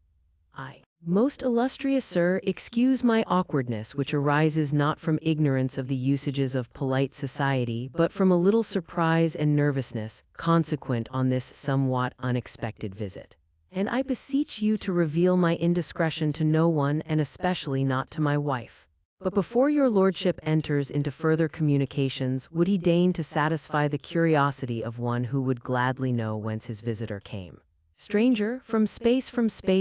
I. "Most illustrious sir, excuse my awkwardness, which arises not from ignorance of the usages of polite society, but from a little surprise and nervousness, consequent on this somewhat unexpected visit. And I beseech you to reveal my indiscretion to no one, and especially not to my wife. But before your lordship enters into further communications, would he deign to satisfy the curiosity of one who would gladly know whence his visitor came?" "Stranger, from space,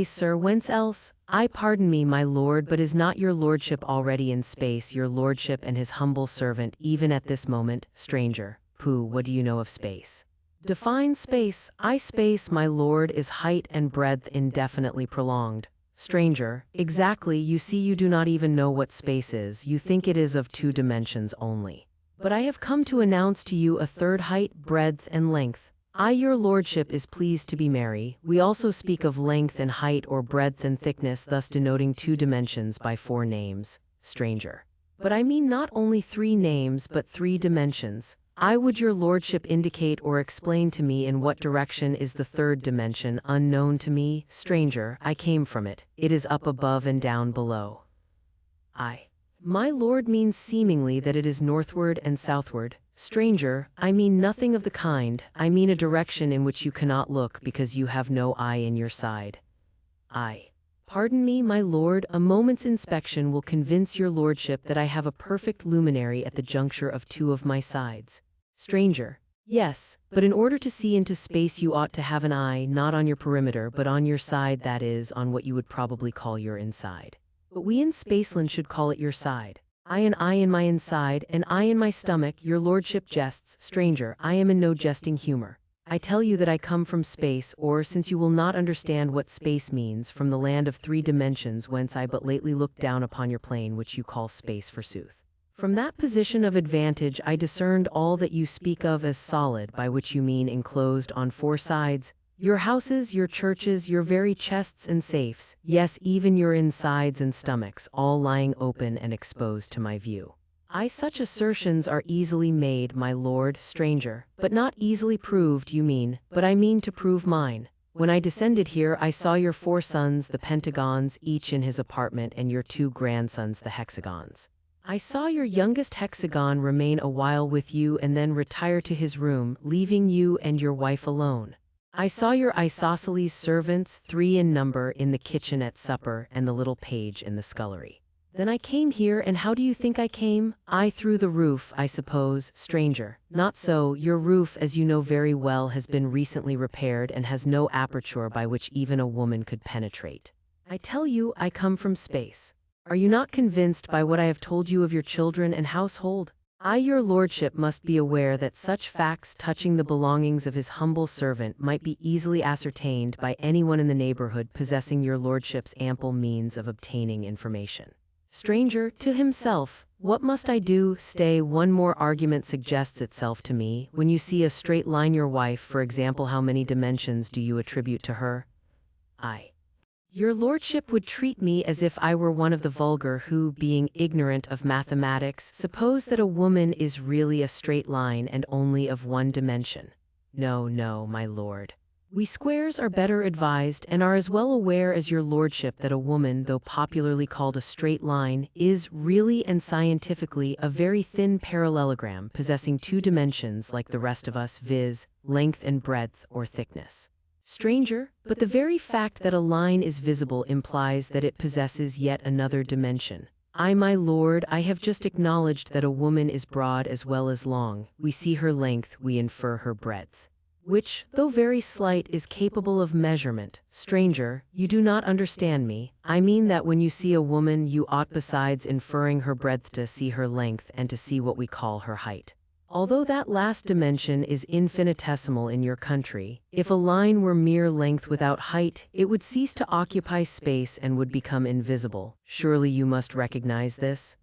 sir, whence else?" "I pardon me, my lord, but is not your lordship already in space, your lordship and his humble servant, even at this moment?" "Stranger, pooh, what do you know of space?" "Define space." Space, my lord, is height and breadth indefinitely prolonged." "Stranger, exactly. You see, you do not even know what space is. You think it is of 2 dimensions only. But I have come to announce to you a third: height, breadth, and length." Your lordship is pleased to be merry. We also speak of length and height, or breadth and thickness, thus denoting 2 dimensions by 4 names." "Stranger, But I mean not only 3 names but 3 dimensions. I would your lordship indicate or explain to me in what direction is the 3rd dimension unknown to me, stranger. I came from it. It is up above and down below. My lord means seemingly that it is northward and southward. Stranger, I mean nothing of the kind. I mean a direction in which you cannot look because you have no eye in your side. Pardon me, my lord, a moment's inspection will convince your lordship that I have a perfect luminary at the juncture of 2 of my sides. Stranger, yes, but in order to see into space you ought to have an eye not on your perimeter but on your side, that is, on what you would probably call your inside. But we in Spaceland should call it your side. An eye in my inside, an eye in my stomach. Your lordship jests, stranger, I am in no jesting humor. I tell you that I come from space, or, since you will not understand what space means, from the land of 3 dimensions whence I but lately looked down upon your plane which you call space forsooth. From that position of advantage I discerned all that you speak of as solid, by which you mean enclosed on 4 sides. Your houses, your churches, your very chests and safes, yes, even your insides and stomachs, all lying open and exposed to my view. Such assertions are easily made, my lord, stranger, but not easily proved, you mean, but I mean to prove mine. When I descended here I saw your 4 sons, the pentagons, each in his apartment, and your 2 grandsons, the hexagons. I saw your youngest hexagon remain a while with you and then retire to his room, leaving you and your wife alone. I saw your isosceles servants, 3 in number, in the kitchen at supper, and the little page in the scullery. Then I came here, and how do you think I came? Through the roof, I suppose, stranger. Not so, your roof, as you know very well, has been recently repaired and has no aperture by which even a woman could penetrate. I tell you, I come from space. Are you not convinced by what I have told you of your children and household? Your lordship must be aware that such facts touching the belongings of his humble servant might be easily ascertained by anyone in the neighborhood possessing your lordship's ample means of obtaining information. Stranger, to himself, what must I do? Stay, one more argument suggests itself to me. When you see a straight line, your wife, for example, how many dimensions do you attribute to her? Your lordship would treat me as if I were one of the vulgar who, being ignorant of mathematics, suppose that a woman is really a straight line and only of 1 dimension. No, no, my lord. We squares are better advised and are as well aware as your lordship that a woman, though popularly called a straight line, is really and scientifically a very thin parallelogram possessing 2 dimensions like the rest of us, viz., length and breadth or thickness. Stranger, but the very fact that a line is visible implies that it possesses yet another dimension. My lord, I have just acknowledged that a woman is broad as well as long. We see her length, we infer her breadth, which, though very slight, is capable of measurement. Stranger, you do not understand me. I mean that when you see a woman, you ought, besides inferring her breadth, to see her length and to see what we call her height. Although that last dimension is infinitesimal in your country, if a line were mere length without height, it would cease to occupy space and would become invisible. Surely you must recognize this?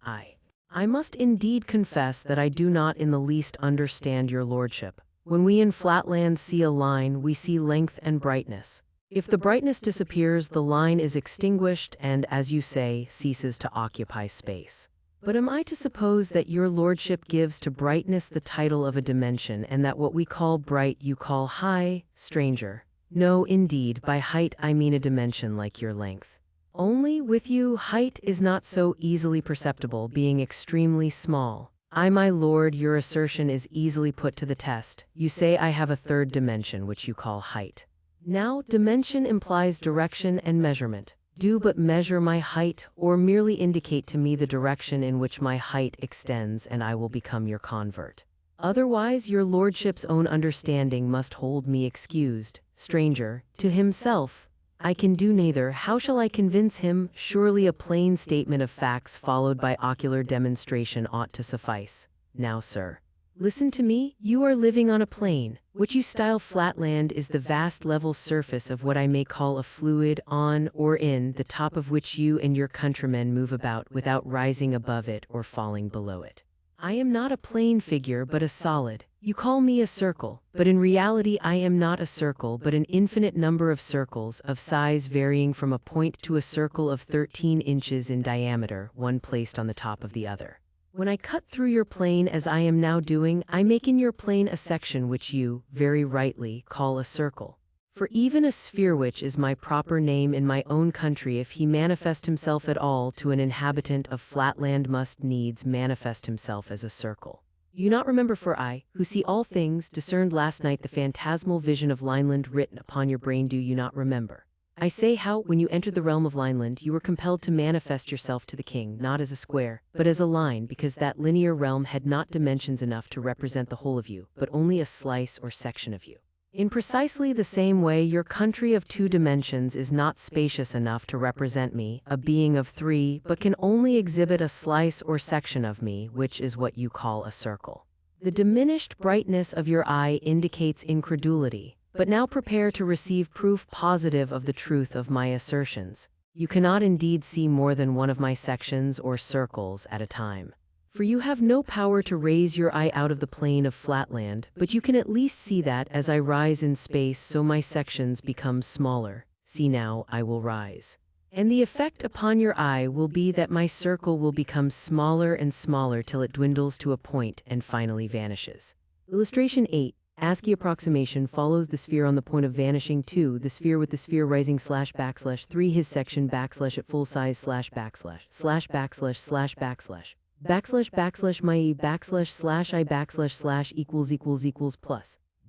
I must indeed confess that I do not in the least understand your lordship. When we in Flatland see a line, we see length and brightness. If the brightness disappears, the line is extinguished and, as you say, ceases to occupy space. But am I to suppose that your lordship gives to brightness the title of a dimension, and that what we call bright you call high, stranger? No, indeed, by height I mean a dimension like your length. Only, with you, height is not so easily perceptible, being extremely small. My lord, your assertion is easily put to the test. You say I have a 3rd dimension, which you call height. Now, dimension implies direction and measurement. Do but measure my height, or merely indicate to me the direction in which my height extends, and I will become your convert. Otherwise, your lordship's own understanding must hold me excused. Stranger, to himself, I can do neither. How shall I convince him? Surely a plain statement of facts followed by ocular demonstration ought to suffice. Now, sir, listen to me. You are living on a plain. What you style flatland is the vast level surface of what I may call a fluid, on or in the top of which you and your countrymen move about without rising above it or falling below it. I am not a plain figure but a solid. You call me a circle, but in reality I am not a circle but an infinite number of circles of size varying from a point to a circle of 13 inches in diameter, one placed on the top of the other. When I cut through your plane as I am now doing, I make in your plane a section which you, very rightly, call a circle. For even a sphere, which is my proper name in my own country, if he manifest himself at all to an inhabitant of Flatland, must needs manifest himself as a circle. You not remember, for I, who see all things, discerned last night the phantasmal vision of Lineland written upon your brain. Do you not remember? I say how, when you entered the realm of Lineland, you were compelled to manifest yourself to the king, not as a square, but as a line, because that linear realm had not dimensions enough to represent the whole of you, but only a slice or section of you. In precisely the same way, your country of 2 dimensions is not spacious enough to represent me, a being of 3, but can only exhibit a slice or section of me, which is what you call a circle. The diminished brightness of your eye indicates incredulity, but now prepare to receive proof positive of the truth of my assertions. You cannot indeed see more than one of my sections or circles at a time. For you have no power to raise your eye out of the plane of Flatland, but you can at least see that, as I rise in space, so my sections become smaller. See now, I will rise. And the effect upon your eye will be that my circle will become smaller and smaller till it dwindles to a point and finally vanishes. Illustration 8. ASCII approximation follows the sphere on the point of vanishing. 2. The sphere with the sphere rising / / 3. His section / at full size / / / my e / I equals plus /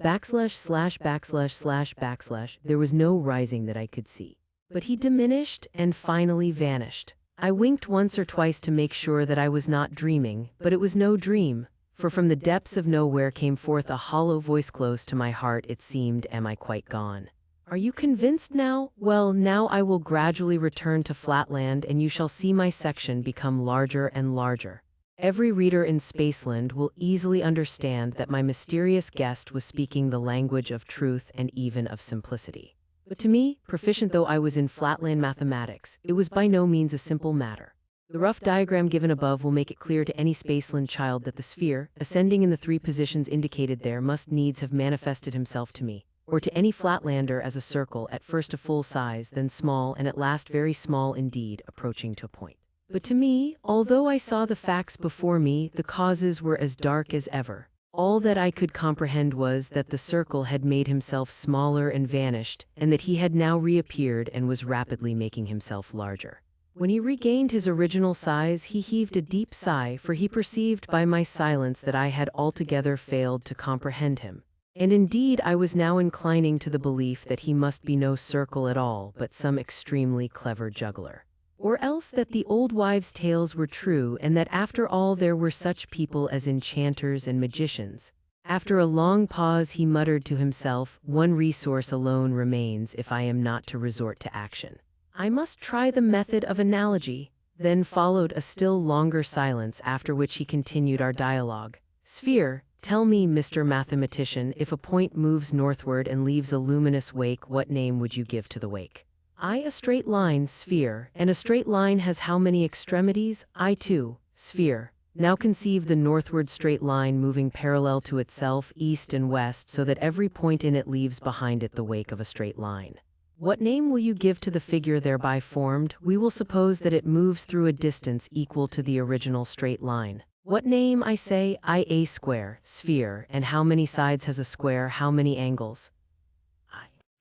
there was no rising that I could see. But he diminished and finally vanished. I winked once or twice to make sure that I was not dreaming, but it was no dream, for from the depths of nowhere came forth a hollow voice close to my heart. It seemed, am I quite gone? Are you convinced now? Well, now I will gradually return to Flatland and you shall see my section become larger and larger. Every reader in Spaceland will easily understand that my mysterious guest was speaking the language of truth and even of simplicity. But to me, proficient though I was in Flatland mathematics, it was by no means a simple matter. The rough diagram given above will make it clear to any Spaceland child that the sphere, ascending in the 3 positions indicated there, must needs have manifested himself to me, or to any Flatlander, as a circle, at first a full size, then small, and at last very small indeed, approaching to a point. But to me, although I saw the facts before me, the causes were as dark as ever. All that I could comprehend was that the circle had made himself smaller and vanished, and that he had now reappeared and was rapidly making himself larger. When he regained his original size, he heaved a deep sigh, for he perceived by my silence that I had altogether failed to comprehend him. And indeed I was now inclining to the belief that he must be no circle at all, but some extremely clever juggler. Or else that the old wives' tales were true, and that after all there were such people as enchanters and magicians. After a long pause he muttered to himself, one resource alone remains if I am not to resort to action. I must try the method of analogy. Then followed a still longer silence, after which he continued our dialogue. Sphere, tell me, Mr. Mathematician, if a point moves northward and leaves a luminous wake, what name would you give to the wake? I, a straight line, sphere, and a straight line has how many extremities? I too, sphere. Now conceive the northward straight line moving parallel to itself, east and west, so that every point in it leaves behind it the wake of a straight line. What name will you give to the figure thereby formed? We will suppose that it moves through a distance equal to the original straight line. What name, I say? I, a square, sphere, and how many sides has a square, how many angles?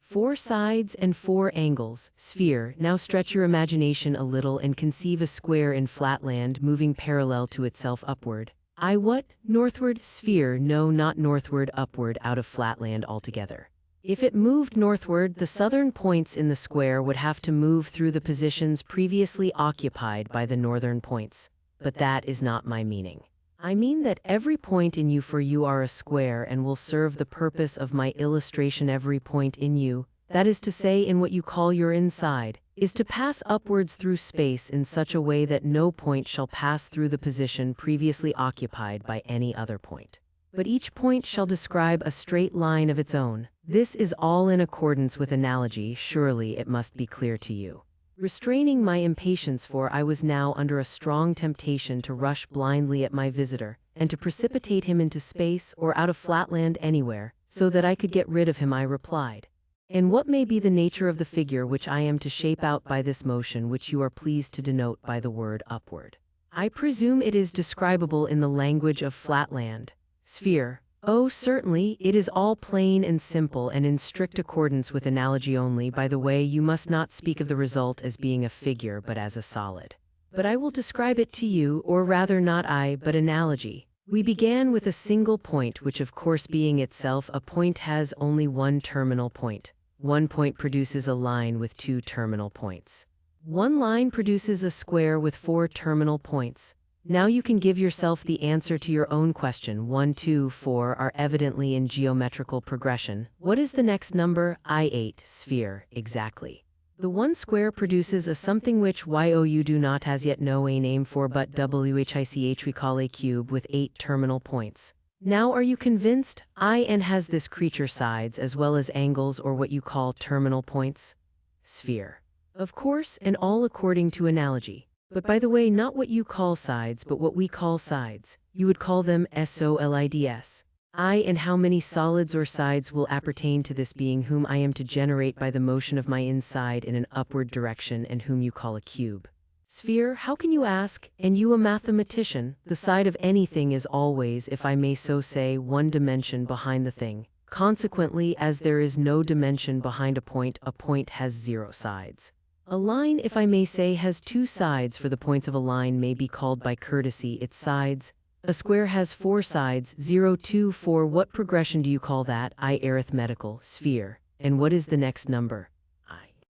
4 sides and 4 angles, sphere. Now stretch your imagination a little and conceive a square in Flatland moving parallel to itself upward. I, what? Northward, sphere. No, not northward, upward, out of Flatland altogether. If it moved northward, the southern points in the square would have to move through the positions previously occupied by the northern points. But that is not my meaning. I mean that every point in you, for you are a square and will serve the purpose of my illustration, every point in you, that is to say in what you call your inside, is to pass upwards through space in such a way that no point shall pass through the position previously occupied by any other point. But each point shall describe a straight line of its own. This is all in accordance with analogy, surely it must be clear to you. Restraining my impatience, for I was now under a strong temptation to rush blindly at my visitor, and to precipitate him into space or out of Flatland anywhere, so that I could get rid of him, I replied. And what may be the nature of the figure which I am to shape out by this motion which you are pleased to denote by the word upward? I presume it is describable in the language of Flatland. Sphere. Oh, certainly, it is all plain and simple and in strict accordance with analogy only. By the way, you must not speak of the result as being a figure but as a solid. But I will describe it to you, or rather not I, but analogy. We began with a single point, which of course being itself a point has only one terminal point. One point produces a line with two terminal points. One line produces a square with four terminal points. Now you can give yourself the answer to your own question. 1, 2, 4 are evidently in geometrical progression. What is the next number? I8. Sphere. Exactly. The one square produces a something which you do not as yet know a name for, but which we call a cube with 8 terminal points. Now are you convinced? And has this creature sides as well as angles, or what you call terminal points? Sphere. Of course, and all according to analogy. But by the way, not what you call sides, but what we call sides. You would call them solids. And how many solids or sides will appertain to this being whom I am to generate by the motion of my inside in an upward direction, and whom you call a cube? Sphere. How can you ask? And you a mathematician? The side of anything is always, if I may so say, one dimension behind the thing. Consequently, as there is no dimension behind a point has 0 sides. A line, if I may say, has 2 sides, for the points of a line may be called by courtesy its sides. A square has 4 sides, 0, 2, 4. What progression do you call that? Arithmetical. Sphere. And what is the next number?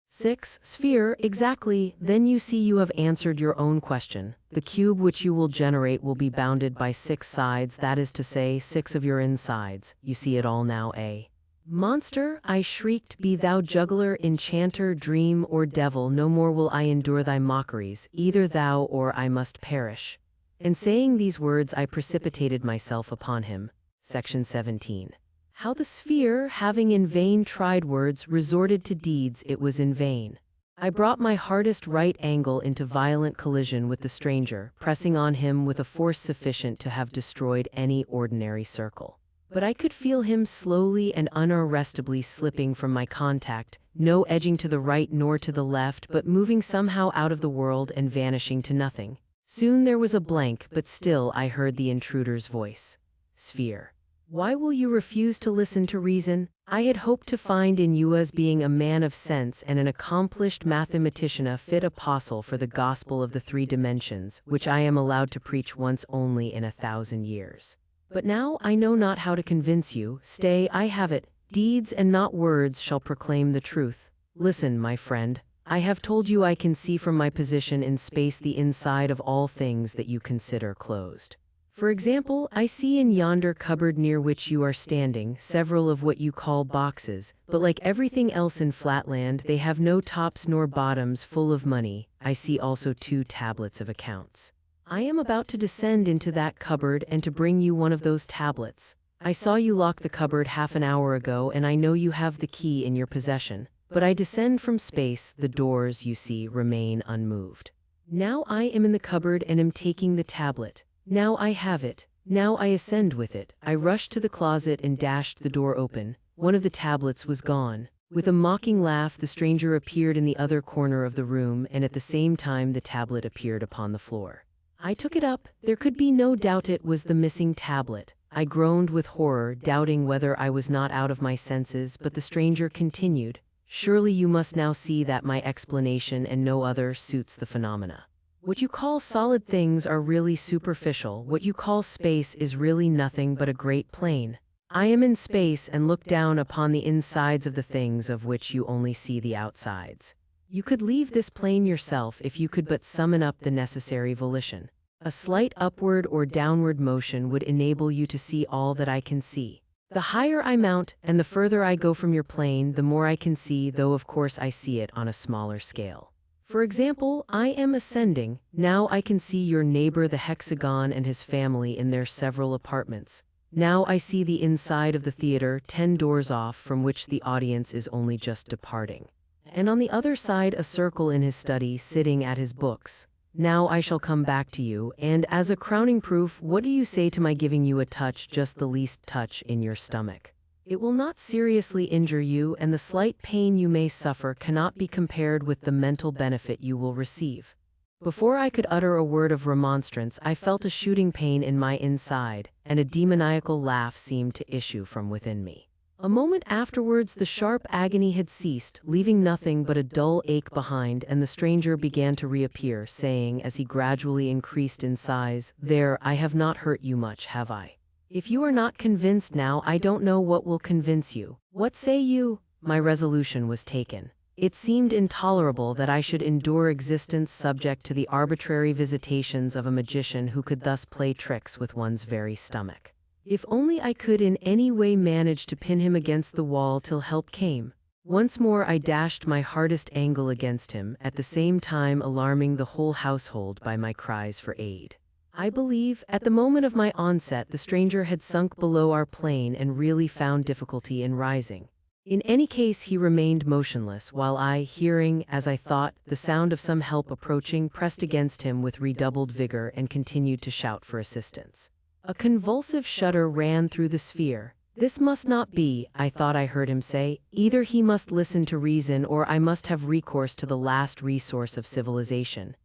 6. Sphere. Exactly. Then you see you have answered your own question. The cube which you will generate will be bounded by 6 sides, that is to say, 6 of your insides. You see it all now, eh? Monster, I shrieked, be thou juggler, enchanter, dream, or devil, no more will I endure thy mockeries, either thou or I must perish. And saying these words I precipitated myself upon him. Section 17. How the sphere, having in vain tried words, resorted to deeds, it was in vain. I brought my hardest right angle into violent collision with the stranger, pressing on him with a force sufficient to have destroyed any ordinary circle. But I could feel him slowly and unarrestably slipping from my contact, no edging to the right nor to the left, but moving somehow out of the world and vanishing to nothing. Soon there was a blank, but still I heard the intruder's voice. Sphere. Why will you refuse to listen to reason? I had hoped to find in you as being a man of sense and an accomplished mathematician, a fit apostle for the gospel of the 3 dimensions, which I am allowed to preach once only in 1,000 years. But now I know not how to convince you. Stay, I have it. Deeds and not words shall proclaim the truth. Listen, my friend. I have told you I can see from my position in space the inside of all things that you consider closed. For example, I see in yonder cupboard near which you are standing several of what you call boxes, but like everything else in Flatland, they have no tops nor bottoms, full of money. I see also 2 tablets of accounts. I am about to descend into that cupboard and to bring you one of those tablets. I saw you lock the cupboard half an hour ago, and I know you have the key in your possession. But I descend from space, the doors, you see, remain unmoved. Now I am in the cupboard and am taking the tablet. Now I have it. Now I ascend with it. I rushed to the closet and dashed the door open. One of the tablets was gone. With a mocking laugh, the stranger appeared in the other corner of the room, and at the same time the tablet appeared upon the floor. I took it up. There could be no doubt it was the missing tablet. I groaned with horror, doubting whether I was not out of my senses, but the stranger continued, "Surely you must now see that my explanation and no other suits the phenomena. What you call solid things are really superficial. What you call space is really nothing but a great plain. I am in space and look down upon the insides of the things of which you only see the outsides. You could leave this plane yourself if you could but summon up the necessary volition. A slight upward or downward motion would enable you to see all that I can see. The higher I mount and the further I go from your plane, the more I can see, though of course I see it on a smaller scale. For example, I am ascending. Now I can see your neighbor the hexagon and his family in their several apartments. Now I see the inside of the theater 10 doors off, from which the audience is only just departing. And on the other side a circle in his study sitting at his books. Now I shall come back to you, and as a crowning proof, what do you say to my giving you a touch, just the least touch, in your stomach? It will not seriously injure you, and the slight pain you may suffer cannot be compared with the mental benefit you will receive. Before I could utter a word of remonstrance, I felt a shooting pain in my inside, and a demoniacal laugh seemed to issue from within me. A moment afterwards the sharp agony had ceased, leaving nothing but a dull ache behind, and the stranger began to reappear, saying, as he gradually increased in size, "There, I have not hurt you much, have I? If you are not convinced now, I don't know what will convince you. What say you?" My resolution was taken. It seemed intolerable that I should endure existence subject to the arbitrary visitations of a magician who could thus play tricks with one's very stomach. If only I could in any way manage to pin him against the wall till help came. Once more I dashed my hardest angle against him, at the same time alarming the whole household by my cries for aid. I believe, at the moment of my onset, the stranger had sunk below our plane and really found difficulty in rising. In any case, he remained motionless, while I, hearing, as I thought, the sound of some help approaching, pressed against him with redoubled vigor and continued to shout for assistance. A convulsive shudder ran through the sphere. "This must not be," I thought I heard him say. "Either he must listen to reason, or I must have recourse to the last resource of civilization."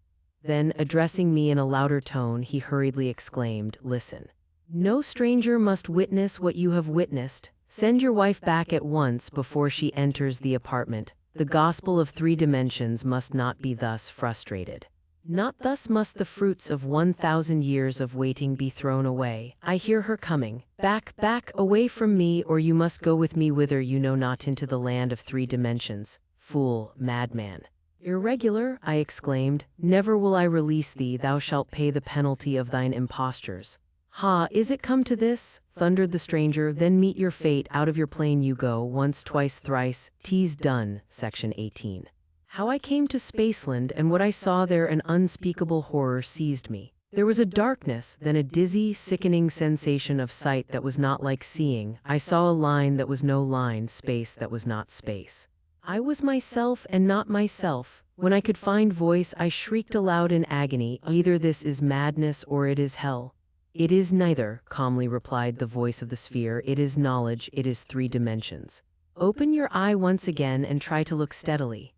Then, addressing me in a louder tone, he hurriedly exclaimed, "Listen. No stranger must witness what you have witnessed. Send your wife back at once before she enters the apartment. The gospel of 3 dimensions must not be thus frustrated. Not thus must the fruits of 1,000 years of waiting be thrown away. I hear her coming. Back, back, away from me, or you must go with me whither you know not, into the land of 3 dimensions. Fool, madman. Irregular," I exclaimed, "never will I release thee, thou shalt pay the penalty of thine impostures." "Ha, is it come to this?" thundered the stranger. "Then meet your fate, out of your plane you go, once, twice, thrice, 'tis done." Section 18. How I came to Spaceland and what I saw there, an unspeakable horror seized me. There was a darkness, then a dizzy, sickening sensation of sight that was not like seeing. I saw a line that was no line, space that was not space. I was myself and not myself. When I could find voice, I shrieked aloud in agony, "Either this is madness or it is hell." "It is neither," calmly replied the voice of the sphere. "It is knowledge, it is 3 dimensions. Open your eye once again and try to look steadily."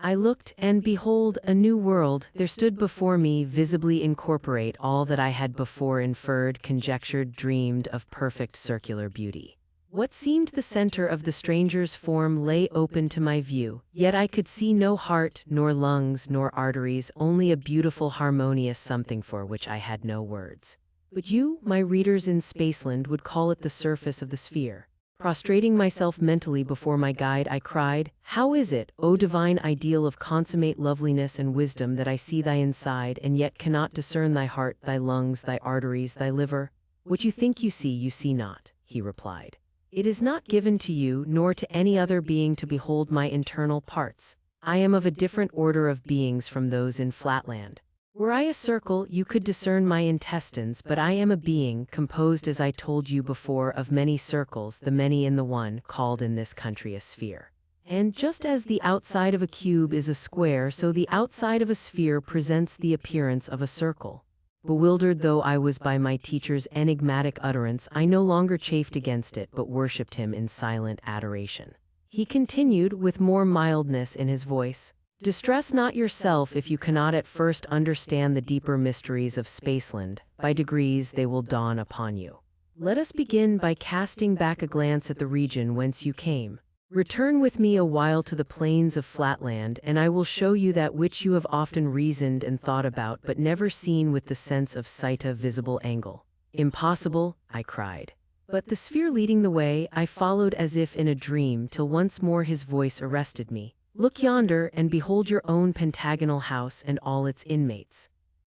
I looked, and behold, a new world. There stood before me, visibly incorporate, all that I had before inferred, conjectured, dreamed of, perfect circular beauty. What seemed the center of the stranger's form lay open to my view, yet I could see no heart, nor lungs, nor arteries, only a beautiful harmonious something for which I had no words. But you, my readers in Spaceland, would call it the surface of the sphere. Prostrating myself mentally before my guide, I cried, "How is it, O divine ideal of consummate loveliness and wisdom, that I see thy inside, and yet cannot discern thy heart, thy lungs, thy arteries, thy liver? What you think you see not," he replied. "It is not given to you, nor to any other being, to behold my internal parts. I am of a different order of beings from those in Flatland. Were I a circle, you could discern my intestines, but I am a being, composed, as I told you before, of many circles, the many in the one, called in this country a sphere. And just as the outside of a cube is a square, so the outside of a sphere presents the appearance of a circle." Bewildered though I was by my teacher's enigmatic utterance, I no longer chafed against it, but worshipped him in silent adoration. He continued, with more mildness in his voice, "Distress not yourself if you cannot at first understand the deeper mysteries of Spaceland. By degrees they will dawn upon you. Let us begin by casting back a glance at the region whence you came. Return with me a while to the plains of Flatland, and I will show you that which you have often reasoned and thought about, but never seen with the sense of sight, a visible angle." "Impossible," I cried. But the sphere leading the way, I followed as if in a dream, till once more his voice arrested me. "Look yonder, and behold your own pentagonal house and all its inmates."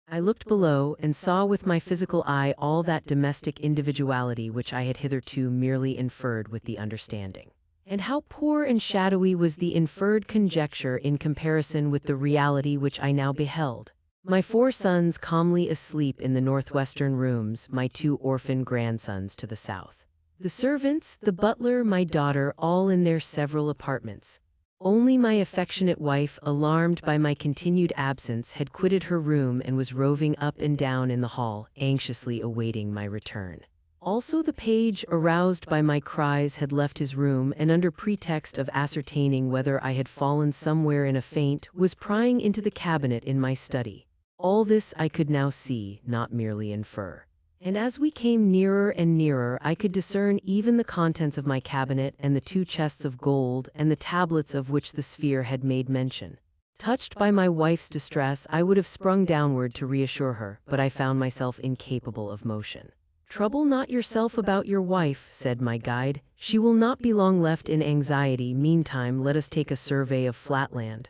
I looked below, and saw with my physical eye all that domestic individuality which I had hitherto merely inferred with the understanding. And how poor and shadowy was the inferred conjecture in comparison with the reality which I now beheld. My 4 sons calmly asleep in the northwestern rooms, my 2 orphan grandsons to the south. The servants, the butler, my daughter, all in their several apartments. Only my affectionate wife, alarmed by my continued absence, had quitted her room and was roving up and down in the hall, anxiously awaiting my return. Also the page, aroused by my cries, had left his room and under pretext of ascertaining whether I had fallen somewhere in a faint, was prying into the cabinet in my study. All this I could now see, not merely infer. And as we came nearer and nearer, I could discern even the contents of my cabinet and the 2 chests of gold and the tablets of which the sphere had made mention. Touched by my wife's distress, I would have sprung downward to reassure her, but I found myself incapable of motion. "Trouble not yourself about your wife," said my guide. "She will not be long left in anxiety. Meantime, let us take a survey of Flatland."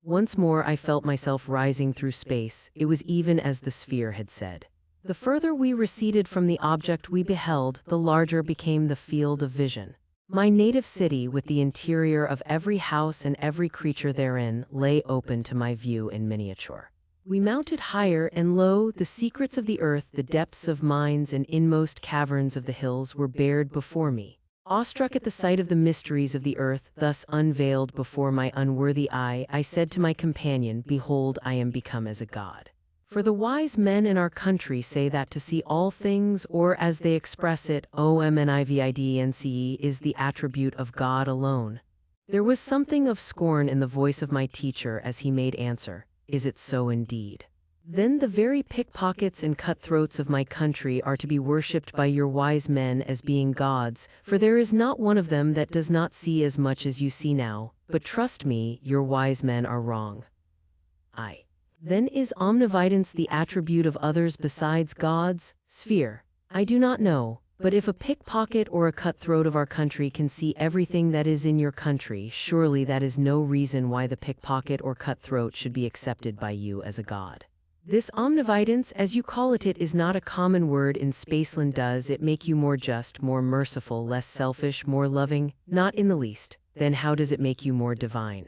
Once more I felt myself rising through space. It was even as the sphere had said. The further we receded from the object we beheld, the larger became the field of vision. My native city, with the interior of every house and every creature therein, lay open to my view in miniature. We mounted higher, and lo, the secrets of the earth, the depths of mines and inmost caverns of the hills were bared before me. Awestruck at the sight of the mysteries of the earth, thus unveiled before my unworthy eye, I said to my companion, "Behold, I am become as a god." For the wise men in our country say that to see all things, or as they express it, omnividence, is the attribute of God alone. There was something of scorn in the voice of my teacher as he made answer, "Is it so indeed? Then the very pickpockets and cutthroats of my country are to be worshipped by your wise men as being gods, for there is not one of them that does not see as much as you see now, but trust me, your wise men are wrong." Then is omnividence the attribute of others besides gods? Sphere. I do not know, but if a pickpocket or a cutthroat of our country can see everything that is in your country, surely that is no reason why the pickpocket or cutthroat should be accepted by you as a god. This omnividence, as you call it, is not a common word in Spaceland. Does it make you more just, more merciful, less selfish, more loving? Not in the least. Then how does it make you more divine?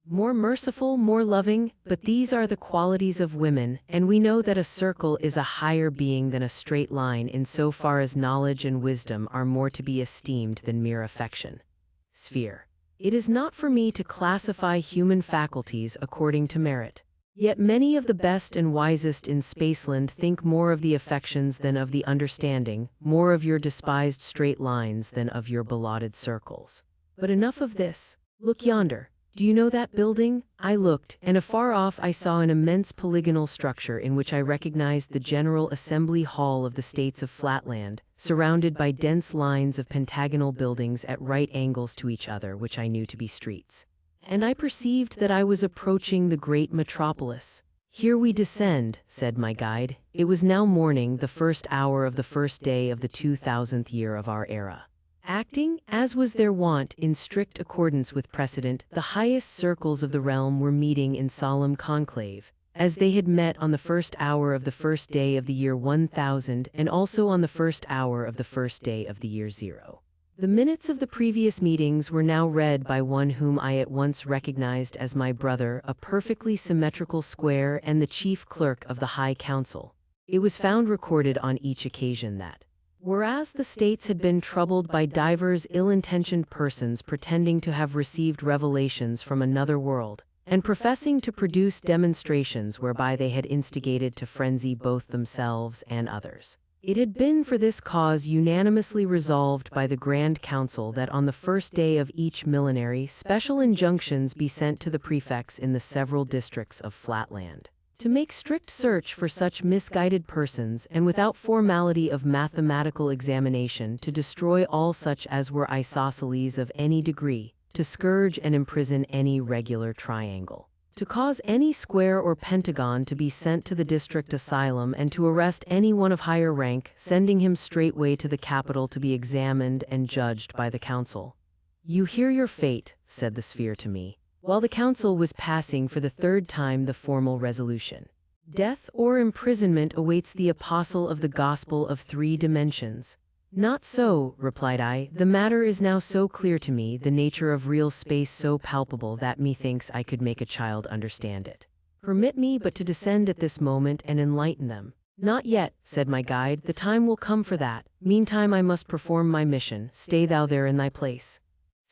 More merciful, more loving, but these are the qualities of women, and we know that a circle is a higher being than a straight line in so far as knowledge and wisdom are more to be esteemed than mere affection. Sphere. It is not for me to classify human faculties according to merit. Yet many of the best and wisest in Spaceland think more of the affections than of the understanding, more of your despised straight lines than of your belauded circles. But enough of this. Look yonder. Do you know that building? I looked, and afar off I saw an immense polygonal structure in which I recognized the General Assembly Hall of the States of Flatland, surrounded by dense lines of pentagonal buildings at right angles to each other, which I knew to be streets. And I perceived that I was approaching the great metropolis. "Here we descend," said my guide. It was now morning, the first hour of the first day of the 2000th year of our era. Acting, as was their wont, in strict accordance with precedent, the highest circles of the realm were meeting in solemn conclave, as they had met on the first hour of the first day of the year 1000 and also on the first hour of the first day of the year 0. The minutes of the previous meetings were now read by one whom I at once recognized as my brother, a perfectly symmetrical square and the chief clerk of the High Council. It was found recorded on each occasion that, whereas the states had been troubled by divers ill-intentioned persons pretending to have received revelations from another world, and professing to produce demonstrations whereby they had instigated to frenzy both themselves and others, it had been for this cause unanimously resolved by the Grand Council that on the first day of each millenary special injunctions be sent to the prefects in the several districts of Flatland, to make strict search for such misguided persons, and without formality of mathematical examination to destroy all such as were isosceles of any degree, to scourge and imprison any regular triangle, to cause any square or pentagon to be sent to the district asylum, and to arrest any one of higher rank, sending him straightway to the capital to be examined and judged by the council. "You hear your fate," said the sphere to me, while the council was passing for the third time the formal resolution. "Death or imprisonment awaits the apostle of the gospel of 3 dimensions." "Not so," replied I, "the matter is now so clear to me, the nature of real space so palpable, that methinks I could make a child understand it. Permit me but to descend at this moment and enlighten them." "Not yet," said my guide, "the time will come for that. Meantime I must perform my mission. Stay thou there in thy place."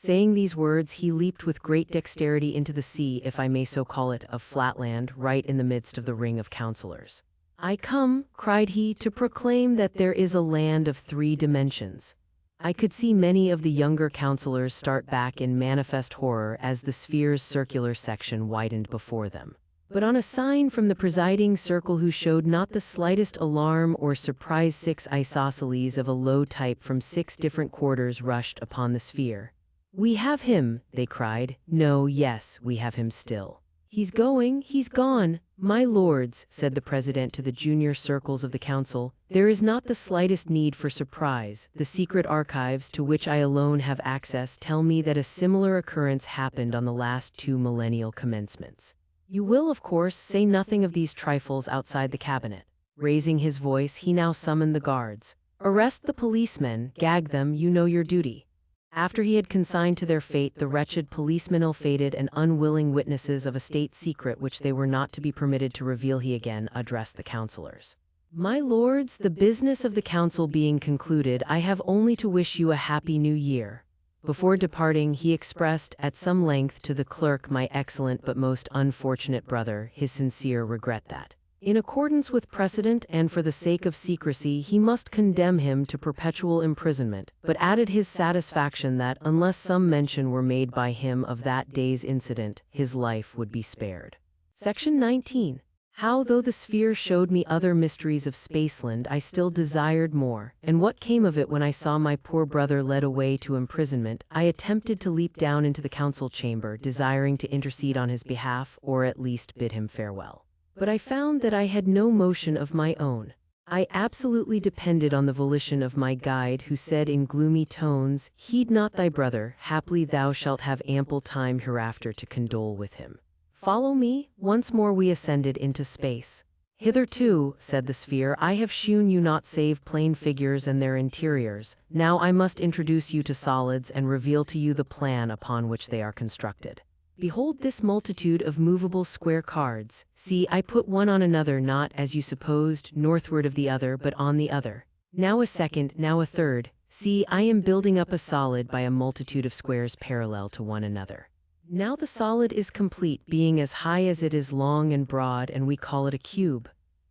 Saying these words, he leaped with great dexterity into the sea, if I may so call it, of Flatland, right in the midst of the ring of counselors. "I come," cried he, "to proclaim that there is a land of 3 dimensions." I could see many of the younger counselors start back in manifest horror as the sphere's circular section widened before them. But on a sign from the presiding circle, who showed not the slightest alarm or surprise, 6 isosceles of a low type from 6 different quarters rushed upon the sphere. "We have him," they cried. "No, yes, we have him still. He's going, he's gone." "My lords," said the president to the junior circles of the council, "there is not the slightest need for surprise. The secret archives, to which I alone have access, tell me that a similar occurrence happened on the last 2 millennial commencements. You will, of course, say nothing of these trifles outside the cabinet." Raising his voice, he now summoned the guards. "Arrest the policemen, gag them, you know your duty." After he had consigned to their fate the wretched policemen, ill-fated and unwilling witnesses of a state secret which they were not to be permitted to reveal, he again addressed the councilors. "My lords, the business of the council being concluded, I have only to wish you a happy new year." Before departing, he expressed at some length to the clerk, "My excellent but most unfortunate brother, his sincere regret that, in accordance with precedent and for the sake of secrecy, he must condemn him to perpetual imprisonment," but added his satisfaction that, unless some mention were made by him of that day's incident, his life would be spared. Section 19. How, though the sphere showed me other mysteries of Spaceland, I still desired more, and what came of it when I saw my poor brother led away to imprisonment. I attempted to leap down into the council chamber, desiring to intercede on his behalf, or at least bid him farewell. But I found that I had no motion of my own. I absolutely depended on the volition of my guide, who said in gloomy tones, "Heed not thy brother, haply thou shalt have ample time hereafter to condole with him. Follow me." Once more we ascended into space. "Hitherto," said the sphere, "I have shewn you naught save plain figures and their interiors. Now I must introduce you to solids and reveal to you the plan upon which they are constructed. Behold this multitude of movable square cards. See, I put one on another, not, as you supposed, northward of the other, but on the other. Now a second, now a third. See, I am building up a solid by a multitude of squares parallel to one another. Now the solid is complete, being as high as it is long and broad, and we call it a cube."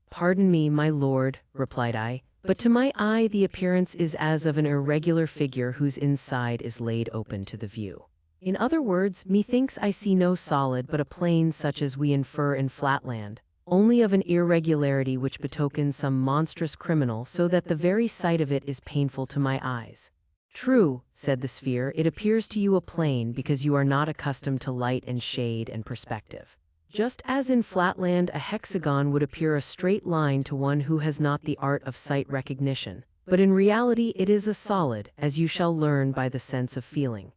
"Pardon me, my lord," replied I, "but to my eye the appearance is as of an irregular figure whose inside is laid open to the view. In other words, methinks I see no solid, but a plane such as we infer in Flatland, only of an irregularity which betokens some monstrous criminal, so that the very sight of it is painful to my eyes." "True," said the sphere, "it appears to you a plane because you are not accustomed to light and shade and perspective. Just as in Flatland a hexagon would appear a straight line to one who has not the art of sight recognition, but in reality it is a solid, as you shall learn by the sense of feeling."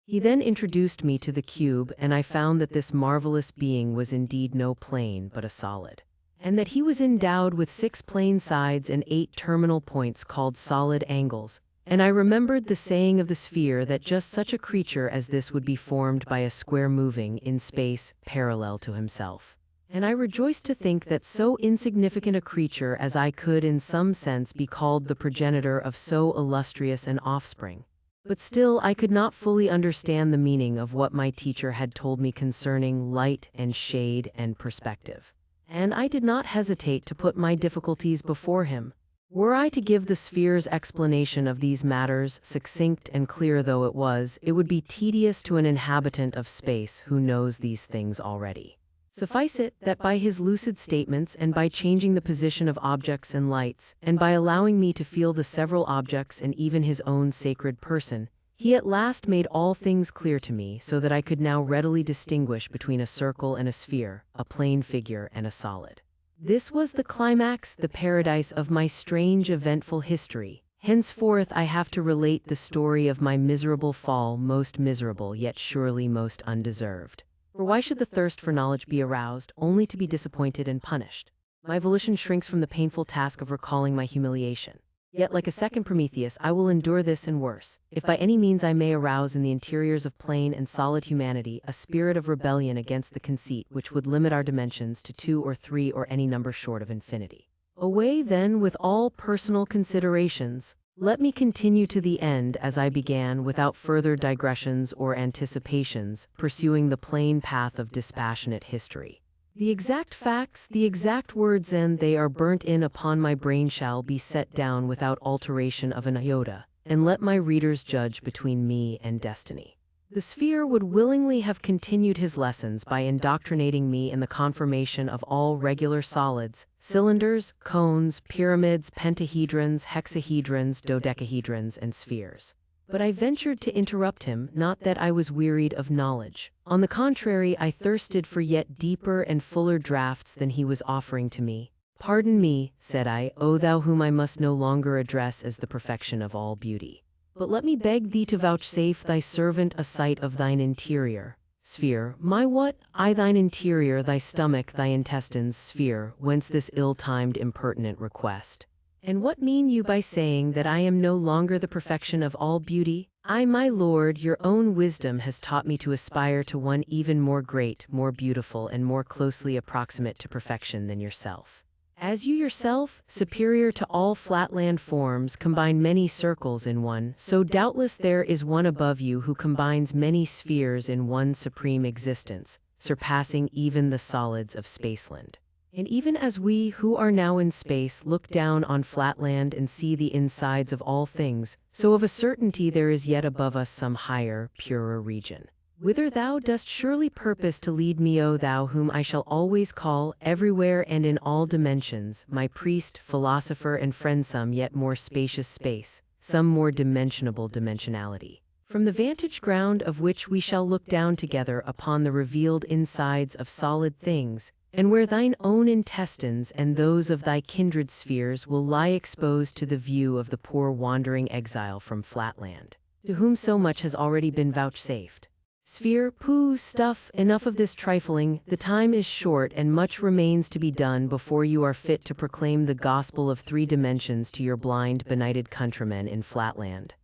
He then introduced me to the cube, and I found that this marvelous being was indeed no plane but a solid, and that he was endowed with 6 plane sides and 8 terminal points called solid angles. And I remembered the saying of the sphere that just such a creature as this would be formed by a square moving in space parallel to himself. And I rejoiced to think that so insignificant a creature as I could in some sense be called the progenitor of so illustrious an offspring. But still I could not fully understand the meaning of what my teacher had told me concerning light and shade and perspective. And I did not hesitate to put my difficulties before him. Were I to give the sphere's explanation of these matters, succinct and clear though it was, it would be tedious to an inhabitant of space who knows these things already. Suffice it, that by his lucid statements, and by changing the position of objects and lights, and by allowing me to feel the several objects and even his own sacred person, he at last made all things clear to me, so that I could now readily distinguish between a circle and a sphere, a plane figure and a solid. This was the climax, the paradise of my strange eventful history. Henceforth I have to relate the story of my miserable fall, most miserable, yet surely most undeserved. For why should the thirst for knowledge be aroused, only to be disappointed and punished? My volition shrinks from the painful task of recalling my humiliation. Yet, like a second Prometheus, I will endure this and worse, if by any means I may arouse in the interiors of plain and solid humanity a spirit of rebellion against the conceit which would limit our dimensions to 2 or 3 or any number short of infinity. Away then with all personal considerations. Let me continue to the end as I began, without further digressions or anticipations, pursuing the plain path of dispassionate history. The exact facts, the exact words, and they are burnt in upon my brain, shall be set down without alteration of an iota, and let my readers judge between me and destiny. The sphere would willingly have continued his lessons by indoctrinating me in the conformation of all regular solids, cylinders, cones, pyramids, pentahedrons, hexahedrons, dodecahedrons, and spheres. But I ventured to interrupt him, not that I was wearied of knowledge. On the contrary, I thirsted for yet deeper and fuller draughts than he was offering to me. "Pardon me," said I, "O thou whom I must no longer address as the perfection of all beauty. But let me beg thee to vouchsafe thy servant a sight of thine interior. Sphere, my what? I thine interior, thy stomach, thy intestines. Sphere, whence this ill-timed impertinent request? And what mean you by saying that I am no longer the perfection of all beauty? I, my lord, your own wisdom has taught me to aspire to one even more great, more beautiful, and more closely approximate to perfection than yourself. As you yourself, superior to all flatland forms, combine many circles in one, so doubtless there is one above you who combines many spheres in one supreme existence, surpassing even the solids of Spaceland. And even as we, who are now in space, look down on Flatland and see the insides of all things, so of a certainty there is yet above us some higher, purer region, whither thou dost surely purpose to lead me, O thou whom I shall always call, everywhere and in all dimensions, my priest, philosopher, and friend. Some yet more spacious space, some more dimensionable dimensionality, from the vantage ground of which we shall look down together upon the revealed insides of solid things, and where thine own intestines and those of thy kindred spheres will lie exposed to the view of the poor wandering exile from Flatland, to whom so much has already been vouchsafed. Sphere, pooh, stuff, enough of this trifling. The time is short and much remains to be done before you are fit to proclaim the gospel of 3 dimensions to your blind, benighted countrymen in Flatland.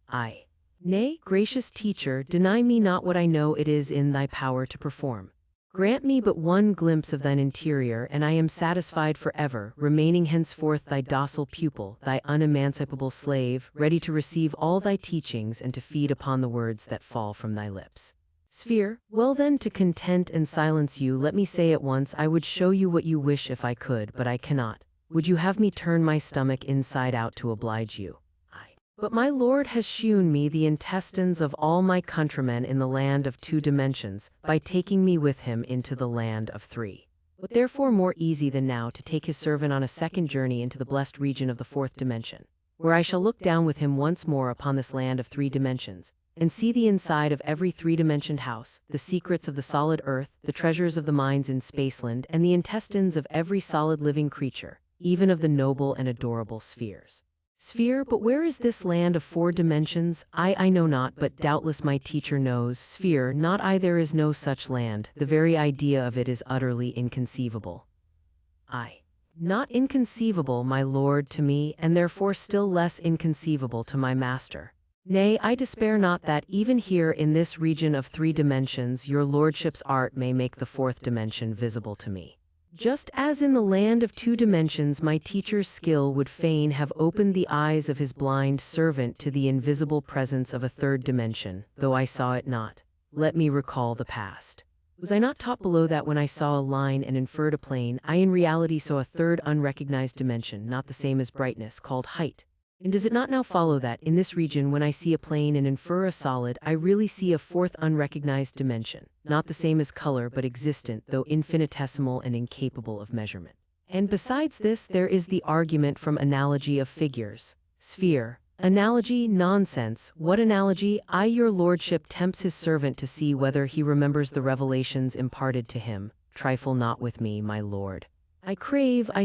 I. Nay, gracious teacher, deny me not what I know it is in thy power to perform. Grant me but one glimpse of thine interior, and I am satisfied forever, remaining henceforth thy docile pupil, thy unemancipable slave, ready to receive all thy teachings and to feed upon the words that fall from thy lips. Sphere, well then, to content and silence you, let me say at once, I would show you what you wish if I could, but I cannot. Would you have me turn my stomach inside out to oblige you? But my lord has shewn me the intestines of all my countrymen in the land of 2 dimensions, by taking me with him into the land of 3. But therefore more easy than now to take his servant on a second journey into the blessed region of the 4th dimension, where I shall look down with him once more upon this land of 3 dimensions, and see the inside of every 3-dimensioned house, the secrets of the solid earth, the treasures of the mines in Spaceland, and the intestines of every solid living creature, even of the noble and adorable spheres. Sphere, but where is this land of 4 dimensions? I know not, but doubtless my teacher knows. Sphere, not I, there is no such land, the very idea of it is utterly inconceivable. I. Not inconceivable, my lord, to me, and therefore still less inconceivable to my master. Nay, I despair not that, even here in this region of 3 dimensions, your lordship's art may make the 4th dimension visible to me. Just as in the land of 2 dimensions my teacher's skill would fain have opened the eyes of his blind servant to the invisible presence of a 3rd dimension, though I saw it not. Let me recall the past. Was I not taught below that when I saw a line and inferred a plane, I in reality saw a 3rd unrecognized dimension, not the same as brightness, called height? And does it not now follow that, in this region, when I see a plane and infer a solid, I really see a 4th unrecognized dimension, not the same as color but existent, though infinitesimal and incapable of measurement? And besides this, there is the argument from analogy of figures. Sphere. Analogy, nonsense. What analogy? Your lordship tempts his servant to see whether he remembers the revelations imparted to him. Trifle not with me, my lord. I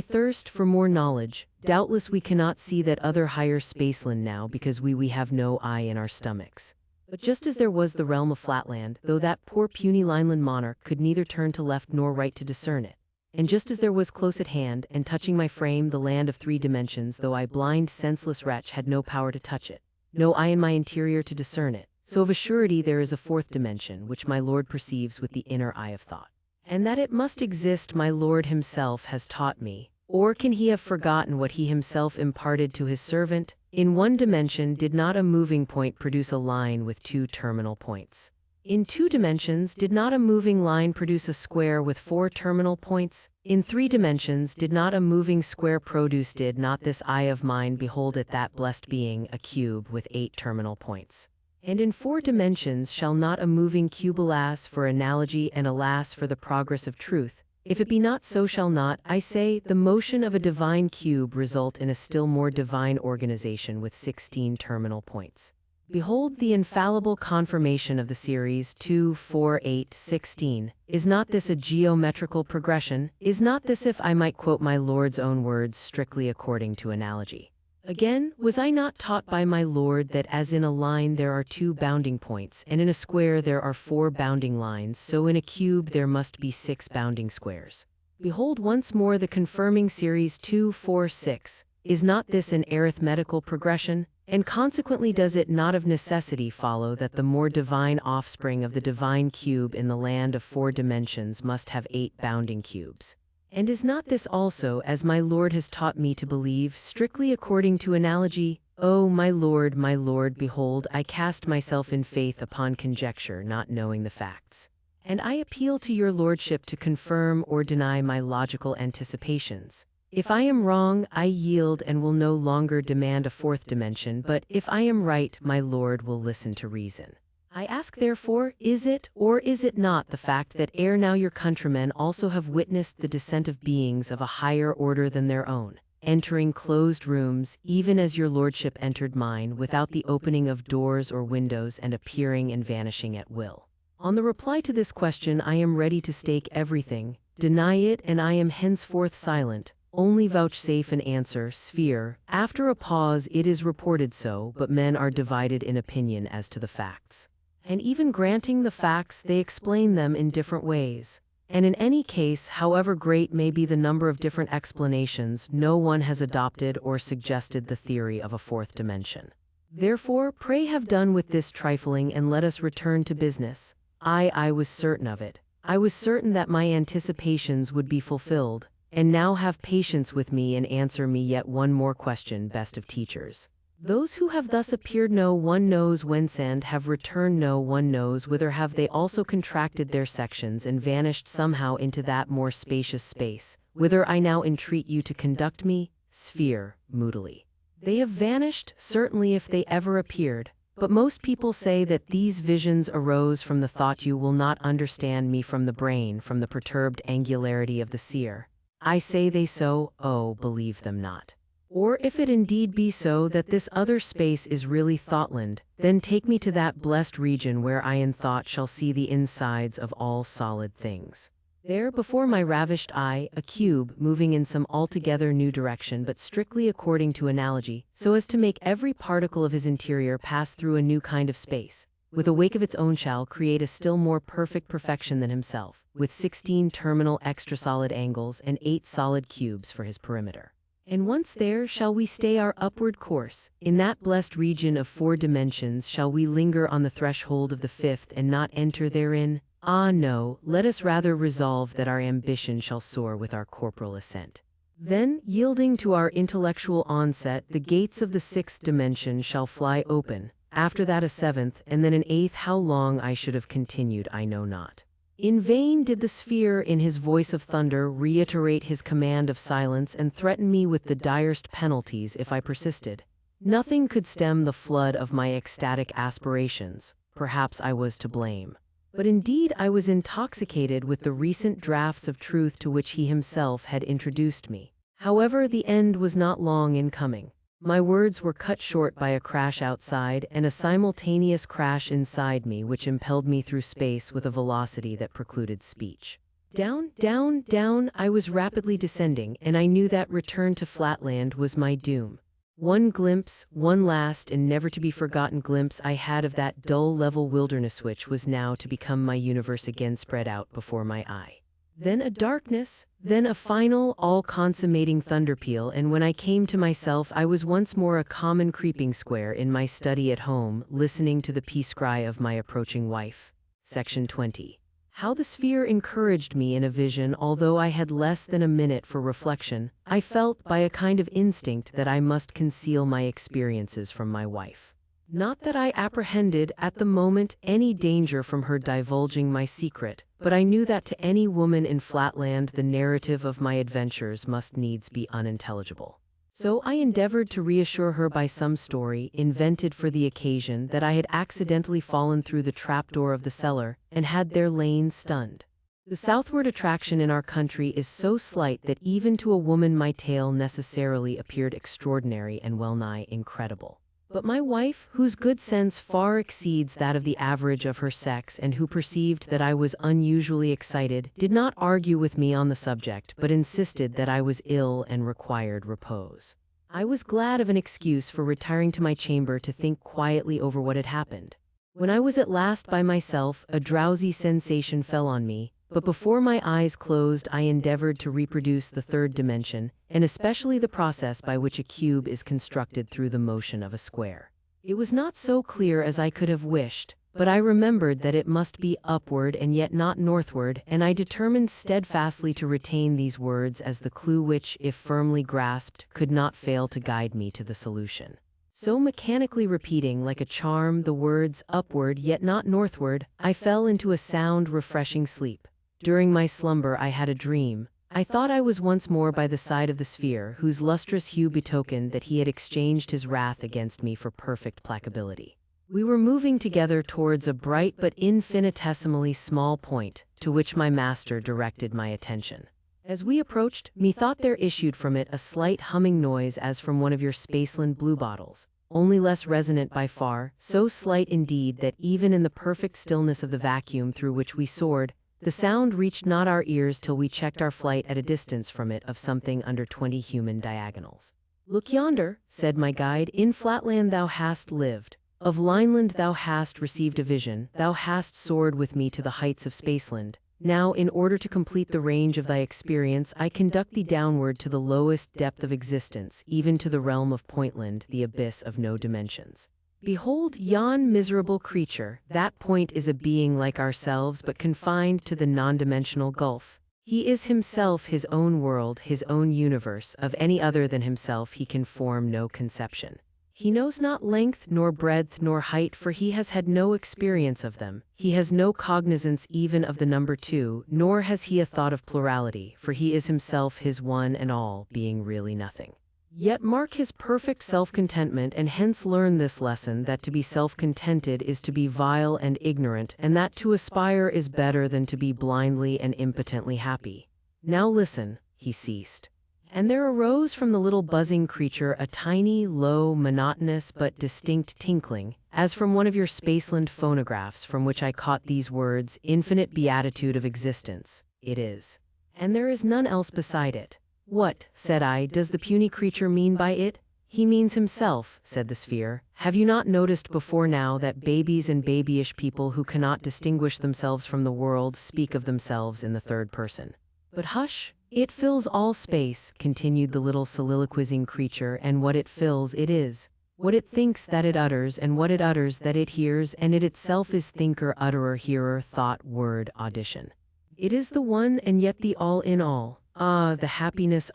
thirst for more knowledge. Doubtless we cannot see that other higher Spaceland now because we have no eye in our stomachs. But just as there was the realm of Flatland, though that poor puny Lineland monarch could neither turn to left nor right to discern it. And just as there was close at hand, and touching my frame, the land of 3 dimensions, though I blind senseless wretch had no power to touch it, no eye in my interior to discern it, so of a surety there is a 4th dimension, which my lord perceives with the inner eye of thought. And that it must exist my lord himself has taught me, Or can he have forgotten what he himself imparted to his servant? In one dimension, did not a moving point produce a line with two terminal points? In two dimensions, did not a moving line produce a square with four terminal points? In three dimensions, did not a moving square produce, did not this eye of mine behold it, that blessed being, a cube with 8 terminal points? And in 4 dimensions shall not a moving cube, alas for analogy and alas for the progress of truth, if it be not so, shall not, I say, the motion of a divine cube result in a still more divine organization with 16 terminal points? Behold the infallible confirmation of the series 2, 4, 8, 16. Is not this a geometrical progression? Is not this, if I might quote my Lord's own words, strictly according to analogy? Again, was I not taught by my Lord that as in a line there are 2 bounding points, and in a square there are 4 bounding lines, so in a cube there must be 6 bounding squares? Behold once more the confirming series 2, 4, 6. Is not this an arithmetical progression? And consequently does it not of necessity follow that the more divine offspring of the divine cube in the land of 4 dimensions must have 8 bounding cubes? And is not this also, as my Lord has taught me to believe, strictly according to analogy? O my Lord, behold, I cast myself in faith upon conjecture, not knowing the facts. And I appeal to your Lordship to confirm or deny my logical anticipations. If I am wrong, I yield and will no longer demand a 4th dimension, but if I am right, my Lord will listen to reason. I ask therefore, is it, or is it not, the fact that ere now your countrymen also have witnessed the descent of beings of a higher order than their own, entering closed rooms, even as your Lordship entered mine, without the opening of doors or windows, and appearing and vanishing at will? On the reply to this question I am ready to stake everything, deny it, and I am henceforth silent. Only vouchsafe an answer, sphere. After a pause, it is reported so, but men are divided in opinion as to the facts. And even granting the facts, they explain them in different ways. And in any case, however great may be the number of different explanations, no one has adopted or suggested the theory of a 4th dimension. Therefore, pray have done with this trifling and let us return to business. I was certain of it. I was certain that my anticipations would be fulfilled. And now have patience with me and answer me yet one more question, best of teachers. Those who have thus appeared, no one knows whence, and have returned, no one knows whither. Have they also contracted their sections and vanished somehow into that more spacious space, whither I now entreat you to conduct me? Sphere, moodily. They have vanished, certainly, if they ever appeared. But most people say that these visions arose from the thought you will not understand me, from the brain, from the perturbed angularity of the seer. I say they so, oh, believe them not. Or if it indeed be so that this other space is really Thoughtland, then take me to that blessed region where I in thought shall see the insides of all solid things. There, before my ravished eye, a cube, moving in some altogether new direction, but strictly according to analogy, so as to make every particle of his interior pass through a new kind of space, with a wake of its own, shall create a still more perfect perfection than himself, with 16 terminal extra-solid angles and 8 solid cubes for his perimeter. And once there, shall we stay our upward course? In that blessed region of 4 dimensions shall we linger on the threshold of the 5th and not enter therein? Ah no, let us rather resolve that our ambition shall soar with our corporal ascent. Then, yielding to our intellectual onset, the gates of the 6th dimension shall fly open. After that a 7th, and then an 8th. How long I should have continued I know not. In vain did the sphere, in his voice of thunder, reiterate his command of silence and threaten me with the direst penalties if I persisted. Nothing could stem the flood of my ecstatic aspirations. Perhaps I was to blame. But indeed I was intoxicated with the recent draughts of truth to which he himself had introduced me. However, the end was not long in coming. My words were cut short by a crash outside and a simultaneous crash inside me, which impelled me through space with a velocity that precluded speech. Down, down, down, I was rapidly descending, and I knew that return to Flatland was my doom. One glimpse, one last and never to be forgotten glimpse I had of that dull level wilderness which was now to become my universe again spread out before my eye. Then a darkness, then a final, all-consummating thunderpeal, and when I came to myself I was once more a common creeping square in my study at home, listening to the peace cry of my approaching wife. Section 20. How the sphere encouraged me in a vision, although I had less than a minute for reflection. I felt by a kind of instinct that I must conceal my experiences from my wife. Not that I apprehended at the moment any danger from her divulging my secret, but I knew that to any woman in Flatland the narrative of my adventures must needs be unintelligible. So I endeavored to reassure her by some story, invented for the occasion, that I had accidentally fallen through the trapdoor of the cellar, and had there lain stunned. The southward attraction in our country is so slight that even to a woman my tale necessarily appeared extraordinary and well-nigh incredible. But my wife, whose good sense far exceeds that of the average of her sex and who perceived that I was unusually excited, did not argue with me on the subject, but insisted that I was ill and required repose. I was glad of an excuse for retiring to my chamber to think quietly over what had happened. When I was at last by myself, a drowsy sensation fell on me, but before my eyes closed I endeavored to reproduce the third dimension, and especially the process by which a cube is constructed through the motion of a square. It was not so clear as I could have wished, but I remembered that it must be upward and yet not northward, and I determined steadfastly to retain these words as the clue which, if firmly grasped, could not fail to guide me to the solution. So mechanically repeating like a charm the words upward yet not northward, I fell into a sound, refreshing sleep. During my slumber I had a dream. I thought I was once more by the side of the sphere, whose lustrous hue betokened that he had exchanged his wrath against me for perfect placability. We were moving together towards a bright but infinitesimally small point, to which my master directed my attention. As we approached, methought there issued from it a slight humming noise as from one of your Spaceland bluebottles, only less resonant by far, so slight indeed that even in the perfect stillness of the vacuum through which we soared, the sound reached not our ears till we checked our flight at a distance from it of something under 20 human diagonals. "Look yonder," said my guide, "in Flatland thou hast lived. Of Lineland thou hast received a vision, thou hast soared with me to the heights of Spaceland. Now, in order to complete the range of thy experience, I conduct thee downward to the lowest depth of existence, even to the realm of Pointland, the abyss of no dimensions. Behold yon miserable creature. That point is a being like ourselves, but confined to the non-dimensional gulf. He is himself his own world, his own universe. Of any other than himself he can form no conception. He knows not length, nor breadth, nor height, for he has had no experience of them. He has no cognizance even of the number two, nor has he a thought of plurality, for he is himself his one and all, being really nothing. Yet mark his perfect self-contentment, and hence learn this lesson, that to be self-contented is to be vile and ignorant, and that to aspire is better than to be blindly and impotently happy. Now listen," he ceased. And there arose from the little buzzing creature a tiny, low, monotonous but distinct tinkling, as from one of your Spaceland phonographs, from which I caught these words, "Infinite beatitude of existence. It is. And there is none else beside it." "What," said I, "does the puny creature mean by it?" "He means himself," said the sphere. "Have you not noticed before now that babies and babyish people who cannot distinguish themselves from the world speak of themselves in the third person? But hush! It fills all space," continued the little soliloquizing creature, "and what it fills it is. What it thinks that it utters, and what it utters that it hears, and it itself is thinker, utterer, hearer, thought, word, audition. It is the one and yet the all in all. Ah, the happiness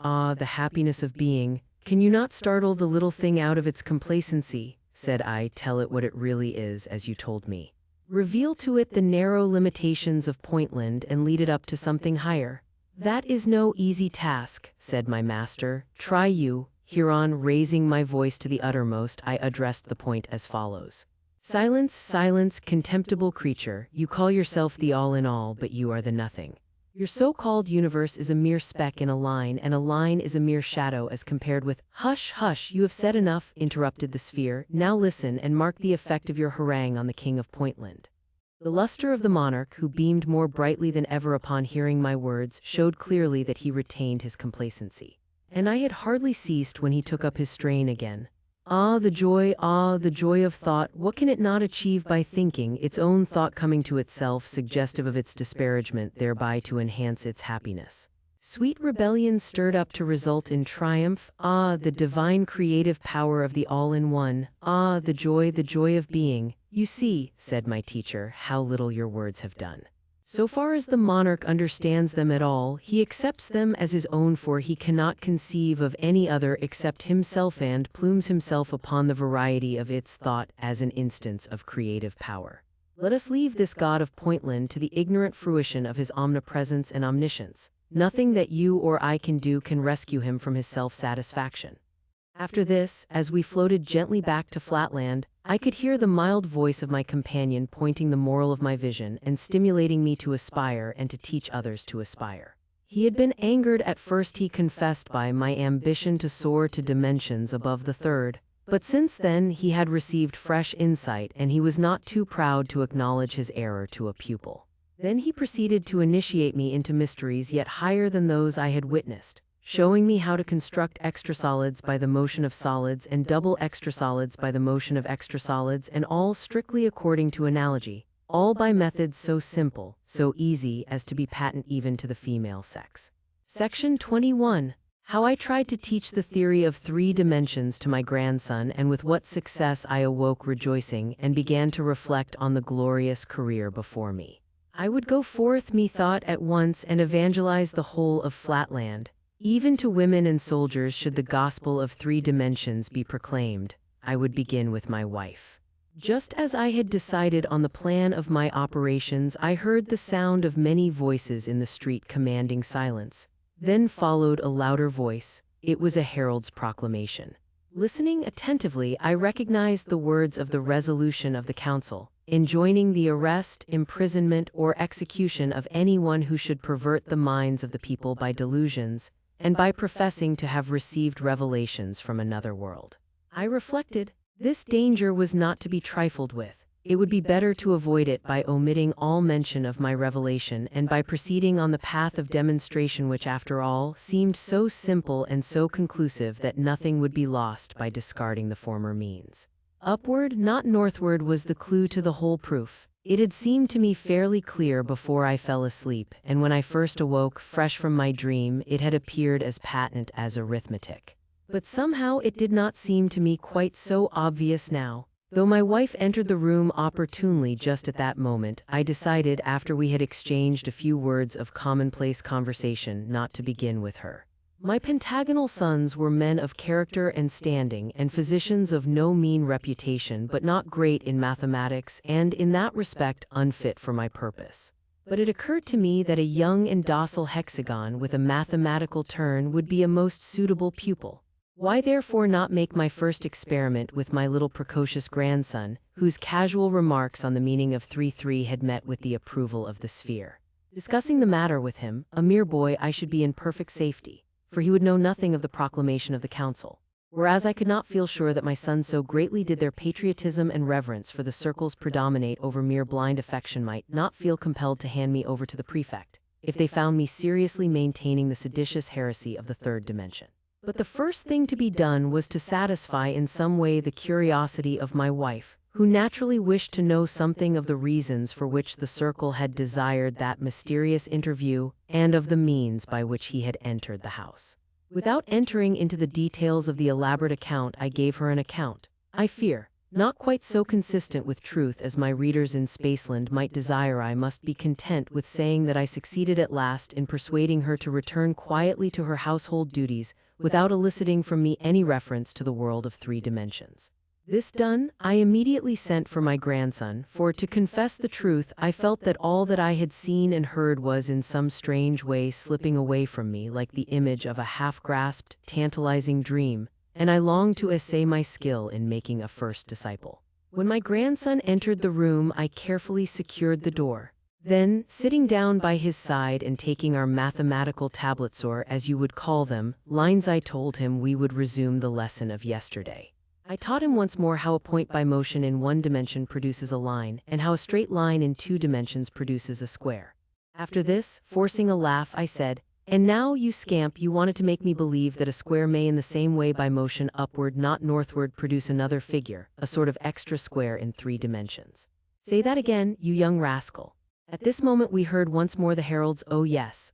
of being! Can you not startle the little thing out of its complacency?" said I. "Tell it what it really is, as you told me. Reveal to it the narrow limitations of Pointland and lead it up to something higher." "That is no easy task," said my master. "Try you." Hereon, raising my voice to the uttermost, I addressed the point as follows. "Silence, silence, contemptible creature. You call yourself the all in all, but you are the nothing. Your so-called universe is a mere speck in a line, and a line is a mere shadow as compared with—" "Hush, hush, you have said enough," interrupted the sphere. "Now listen, and mark the effect of your harangue on the King of Pointland." The luster of the monarch, who beamed more brightly than ever upon hearing my words, showed clearly that he retained his complacency. And I had hardly ceased when he took up his strain again. Ah, the joy of thought! What can it not achieve by thinking, its own thought coming to itself, suggestive of its disparagement, thereby to enhance its happiness? Sweet rebellion stirred up to result in triumph. Ah, the divine creative power of the all-in-one. Ah, the joy of being. "You see," said my teacher, "how little your words have done. So far as the monarch understands them at all, he accepts them as his own, for he cannot conceive of any other except himself, and plumes himself upon the variety of its thought as an instance of creative power. Let us leave this god of Pointland to the ignorant fruition of his omnipresence and omniscience. Nothing that you or I can do can rescue him from his self-satisfaction. After this, as we floated gently back to Flatland, I could hear the mild voice of my companion pointing the moral of my vision and stimulating me to aspire and to teach others to aspire. He had been angered at first, he confessed, by my ambition to soar to dimensions above the third, but since then he had received fresh insight, and he was not too proud to acknowledge his error to a pupil. Then he proceeded to initiate me into mysteries yet higher than those I had witnessed, showing me how to construct extrasolids by the motion of solids and double extrasolids by the motion of extrasolids, and all strictly according to analogy, all by methods so simple, so easy as to be patent even to the female sex. Section 21. How I tried to teach the theory of 3 dimensions to my grandson, and with what success I awoke rejoicing and began to reflect on the glorious career before me. I would go forth, methought, at once and evangelize the whole of Flatland. Even to women and soldiers should the gospel of 3 dimensions be proclaimed. I would begin with my wife. Just as I had decided on the plan of my operations, I heard the sound of many voices in the street commanding silence. Then followed a louder voice. It was a herald's proclamation. Listening attentively, I recognized the words of the resolution of the council, enjoining the arrest, imprisonment, or execution of anyone who should pervert the minds of the people by delusions, and by professing to have received revelations from another world. I reflected, this danger was not to be trifled with. It would be better to avoid it by omitting all mention of my revelation and by proceeding on the path of demonstration, which after all seemed so simple and so conclusive that nothing would be lost by discarding the former means. Upward, not northward, was the clue to the whole proof. It had seemed to me fairly clear before I fell asleep, and when I first awoke, fresh from my dream, it had appeared as patent as arithmetic. But somehow it did not seem to me quite so obvious now. Though my wife entered the room opportunely just at that moment, I decided, after we had exchanged a few words of commonplace conversation, not to begin with her. My pentagonal sons were men of character and standing, and physicians of no mean reputation, but not great in mathematics, and in that respect unfit for my purpose. But it occurred to me that a young and docile hexagon with a mathematical turn would be a most suitable pupil. Why therefore not make my first experiment with my little precocious grandson, whose casual remarks on the meaning of 3-3 had met with the approval of the sphere? Discussing the matter with him, a mere boy, I should be in perfect safety, for he would know nothing of the proclamation of the council, whereas I could not feel sure that my sons, so greatly did their patriotism and reverence for the circles predominate over mere blind affection, might not feel compelled to hand me over to the prefect, if they found me seriously maintaining the seditious heresy of the 3rd dimension. But the first thing to be done was to satisfy in some way the curiosity of my wife, who naturally wished to know something of the reasons for which the circle had desired that mysterious interview, and of the means by which he had entered the house. Without entering into the details of the elaborate account, I gave her an account, I fear, not quite so consistent with truth as my readers in Spaceland might desire. I must be content with saying that I succeeded at last in persuading her to return quietly to her household duties, without eliciting from me any reference to the world of 3 dimensions. This done, I immediately sent for my grandson, for, to confess the truth, I felt that all that I had seen and heard was in some strange way slipping away from me like the image of a half-grasped, tantalizing dream, and I longed to essay my skill in making a first disciple. When my grandson entered the room, I carefully secured the door. Then, sitting down by his side and taking our mathematical tablets, or, as you would call them, lines, I told him we would resume the lesson of yesterday. I taught him once more how a point by motion in 1 dimension produces a line, and how a straight line in 2 dimensions produces a square. After this, forcing a laugh, I said, "And now, you scamp, you wanted to make me believe that a square may in the same way by motion upward, not northward, produce another figure, a sort of extra square in 3 dimensions. Say that again, you young rascal." At this moment we heard once more the herald's "Oh yes,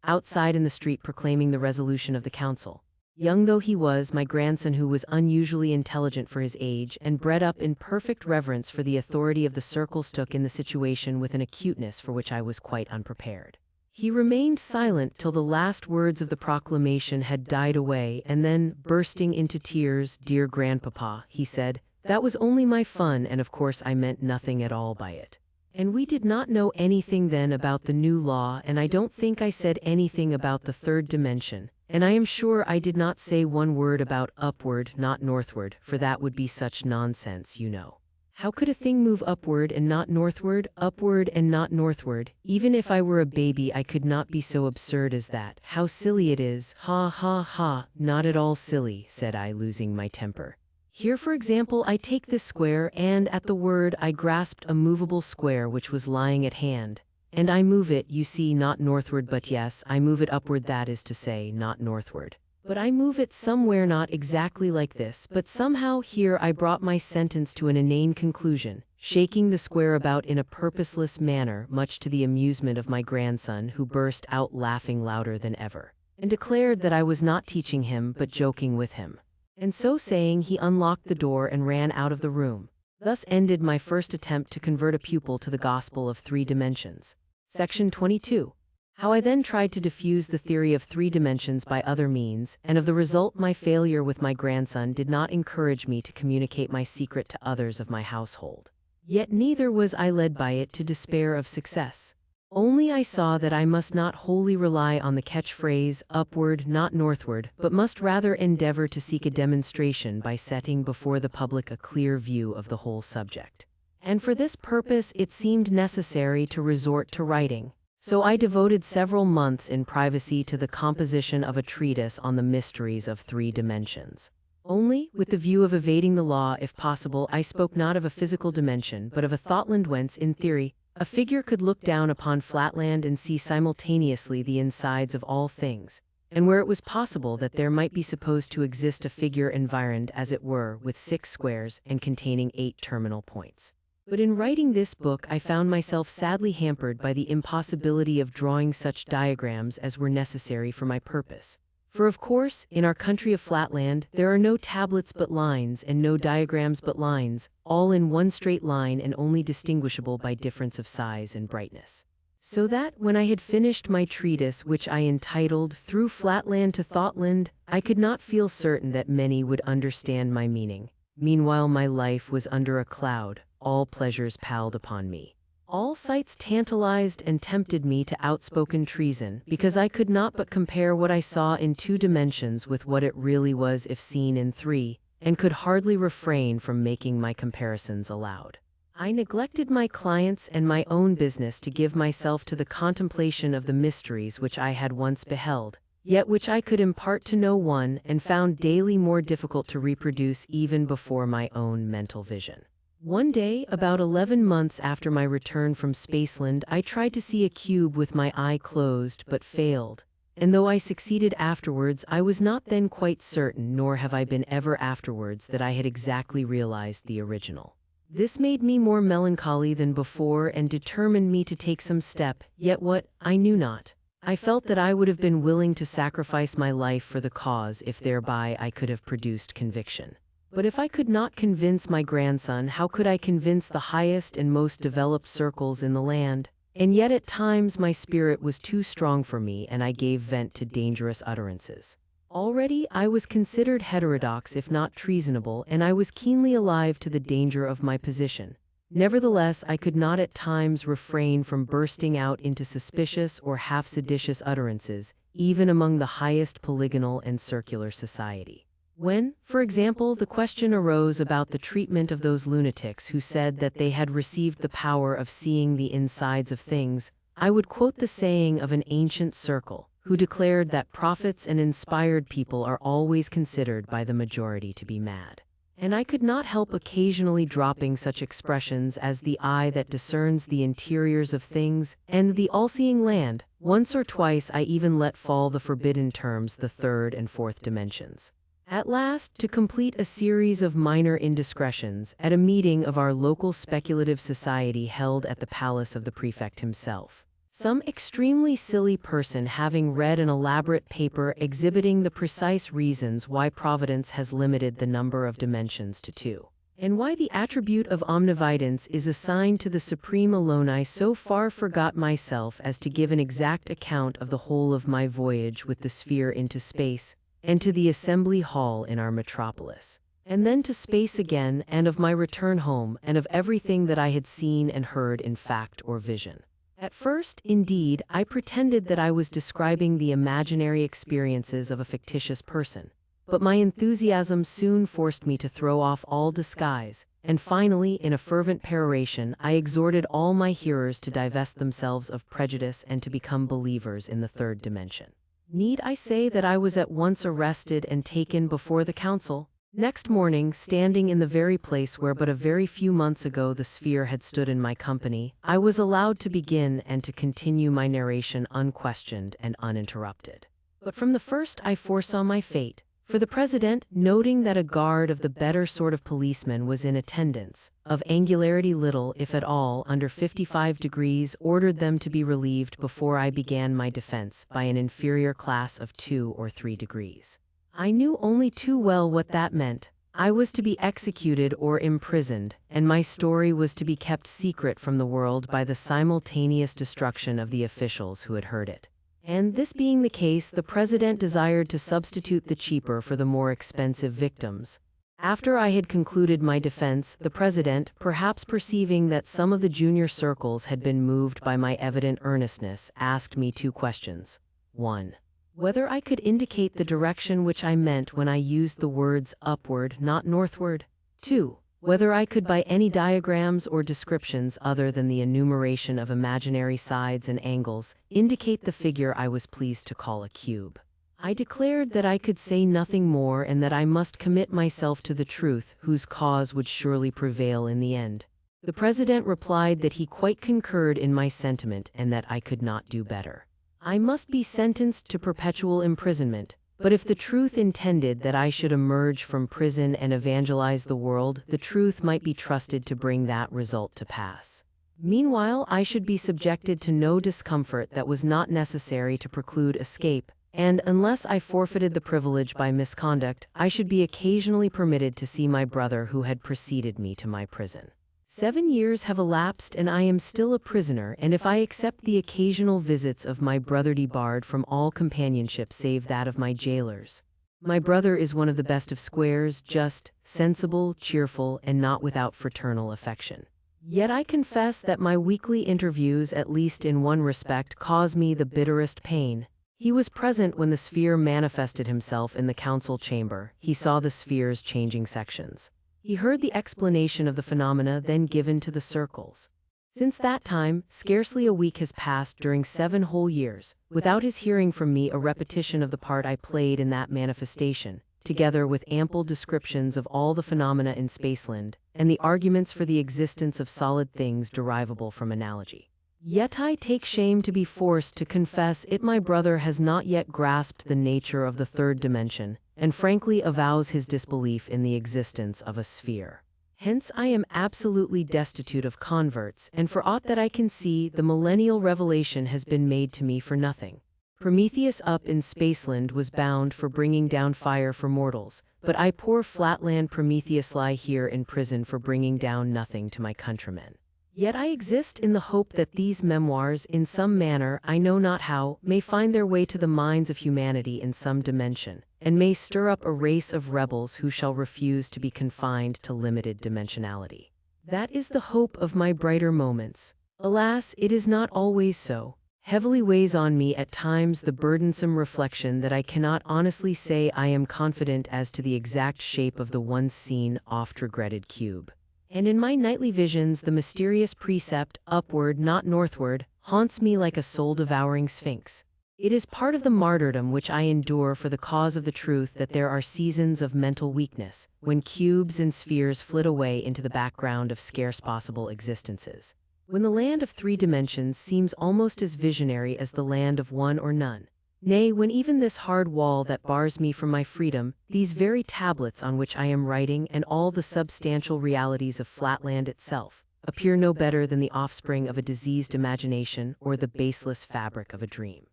outside in the street proclaiming the resolution of the council. Young though he was, my grandson, who was unusually intelligent for his age and bred up in perfect reverence for the authority of the circles, took in the situation with an acuteness for which I was quite unprepared. He remained silent till the last words of the proclamation had died away, and then, bursting into tears, "Dear grandpapa," he said, "that was only my fun, and of course I meant nothing at all by it." And we did not know anything then about the new law, and I don't think I said anything about the third dimension, and I am sure I did not say one word about upward, not northward, for that would be such nonsense, you know. How could a thing move upward and not northward, upward and not northward? Even if I were a baby, I could not be so absurd as that. How silly it is! Ha ha ha! Not at all silly, said I, losing my temper. Here, for example, I take this square, and at the word I grasped a movable square which was lying at hand. And I move it, you see, not northward, but yes, I move it upward, that is to say, not northward. But I move it somewhere not exactly like this, but somehow here I brought my sentence to an inane conclusion, shaking the square about in a purposeless manner, much to the amusement of my grandson, who burst out laughing louder than ever, and declared that I was not teaching him, but joking with him. And so saying, he unlocked the door and ran out of the room. Thus ended my first attempt to convert a pupil to the gospel of 3 dimensions. Section 22. How I then tried to diffuse the theory of 3 dimensions by other means, and of the result my failure with my grandson did not encourage me to communicate my secret to others of my household. Yet neither was I led by it to despair of success. Only I saw that I must not wholly rely on the catchphrase, upward, not northward, but must rather endeavor to seek a demonstration by setting before the public a clear view of the whole subject. And for this purpose it seemed necessary to resort to writing. So I devoted several months in privacy to the composition of a treatise on the mysteries of 3 dimensions. Only, with the view of evading the law if possible, I spoke not of a physical dimension, but of a thoughtland whence, in theory, a figure could look down upon Flatland and see simultaneously the insides of all things, and where it was possible that there might be supposed to exist a figure environed, as it were, with 6 squares and containing 8 terminal points. But in writing this book I found myself sadly hampered by the impossibility of drawing such diagrams as were necessary for my purpose. For of course, in our country of Flatland, there are no tablets but lines and no diagrams but lines, all in one straight line and only distinguishable by difference of size and brightness. So that, when I had finished my treatise, which I entitled Through Flatland to Thoughtland, I could not feel certain that many would understand my meaning. Meanwhile my life was under a cloud. All pleasures palled upon me. All sights tantalized and tempted me to outspoken treason, because I could not but compare what I saw in 2 dimensions with what it really was if seen in 3, and could hardly refrain from making my comparisons aloud. I neglected my clients and my own business to give myself to the contemplation of the mysteries which I had once beheld, yet which I could impart to no one, and found daily more difficult to reproduce even before my own mental vision. One day, about 11 months after my return from Spaceland, I tried to see a cube with my eye closed, but failed. And though I succeeded afterwards, I was not then quite certain, nor have I been ever afterwards, that I had exactly realized the original. This made me more melancholy than before and determined me to take some step, yet what, I knew not. I felt that I would have been willing to sacrifice my life for the cause if thereby I could have produced conviction. But if I could not convince my grandson, how could I convince the highest and most developed circles in the land? And yet at times my spirit was too strong for me, and I gave vent to dangerous utterances. Already I was considered heterodox if not treasonable, and I was keenly alive to the danger of my position. Nevertheless, I could not at times refrain from bursting out into suspicious or half-seditious utterances, even among the highest polygonal and circular society. When, for example, the question arose about the treatment of those lunatics who said that they had received the power of seeing the insides of things, I would quote the saying of an ancient circle, who declared that prophets and inspired people are always considered by the majority to be mad. And I could not help occasionally dropping such expressions as the eye that discerns the interiors of things, and the all-seeing land. Once or twice I even let fall the forbidden terms, the 3rd and 4th dimensions. At last, to complete a series of minor indiscretions, at a meeting of our local speculative society held at the palace of the prefect himself. Some extremely silly person having read an elaborate paper exhibiting the precise reasons why Providence has limited the number of dimensions to 2. And why the attribute of omnividence is assigned to the supreme alone, I so far forgot myself as to give an exact account of the whole of my voyage with the sphere into space, and to the assembly hall in our metropolis, and then to space again, and of my return home, and of everything that I had seen and heard in fact or vision. At first, indeed, I pretended that I was describing the imaginary experiences of a fictitious person. But my enthusiasm soon forced me to throw off all disguise, and finally, in a fervent peroration, I exhorted all my hearers to divest themselves of prejudice and to become believers in the third dimension. Need I say that I was at once arrested and taken before the council? Next morning, standing in the very place where but a very few months ago the sphere had stood in my company, I was allowed to begin and to continue my narration unquestioned and uninterrupted. But from the first I foresaw my fate. For the president, noting that a guard of the better sort of policeman was in attendance, of angularity little, if at all, under 55 degrees, ordered them to be relieved before I began my defense by an inferior class of 2 or 3 degrees. I knew only too well what that meant. I was to be executed or imprisoned, and my story was to be kept secret from the world by the simultaneous destruction of the officials who had heard it. And this being the case, the president desired to substitute the cheaper for the more expensive victims. After I had concluded my defense, the president, perhaps perceiving that some of the junior circles had been moved by my evident earnestness, asked me 2 questions. 1. Whether I could indicate the direction which I meant when I used the words upward, not northward. 2. Whether I could by any diagrams or descriptions other than the enumeration of imaginary sides and angles indicate the figure I was pleased to call a cube. I declared that I could say nothing more and that I must commit myself to the truth, whose cause would surely prevail in the end. The president replied that he quite concurred in my sentiment and that I could not do better. I must be sentenced to perpetual imprisonment. But if the truth intended that I should emerge from prison and evangelize the world, the truth might be trusted to bring that result to pass. Meanwhile, I should be subjected to no discomfort that was not necessary to preclude escape, and unless I forfeited the privilege by misconduct, I should be occasionally permitted to see my brother who had preceded me to my prison. 7 years have elapsed and I am still a prisoner, and if I accept the occasional visits of my brother debarred from all companionship save that of my jailers. My brother is one of the best of squares, just, sensible, cheerful, and not without fraternal affection. Yet I confess that my weekly interviews, at least in one respect, cause me the bitterest pain. He was present when the sphere manifested himself in the council chamber. He saw the sphere's changing sections. He heard the explanation of the phenomena then given to the circles. Since that time, scarcely a week has passed during 7 whole years, without his hearing from me a repetition of the part I played in that manifestation, together with ample descriptions of all the phenomena in Spaceland, and the arguments for the existence of solid things derivable from analogy. Yet I take shame to be forced to confess it. My brother has not yet grasped the nature of the third dimension, and frankly avows his disbelief in the existence of a sphere. Hence I am absolutely destitute of converts, and for aught that I can see, the millennial revelation has been made to me for nothing. Prometheus up in Spaceland was bound for bringing down fire for mortals, but I, poor Flatland Prometheus, lie here in prison for bringing down nothing to my countrymen. Yet I exist in the hope that these memoirs, in some manner, I know not how, may find their way to the minds of humanity in some dimension, and may stir up a race of rebels who shall refuse to be confined to limited dimensionality. That is the hope of my brighter moments. Alas, it is not always so. Heavily weighs on me at times the burdensome reflection that I cannot honestly say I am confident as to the exact shape of the once seen, oft-regretted cube. And in my nightly visions the mysterious precept, upward not northward, haunts me like a soul-devouring sphinx. It is part of the martyrdom which I endure for the cause of the truth that there are seasons of mental weakness, when cubes and spheres flit away into the background of scarce possible existences. When the land of 3 dimensions seems almost as visionary as the land of 1 or none. Nay, when even this hard wall that bars me from my freedom, these very tablets on which I am writing, and all the substantial realities of Flatland itself, appear no better than the offspring of a diseased imagination or the baseless fabric of a dream.